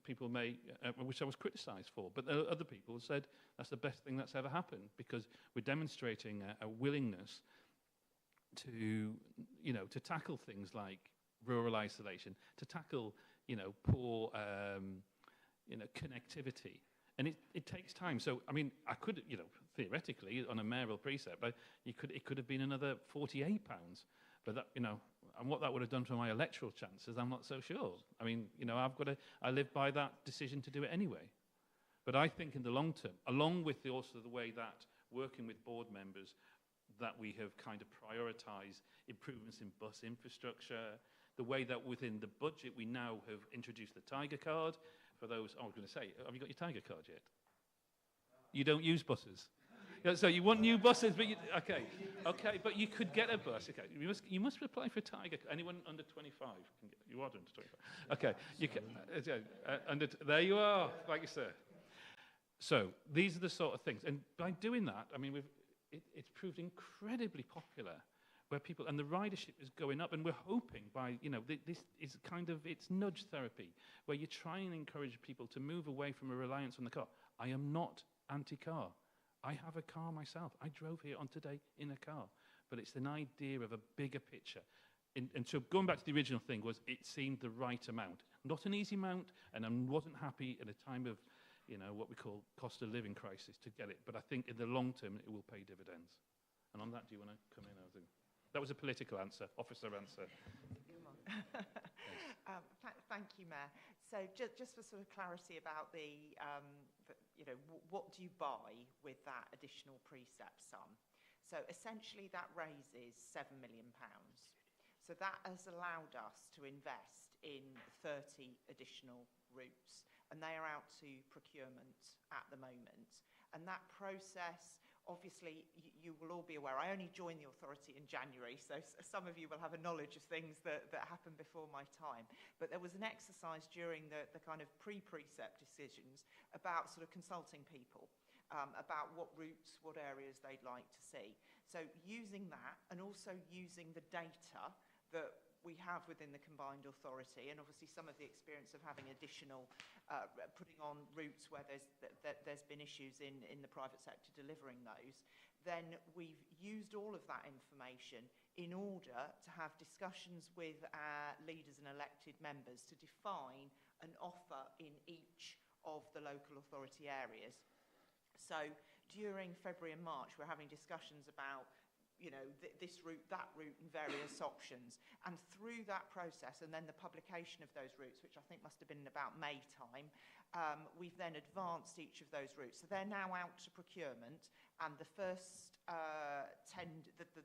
people may, which I was criticised for, but other people said that's the best thing that's ever happened, because we're demonstrating a willingness to tackle things like rural isolation, to tackle poor connectivity, and it takes time. So I mean, I could theoretically on a mayoral precept, but it could have been another £48, but that and what that would have done for my electoral chances, I'm not so sure. I mean, I live by that decision to do it anyway. But I think in the long term, along with also the way that working with board members, that we have kind of prioritised improvements in bus infrastructure, the way that within the budget we now have introduced the Tiger card. For those, I was going to say, have you got your Tiger card yet? You don't use buses? So you want new buses, but okay, but you could get a bus. Okay, you must apply for a Tiger. Anyone under 25 can get. You are under 25. Okay, you can. There you are. Thank you, sir. So these are the sort of things, and by doing that, I mean it's proved incredibly popular, where people and the ridership is going up, and we're hoping by this is kind of it's nudge therapy, where you try and encourage people to move away from a reliance on the car. I am not anti-car. I have a car myself. I drove here on today in a car. But it's an idea of a bigger picture. And so going back to the original thing was it seemed the right amount. Not an easy amount, and I wasn't happy at a time of, what we call cost of living crisis to get it. But I think in the long term it will pay dividends. And on that, do you want to come in? That was a political answer, officer answer. Thank you, Mayor. So just for sort of clarity about what do you buy with that additional precept sum? So essentially that raises £7 million. So that has allowed us to invest in 30 additional routes, and they are out to procurement at the moment. And that process, obviously, you will all be aware, I only joined the authority in January, so some of you will have a knowledge of things that happened before my time. But there was an exercise during the kind of pre-precept decisions about sort of consulting people about what routes, what areas they'd like to see. So using that, and also using the data that we have within the combined authority, and obviously some of the experience of having additional, putting on routes where there's been issues in the private sector delivering those, then we've used all of that information in order to have discussions with our leaders and elected members to define an offer in each of the local authority areas. So during February and March, we're having discussions about, you know, this route, that route, and various options. And through that process, and then the publication of those routes, which I think must have been about May time, we've then advanced each of those routes. So they're now out to procurement, and the first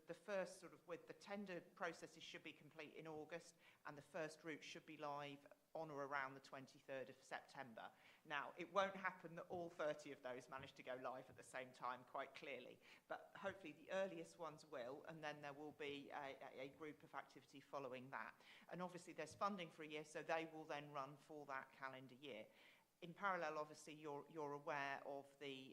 the first sort of with the tender processes should be complete in August, and the first route should be live on or around the 23rd of September. Now, it won't happen that all 30 of those manage to go live at the same time, quite clearly, but hopefully the earliest ones will, and then there will be a group of activity following that. And obviously there's funding for a year, so they will then run for that calendar year. In parallel, obviously, you're aware of the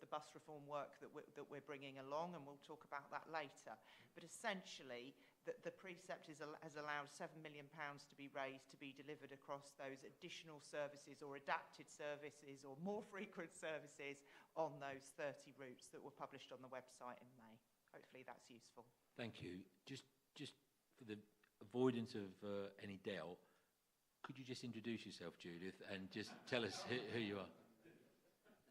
bus reform work that we're bringing along, and we'll talk about that later. But essentially, the precept has allowed £7 million to be raised to be delivered across those additional services or adapted services or more frequent services on those 30 routes that were published on the website in May. Hopefully that's useful. Thank you. Just for the avoidance of any doubt, could you just introduce yourself, Judith, and just tell us who you are?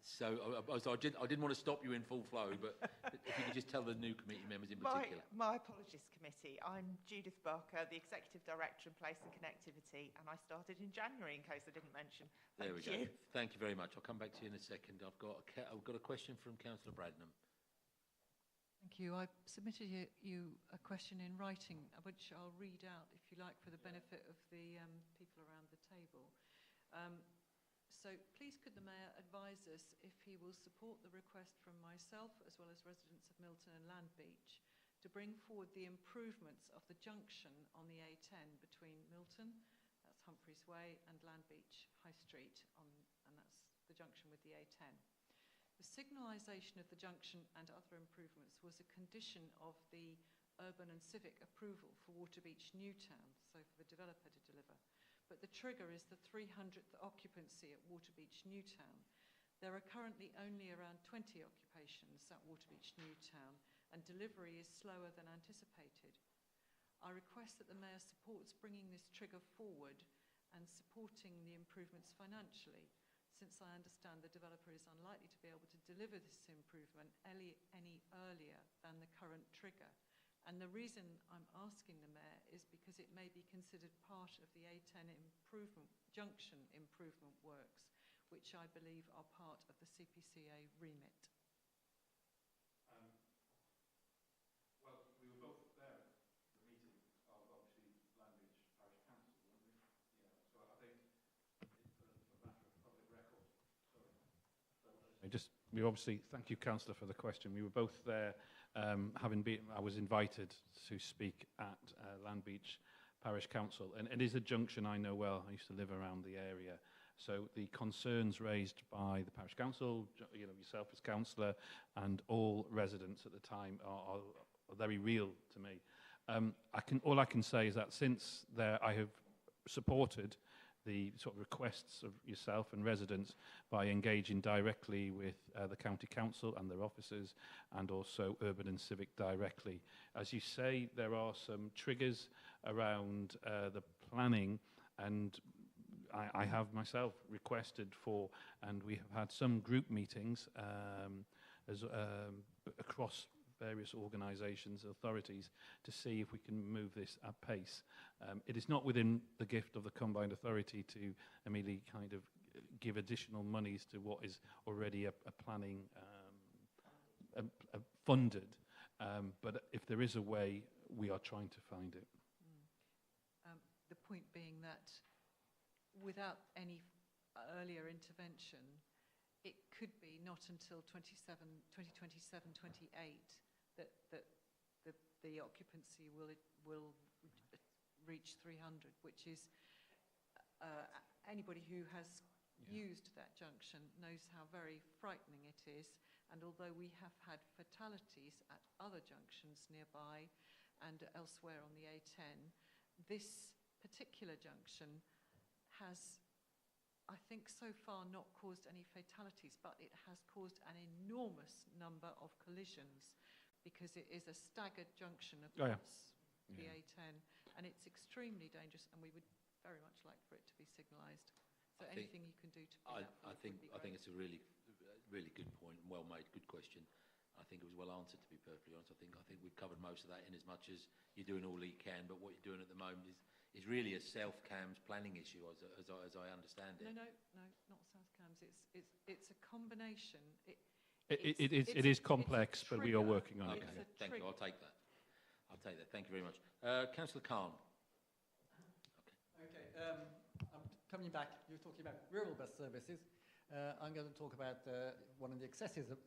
So I didn't want to stop you in full flow, but if you could just tell the new committee members in particular. My apologies, committee. I'm Judith Barker, the Executive Director in Place and Connectivity, and I started in January, in case I didn't mention. There we go. Thank you very much. I'll come back to you in a second. I've got a question from Councillor Bradnam. Thank you. I submitted you a question in writing, which I'll read out, if you like, for the benefit of the people around the table. So please could the Mayor advise us if he will support the request from myself, as well as residents of Milton and Landbeach, to bring forward the improvements of the junction on the A10 between Milton, that's Humphreys Way, and Landbeach High Street, and that's the junction with the A10. The signalisation of the junction and other improvements was a condition of the urban and civic approval for Waterbeach Newtown, so for the developer to deliver. But the trigger is the 300th occupancy at Waterbeach Newtown. There are currently only around 20 occupations at Waterbeach Newtown, and delivery is slower than anticipated. I request that the Mayor supports bringing this trigger forward and supporting the improvements financially, since I understand the developer is unlikely to be able to deliver this improvement any earlier than the current trigger. And the reason I'm asking the Mayor is because it may be considered part of the A10 junction improvement works, which I believe are part of the CPCA remit. Well, we were both there at the meeting of, obviously, Landbeach Parish Council, weren't we? Yeah, so I think for matter of public record. Sorry. We obviously, thank you, Councillor, for the question. We were both there, I was invited to speak at Landbeach Parish Council, and it is a junction I know well. I used to live around the area. So the concerns raised by the Parish Council, you know, yourself as Councillor, and all residents at the time are very real to me. All I can say is that since I have supported the sort of requests of yourself and residents by engaging directly with the County Council and their officers, and also Urban and Civic directly. As you say, there are some triggers around the planning, and I have myself requested for, and we have had some group meetings across various organisations, authorities, to see if we can move this at pace. It is not within the gift of the Combined Authority to immediately kind of give additional monies to what is already a planning funded, but if there is a way, we are trying to find it. The point being that without any earlier intervention, it could be not until 2027-28 that the occupancy will reach 300, which is anybody who has used that junction knows how very frightening it is. And although we have had fatalities at other junctions nearby and elsewhere on the A10, this particular junction has, I think, so far not caused any fatalities, but it has caused an enormous number of collisions because it is a staggered junction across the A10, and it's extremely dangerous, and we would very much like for it to be signalised. So anything you can do to I think it's a really good point, well made, good question. I think it was well answered, to be perfectly honest. I think we've covered most of that in as much as you're doing all you can, but what you're doing at the moment is really a South-Cambs planning issue, as I understand it. No, not South-Cambs. It's a combination. It is complex, but we are working on it. Okay, thank you. I'll take that. Thank you very much. Councillor Khan. Okay. I'm coming back. You were talking about rural bus services. I'm going to talk about one of the successes of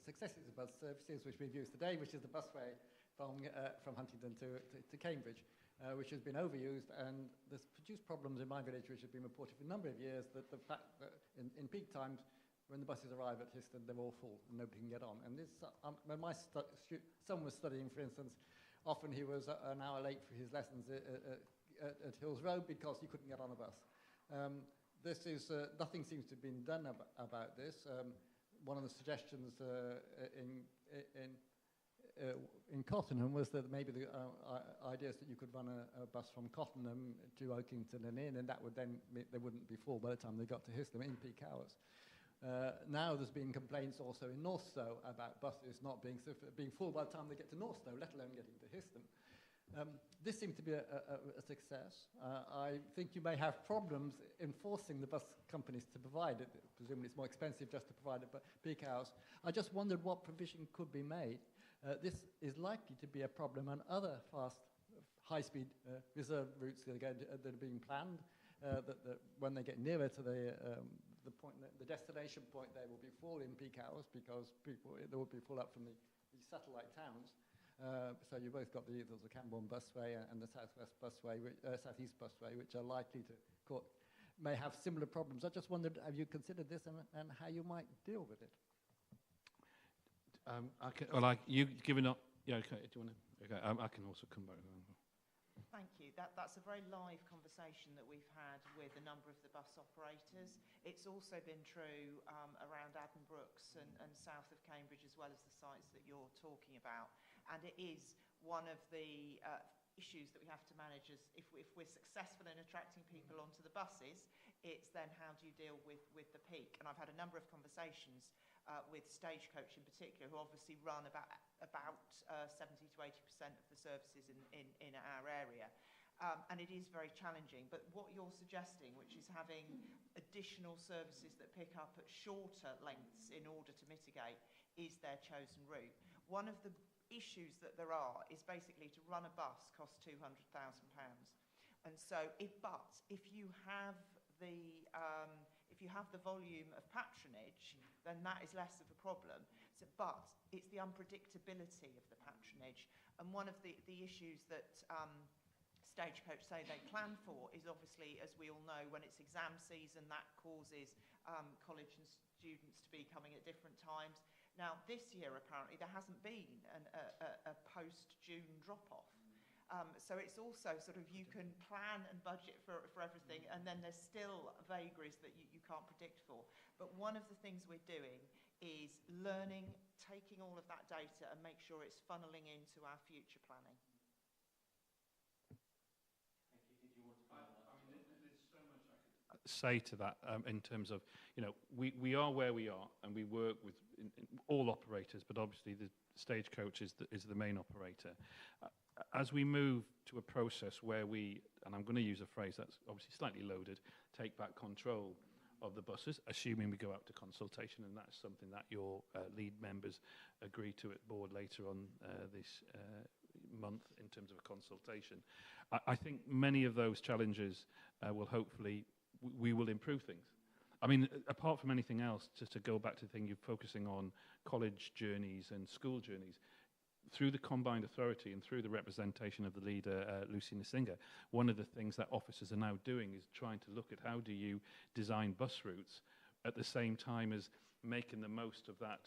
bus services which we've used today, which is the busway from Huntingdon to Cambridge, which has been overused and has produced problems in my village, which have been reported for a number of years, that the fact that in peak times, when the buses arrive at Histon, they're all full and nobody can get on. And this, when my son was studying, for instance, often he was an hour late for his lessons at Hills Road because he couldn't get on a bus. This is, nothing seems to have been done about this. One of the suggestions in Cottenham was that maybe the idea is that you could run a bus from Cottenham to Oakington and in, and that would then, they wouldn't be full by the time they got to Histon in peak hours. Now there's been complaints also in Northstowe about buses not being full by the time they get to Northstowe, let alone getting to Histon. This seemed to be a success. I think you may have problems enforcing the bus companies to provide it. Presumably it's more expensive just to provide it, but peak hours. I just wondered what provision could be made. This is likely to be a problem on other fast, high-speed reserve routes that are being planned, that when they get nearer to the destination point, they will be full in peak hours because they will be full up from the satellite towns. So you've both got the Camborne Busway and the Southwest Busway, Southeast Busway, which are likely to may have similar problems. I just wondered, have you considered this and how you might deal with it? You've given up. Yeah, okay. Do you want to? Okay, I can also come back. Thank you. That's a very live conversation that we've had with a number of the bus operators. It's also been true around Addenbrooks and south of Cambridge, as well as the sites that you're talking about. And it is one of the issues that we have to manage. As if we're successful in attracting people onto the buses, it's then how do you deal with the peak? And I've had a number of conversations with Stagecoach in particular, who obviously run about 70 to 80% of the services in our area. And it is very challenging. But what you're suggesting, which is having additional services that pick up at shorter lengths in order to mitigate, is their chosen route. One of the issues that there are is basically to run a bus costs £200,000. And so if you have the volume of patronage, then that is less of a problem. So, but it's the unpredictability of the patronage. And one of the issues that Stagecoach say they plan for is obviously, as we all know, when it's exam season, that causes college and students to be coming at different times. Now, this year, apparently, there hasn't been a post-June drop-off. So it's also sort of, you can plan and budget for everything, and then there's still vagaries that you can't predict for. But one of the things we're doing is learning, taking all of that data and make sure it's funneling into our future planning. Say to that in terms of, we are where we are, and we work with in all operators, but obviously the Stagecoach is the main operator. As we move to a process where we, and I'm going to use a phrase that's obviously slightly loaded, take back control of the buses, assuming we go out to consultation, and that's something that your lead members agree to at board later on this month in terms of a consultation. I think many of those challenges will hopefully, we will improve things. I mean, apart from anything else, just to go back to the thing you're focusing on, college journeys and school journeys, through the combined authority and through the representation of the leader, Lucy Nasinga, one of the things that officers are now doing is trying to look at how do you design bus routes at the same time as making the most of that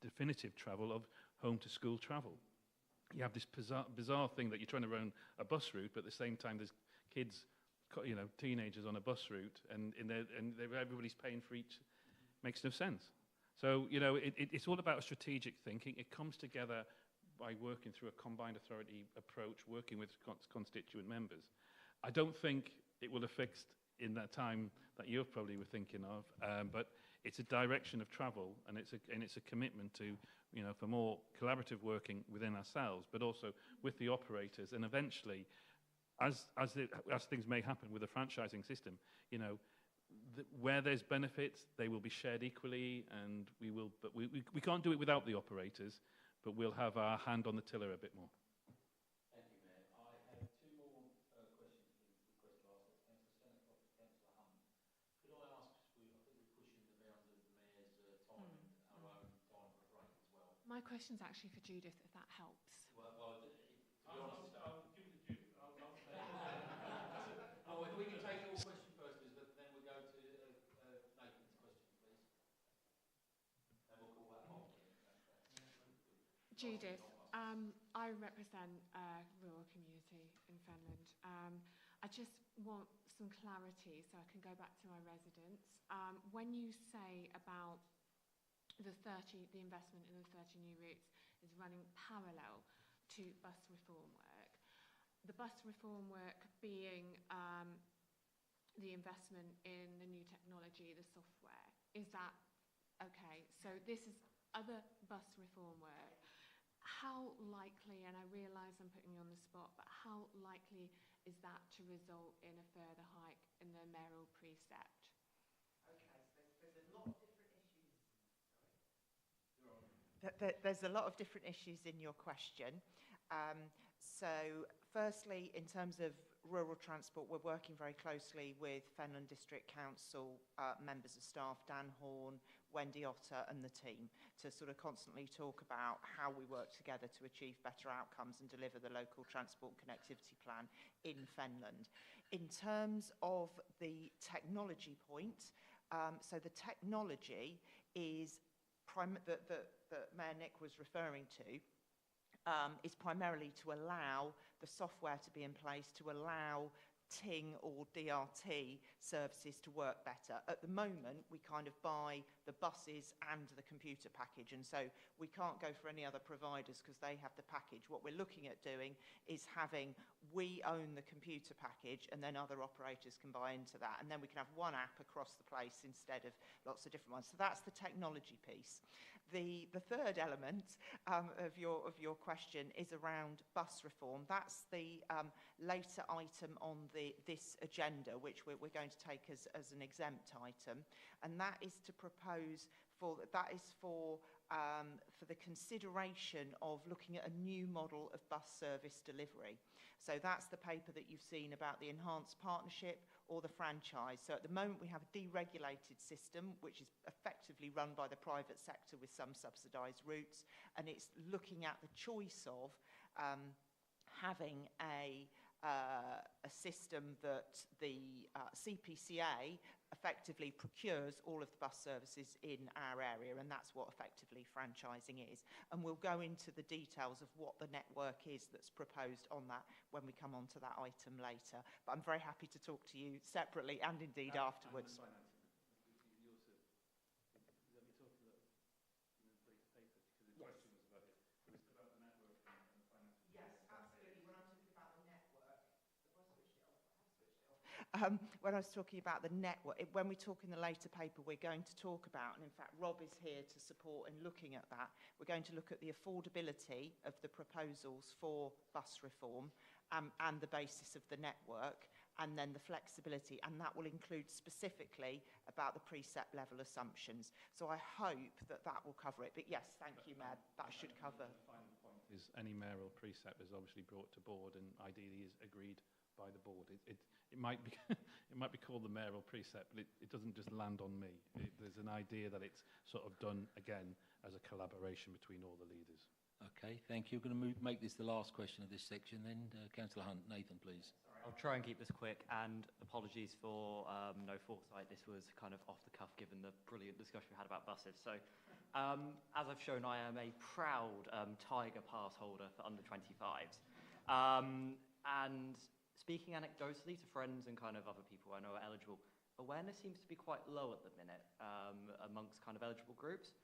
definitive travel of home to school travel. You have this bizarre thing that you're trying to run a bus route, but at the same time there's kids, you know, teenagers on a bus route, and everybody's paying for each. Makes no sense. So, you know, it's all about strategic thinking. It comes together by working through a combined authority approach, working with constituent members. I don't think it will have fixed in that time that you probably were thinking of, but it's a direction of travel, and it's a commitment to, you know, for more collaborative working within ourselves, but also with the operators, and eventually, as things may happen with the franchising system, you know, where there's benefits, they will be shared equally, and we can't do it without the operators, but we'll have our hand on the tiller a bit more. Thank you, Mayor. I have two more questions to request to ask. Councillor Senecoff and Councillor Hunt. Could I ask, I think we're pushing the bounds of the Mayor's time and our own time for a break as well. My question's actually for Judith, if that helps. Well, to be honest, I'll give it to Judith. Well, if we can take your question first, Elizabeth, then we'll go to Nathan's question, please. And we'll call that off. Judith, I represent a rural community in Fenland. I just want some clarity so I can go back to my residents. When you say about the investment in the 30 new routes is running parallel to bus reform work, the bus reform work being the investment in the new technology, the software, is that okay? So this is other bus reform work. How likely, and I realise I'm putting you on the spot, but how likely is that to result in a further hike in the mayoral precept? Okay, so there's a lot of different issues. There's a lot of different issues in your question. So firstly, in terms of rural transport, we're working very closely with Fenland District Council members of staff, Dan Horn, Wendy Otter and the team, to sort of constantly talk about how we work together to achieve better outcomes and deliver the local transport connectivity plan in Fenland. In terms of the technology point, so the technology is that Mayor Nick was referring to, is primarily to allow the software to be in place to allow TING or DRT services to work better. At the moment, we kind of buy the buses and the computer package, and so we can't go for any other providers because they have the package. What we're looking at doing is we own the computer package, and then other operators can buy into that, and then we can have one app across the place instead of lots of different ones. So that's the technology piece. The third element of your question is around bus reform. That's the later item on this agenda, which we're going to take as an exempt item, and that is to propose for the consideration of looking at a new model of bus service delivery. So that's the paper that you've seen about the enhanced partnership or the franchise. So at the moment we have a deregulated system which is effectively run by the private sector with some subsidised routes, and it's looking at the choice of having a system that the CPCA effectively procures all of the bus services in our area, and that's what effectively franchising is. And we'll go into the details of what the network is that's proposed on that when we come on to that item later. But I'm very happy to talk to you separately and indeed afterwards. When I was talking about the network, when we talk in the later paper, we're going to talk about, and in fact Rob is here to support in looking at that, we're going to look at the affordability of the proposals for bus reform and the basis of the network, and then the flexibility, and that will include specifically about the precept level assumptions. So I hope that that will cover it. But yes, thank you, Mayor, that should cover. The final point is any mayoral precept is obviously brought to board and ideally is agreed by the board. It might be it might be called the mayoral precept, but it doesn't just land on me. There's an idea that it's sort of done again as a collaboration between all the leaders. Okay, thank you. We're going to make this the last question of this section then. Councillor Hunt. Nathan, please. I'll try and keep this quick, and apologies for no foresight. This was kind of off the cuff given the brilliant discussion we had about buses. So, as I've shown, I am a proud Tiger Pass holder for under 25s. And speaking anecdotally to friends and kind of other people I know are eligible, awareness seems to be quite low at the minute amongst kind of eligible groups,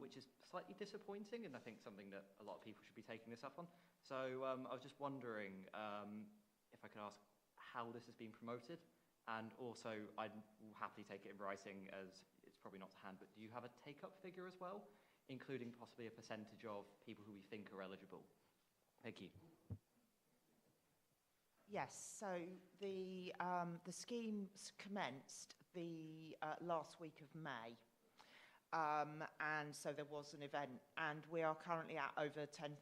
which is slightly disappointing, and I think something that a lot of people should be taking this up on. So I was just wondering if I could ask how this has been promoted, and also I will happily take it in writing as it's probably not to hand, but do you have a take-up figure as well, including possibly a percentage of people who we think are eligible? Thank you. Yes, so the scheme commenced the last week of May. And so there was an event, and we are currently at over 10,000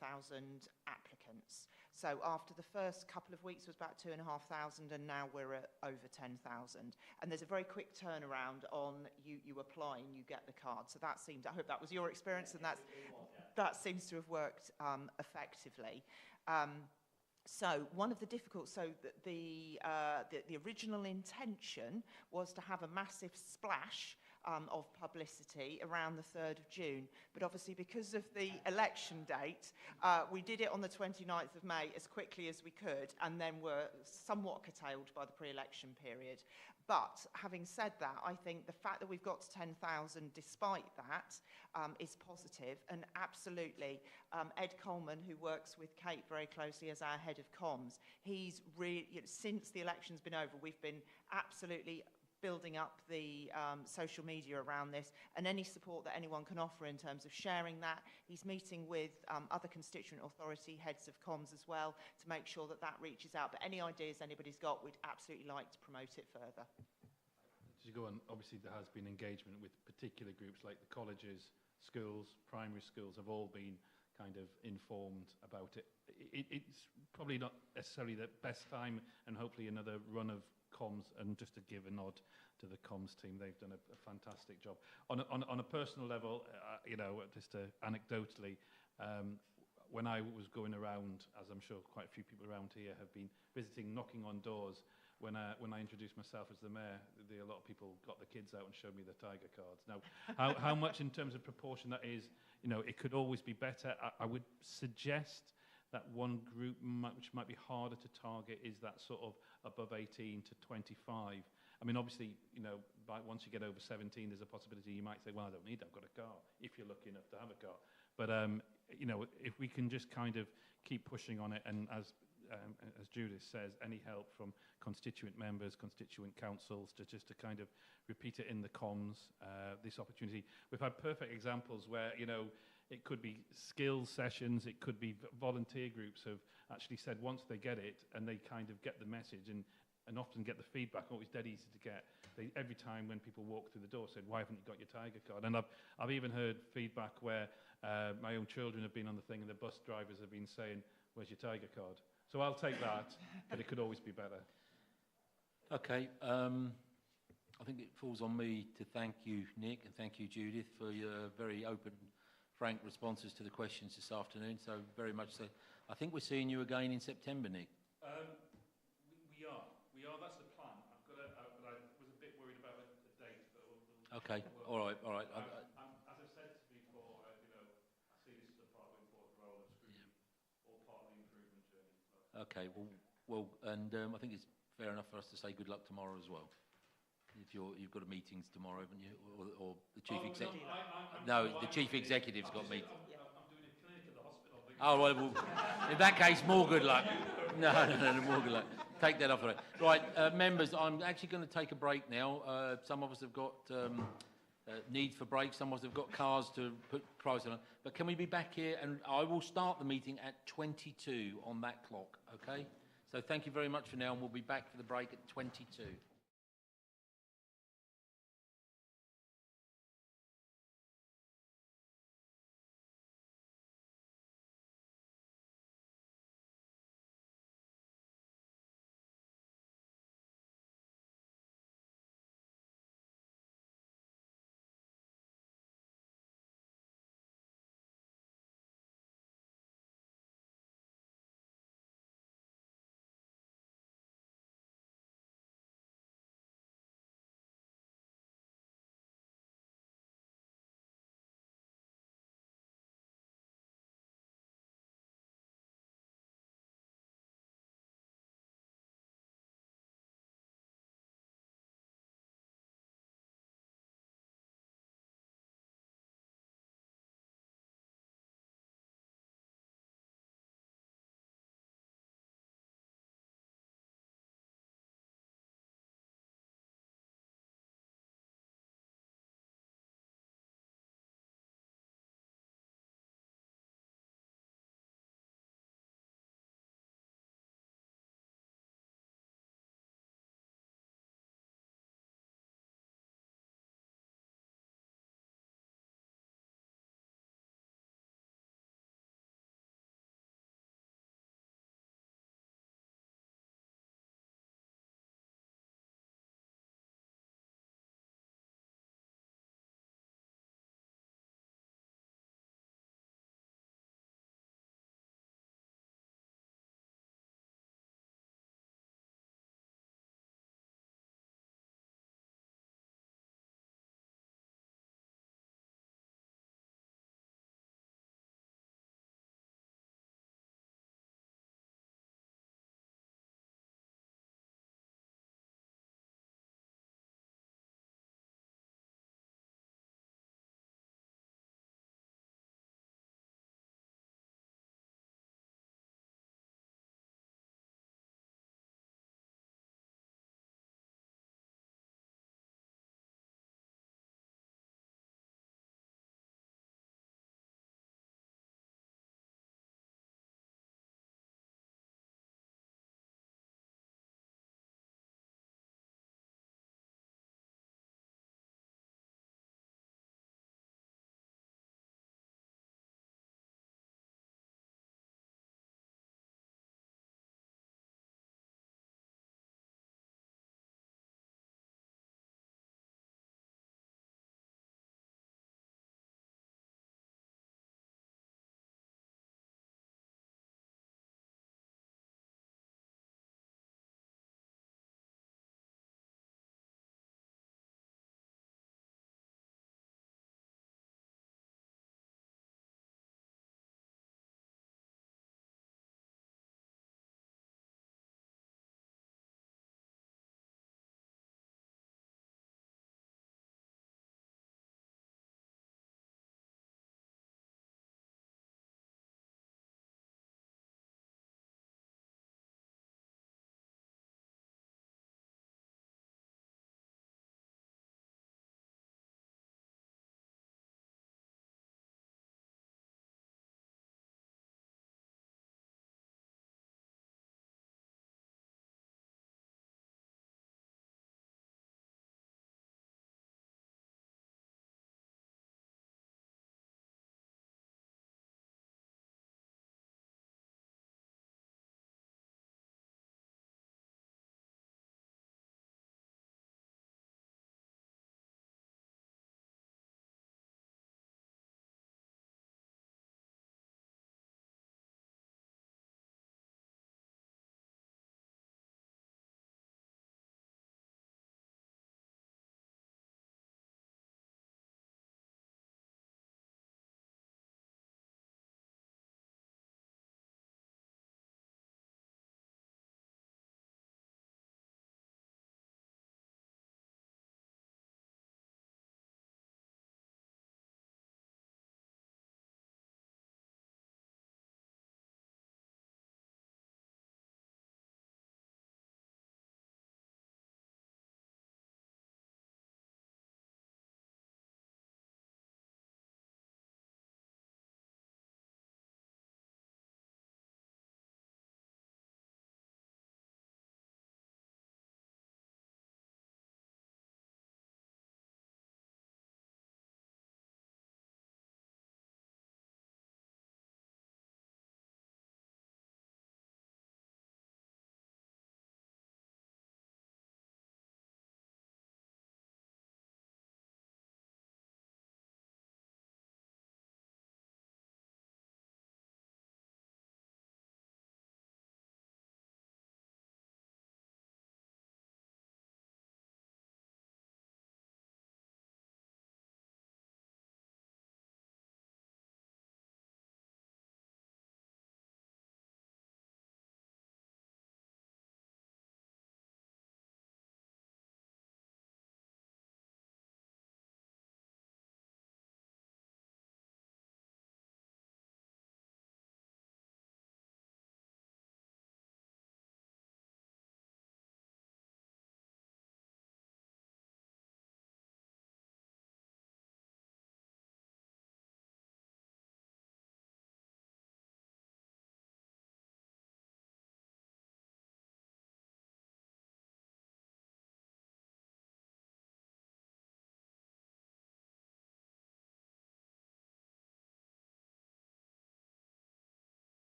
applicants. So after the first couple of weeks was about 2,500, and now we're at over 10,000. And there's a very quick turnaround on you apply and you get the card. So that seemed, I hope that was your experience, and that seems to have worked effectively. So one of the the original intention was to have a massive splash of publicity around the 3rd of June. But obviously, because of the election date, we did it on the 29th of May as quickly as we could, and then were somewhat curtailed by the pre-election period. But having said that, I think the fact that we've got to 10,000 despite that is positive. And absolutely, Ed Coleman, who works with Kate very closely as our head of comms, he's really, since the election's been over, we've been absolutely building up the social media around this, and any support that anyone can offer in terms of sharing that. He's meeting with other constituent authority heads of comms as well to make sure that that reaches out. But any ideas anybody's got, we'd absolutely like to promote it further. As you go on, obviously there has been engagement with particular groups like the colleges, schools, primary schools have all been kind of informed about it. It's probably not necessarily the best time, and hopefully another run of comms, and just to give a nod to the comms team, they've done a fantastic job. On a personal level, just anecdotally, when I was going around, as I'm sure quite a few people around here have been visiting, knocking on doors, when I introduced myself as the mayor, a lot of people got the kids out and showed me the Tiger cards. Now, how much in terms of proportion that is, it could always be better. I would suggest that one group which might be harder to target is that sort of above 18 to 25. I mean, obviously, once you get over 17, there's a possibility you might say, well, I don't need, I've got a car, if you're lucky enough to have a car. But, if we can just kind of keep pushing on it, and as Judith says, any help from constituent members, constituent councils, just to kind of repeat it in the comms, this opportunity. We've had perfect examples where, it could be skills sessions, it could be volunteer groups have actually said once they get it and they kind of get the message and often get the feedback, it's dead easy to get. Every time when people walk through the door said, why haven't you got your Tiger card? And I've even heard feedback where my own children have been on the thing and the bus drivers have been saying, where's your Tiger card? So I'll take that, but it could always be better. Okay, I think it falls on me to thank you, Nick, and thank you, Judith, for your very open, frank responses to the questions this afternoon. So very much so. I think we're seeing you again in September, Nick. We are. That's the plan. But I was a bit worried about a date. But okay. All right. As I've said before, I see this as a part of important role of scrutiny, all part of the improvement journey. So. Okay. Well, and I think it's fair enough for us to say good luck tomorrow as well. If you've got a meetings tomorrow, haven't you? Or the chief executive? No, the chief executive's got meetings. I'm doing a clinic at the hospital. Oh, well, in that case, more good luck. No, more good luck. Take that off of it. Right, members, I'm actually going to take a break now. Some of us have got need for breaks. Some of us have got cars to put price on. But can we be back here? And I will start the meeting at 22 on that clock, okay? So thank you very much for now, and we'll be back for the break at 22.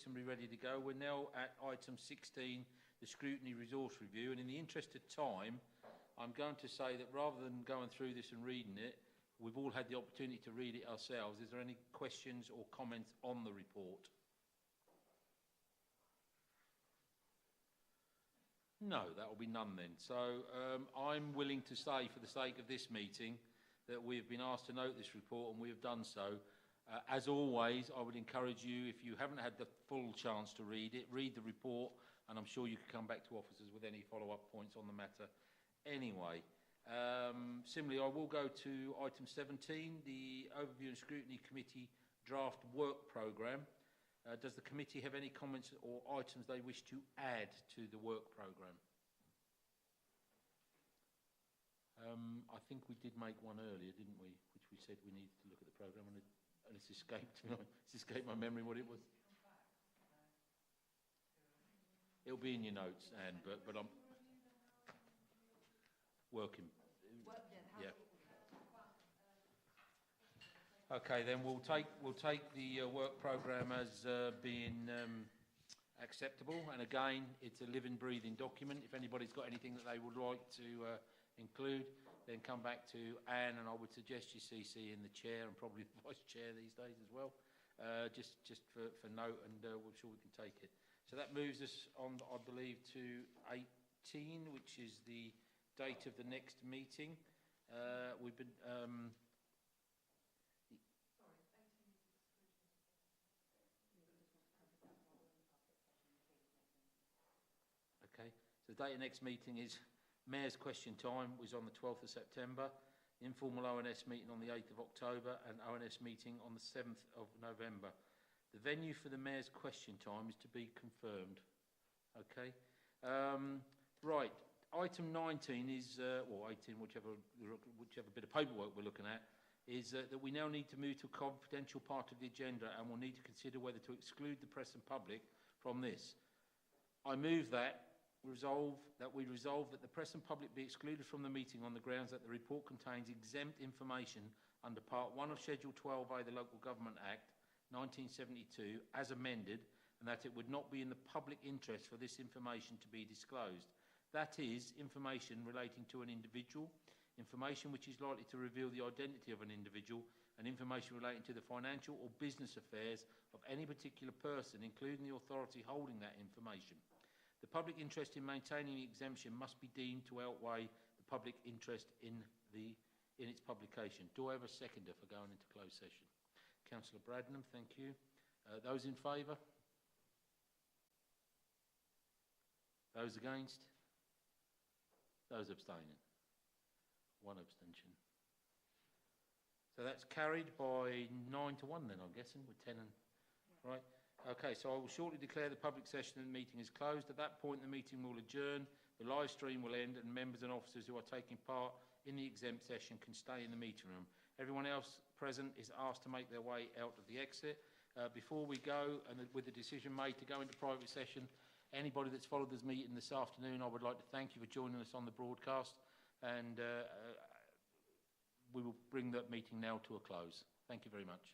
and be ready to go. We're now at item 16, the scrutiny resource review. And in the interest of time, I'm going to say that rather than going through this and reading it, we've all had the opportunity to read it ourselves. Is there any questions or comments on the report? No, that will be none then. So I'm willing to say, for the sake of this meeting, that we've been asked to note this report, and we have done so. As always, I would encourage you, if you haven't had the full chance to read it, read the report, and I'm sure you can come back to officers with any follow-up points on the matter anyway. Similarly, I will go to item 17, the Overview and Scrutiny Committee draft work programme. Does the committee have any comments or items they wish to add to the work programme? I think we did make one earlier, didn't we? Which we said we needed to look at the programme, and it's escaped my memory what it was. It'll be in your notes, Anne, but I'm working. Yeah. Okay, then we'll take the work programme as being acceptable. And again, it's a living, breathing document. If anybody's got anything that they would like to include, then come back to Anne, and I would suggest you CC in the chair and probably the vice chair these days as well, just for note, and we're sure we can take it. So that moves us on, I believe, to 18, which is the date of the next meeting. We've been... Okay, so the date of next meeting is Mayor's Question Time was on the 12th of September, informal ONS meeting on the 8th of October, and ONS meeting on the 7th of November. The venue for the Mayor's Question Time is to be confirmed. Okay. Right. Item 19 is, or 18, whichever bit of paperwork we're looking at, is that we now need to move to a confidential part of the agenda, and we'll need to consider whether to exclude the press and public from this. I move that we resolve that the press and public be excluded from the meeting on the grounds that the report contains exempt information under Part 1 of Schedule 12A of the Local Government Act 1972 as amended, and that it would not be in the public interest for this information to be disclosed. That is, information relating to an individual, information which is likely to reveal the identity of an individual, and information relating to the financial or business affairs of any particular person, including the authority holding that information. The public interest in maintaining the exemption must be deemed to outweigh the public interest in its publication. Do I have a seconder for going into closed session? Councillor Bradnam, thank you. Those in favour? Those against? Those abstaining? One abstention. So that's carried by 9 to 1 then, I'm guessing, with 10 and... Right. Okay, so I will shortly declare the public session and meeting is closed. At that point, the meeting will adjourn, the live stream will end, and members and officers who are taking part in the exempt session can stay in the meeting room. Everyone else present is asked to make their way out of the exit. Before we go, and with the decision made to go into private session, anybody that's followed this meeting this afternoon, I would like to thank you for joining us on the broadcast, and we will bring that meeting now to a close. Thank you very much.